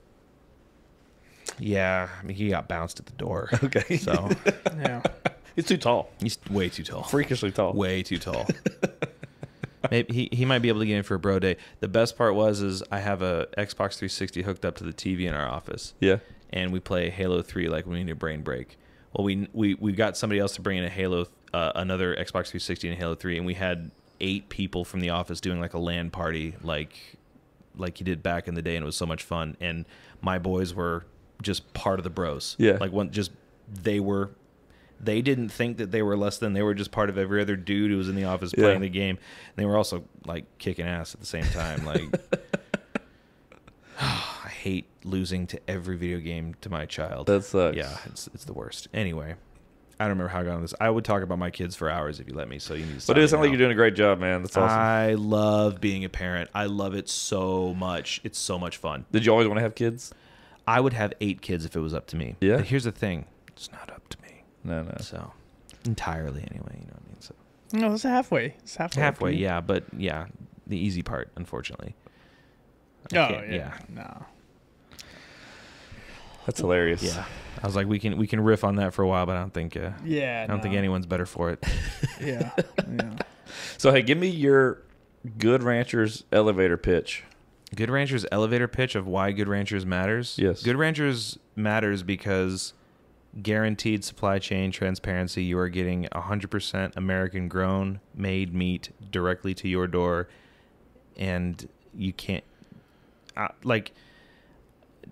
Yeah, I mean, he got bounced at the door. Okay. So, Yeah. He's too tall. he's way too tall. Freakishly tall. Way too tall. Maybe he might be able to get in for a bro day. The best part is I have a Xbox 360 hooked up to the TV in our office. Yeah. And we play Halo 3 like when we need a brain break. Well, we got somebody else to bring in a Halo, another Xbox 360 and Halo 3, and we had 8 people from the office doing like a LAN party like you did back in the day, and it was so much fun. And my boys were just part of the bros. Yeah. Like they didn't think that they were less than. They were just part of every other dude who was in the office playing the game. And they were also like kicking ass at the same time. Like, I hate losing to every video game to my child. That sucks. Yeah, it's the worst. Anyway, I don't remember how I got on this. I would talk about my kids for hours if you let me. So you need to. But it sounds like you're doing a great job, man. That's awesome. I love being a parent. I love it so much. It's so much fun. Did you always want to have kids? I would have 8 kids if it was up to me. Yeah. But here's the thing. It's not up to me. No. So, entirely anyway, you know what I mean? So No, it's halfway. It's halfway. halfway, yeah, but yeah, the easy part, unfortunately. I Oh, can't- yeah. No. That's hilarious. Yeah. I was like, we can riff on that for a while, but I don't think Yeah. I don't think anyone's better for it. Yeah. Yeah. So, hey, give me your Good Ranchers elevator pitch. Good Ranchers elevator pitch of why Good Ranchers matters. Yes. Good Ranchers matters because guaranteed supply chain transparency. You are getting 100% American grown, made meat directly to your door, and you can't like.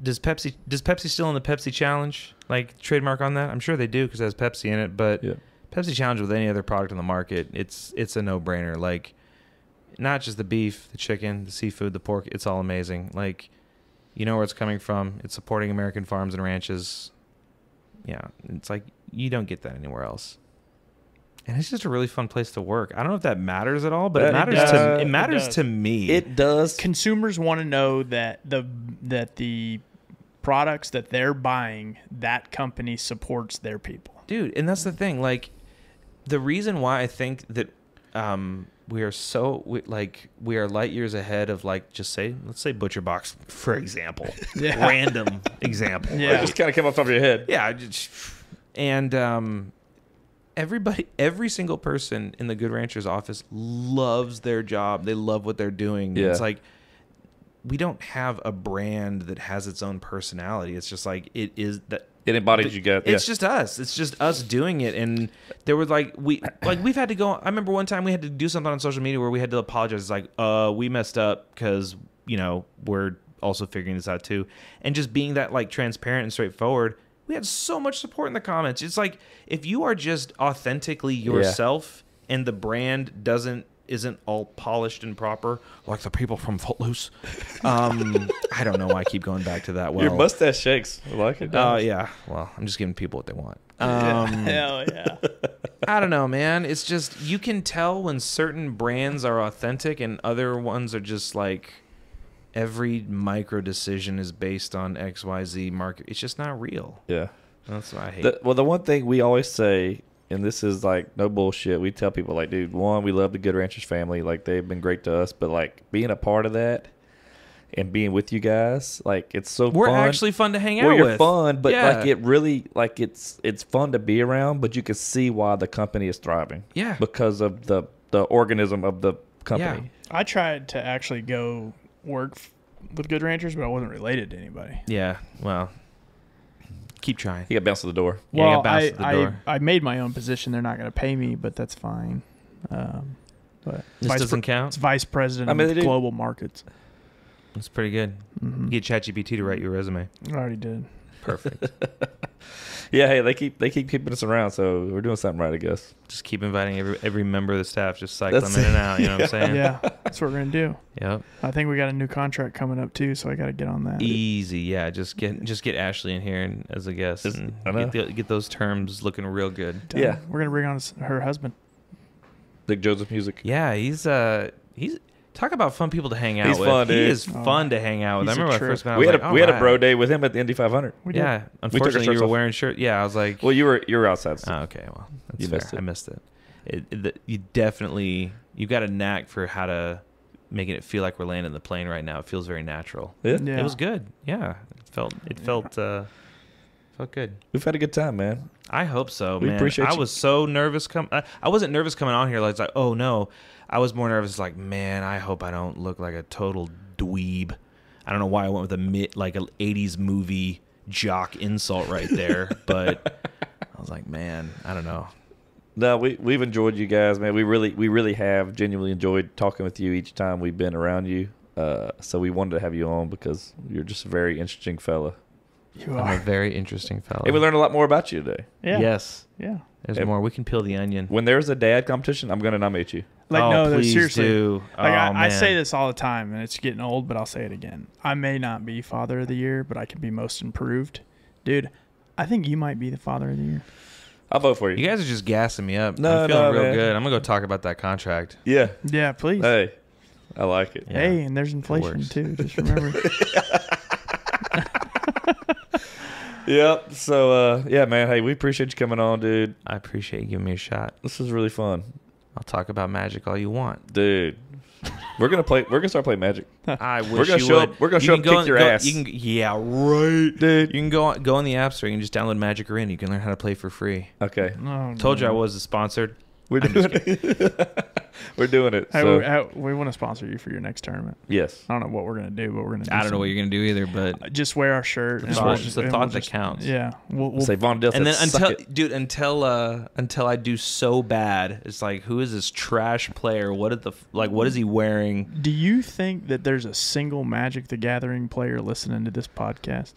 Does Pepsi still in the Pepsi Challenge? Like trademark on that? I'm sure they do because it has Pepsi in it. But Yeah. Pepsi Challenge with any other product on the market, it's a no-brainer. Like, not just the beef, the chicken, the seafood, the pork. It's all amazing. Like, you know where it's coming from. It's supporting American farms and ranches. Yeah, it's like you don't get that anywhere else. And it's just a really fun place to work. I don't know if that matters at all, but it matters to me. It does. Consumers want to know that the products that they're buying, that company supports their people. Dude, and that's the thing. Like, the reason why I think that we are light years ahead of let's say Butcher Box, for example. Yeah. Random example. Yeah. It just kind of came off the top of your head. Yeah. And every single person in the Good Ranchers office loves their job. They love what they're doing. Yeah. It's like, we don't have a brand that has its own personality. It's just like, it is that. It embodies you guys. It's just us. It's just us doing it. And there were we've had to go. I remember one time we had to do something on social media where we had to apologize. It's like, we messed up because, we're also figuring this out too. And just being that transparent and straightforward, we had so much support in the comments. It's like, if you are just authentically yourself and the brand isn't all polished and proper like the people from Footloose. I don't know why I keep going back to that. Well, your mustache shakes. I like it. Oh yeah. Well, I'm just giving people what they want. Hell yeah. I don't know, man. It's just, you can tell when certain brands are authentic and other ones are just every micro decision is based on XYZ market. It's just not real. Yeah. That's what I hate. The one thing we always say, and this is no bullshit, we tell people dude, one, we love the Good Ranchers family. They've been great to us, but being a part of that and being with you guys, it's so We're fun. actually fun to hang out You're with. fun, but Yeah. it really it's fun to be around, but you can see why the company is thriving. Yeah. Because of the organism of the company. I tried to actually go work with Good Ranchers, but I wasn't related to anybody. Yeah. Well, keep trying. He got bounced to the door. Yeah, Well, bounced at the door. I made my own position. They're not going to pay me, but that's fine. But This doesn't It's count. vice president I mean, of they do- global markets. That's pretty good. Mm-hmm. Get ChatGPT to write your resume. I already did. Perfect. Yeah, hey, they keep keeping us around, so we're doing something right, I guess. Just keep inviting every member of the staff. Just cycle That's them in and out. You know what I'm saying? Yeah, that's what we're going to do. Yep. I think we got a new contract coming up too, so I got to get on that. Easy. Yeah. Just get Ashley in here as a guest and I know. get those terms looking real good. Yeah. We're going to bring on her husband. Big Joseph Music. Yeah. He's talk about fun people to hang out He's with. fun, He dude. is fun to hang out with. I He's a remember when I trip. first met. I We was had like, we had a "All bro right." day with him at the Indy 500. We did. Yeah. our Unfortunately, shirts you were off. wearing shirt. Yeah. I was like, Well, you were outside. So. oh, okay. Well, that's You fair. missed it. I missed it. You got a knack for how to making it feel like we're landing the plane right now. It feels very natural. Yeah. Yeah. It was good. Yeah. It felt good. We've had a good time, man. I hope so, We man. appreciate I you. was so nervous. I wasn't nervous coming on here. It's like, oh no. I was more nervous. Man, I hope I don't look like a total dweeb. I don't know why I went with an 80s movie jock insult right there, but I was like, man, I don't know. No, we've enjoyed you guys, man. We really have genuinely enjoyed talking with you each time we've been around you. So we wanted to have you on because you're just a very interesting fella. You I'm a are. very interesting fellow. And we learned a lot more about you today. Yeah. Yes. Yeah. There's Hey, more. We can peel the onion. When there's a dad competition, I'm going to nominate you. No, please seriously. do. I say this all the time, and it's getting old, but I'll say it again. I may not be Father of the Year, but I can be Most Improved. Dude, I think you might be the Father of the Year. I'll vote for you. You guys are just gassing me up. No, I'm feeling real man. good. I'm going to go talk about that contract. Yeah. Yeah, please. Hey, I like it. Yeah. Hey, and there's inflation works. too. Just remember. Yep. So, yeah, man. Hey, we appreciate you coming on, dude. I appreciate you giving me a shot. This was really fun, I'll talk about Magic all you want. dude. We're gonna start playing Magic. I wish We're gonna you show would. up. We're gonna You show can up, go kick on- your go- ass, You can, yeah, right, dude. You can go on the App Store. You can just download Magic Arena. You can learn how to play for free. Okay, Oh, Told you I no. was sponsored. we're doing it. We're doing it. Hey, So, we want to sponsor you for your next tournament. yes. I don't know what we're gonna do, but we're gonna. Do I don't know what something. you're gonna do either, but Just wear our shirt. It's and the- we'll it's the and thought we'll that counts. Yeah, we'll Say Von Dil and then said, "Suck until it." until I do so bad, it's like, who is this trash player? What is he wearing? Do you think that there's a single Magic the Gathering player listening to this podcast?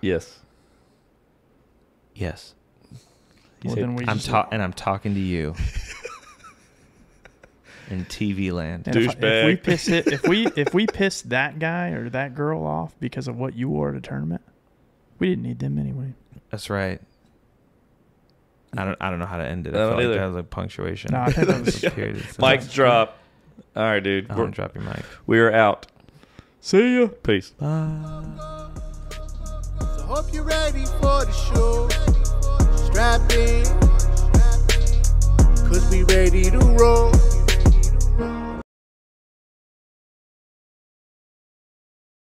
Yes. Yes, Well, said- then we I'm just- I'm talking to you in TV land. And if we Douchebag. piss if we piss that guy or that girl off because of what you wore at a tournament, we didn't need them anyway. That's right. I don't know how to end it. I I don't felt like either. that was like punctuation. No, I think that was. A period. Mike's drop. All right, dude. Oh, drop your mic. We're out. See ya. Peace. So hope you're ready for the show.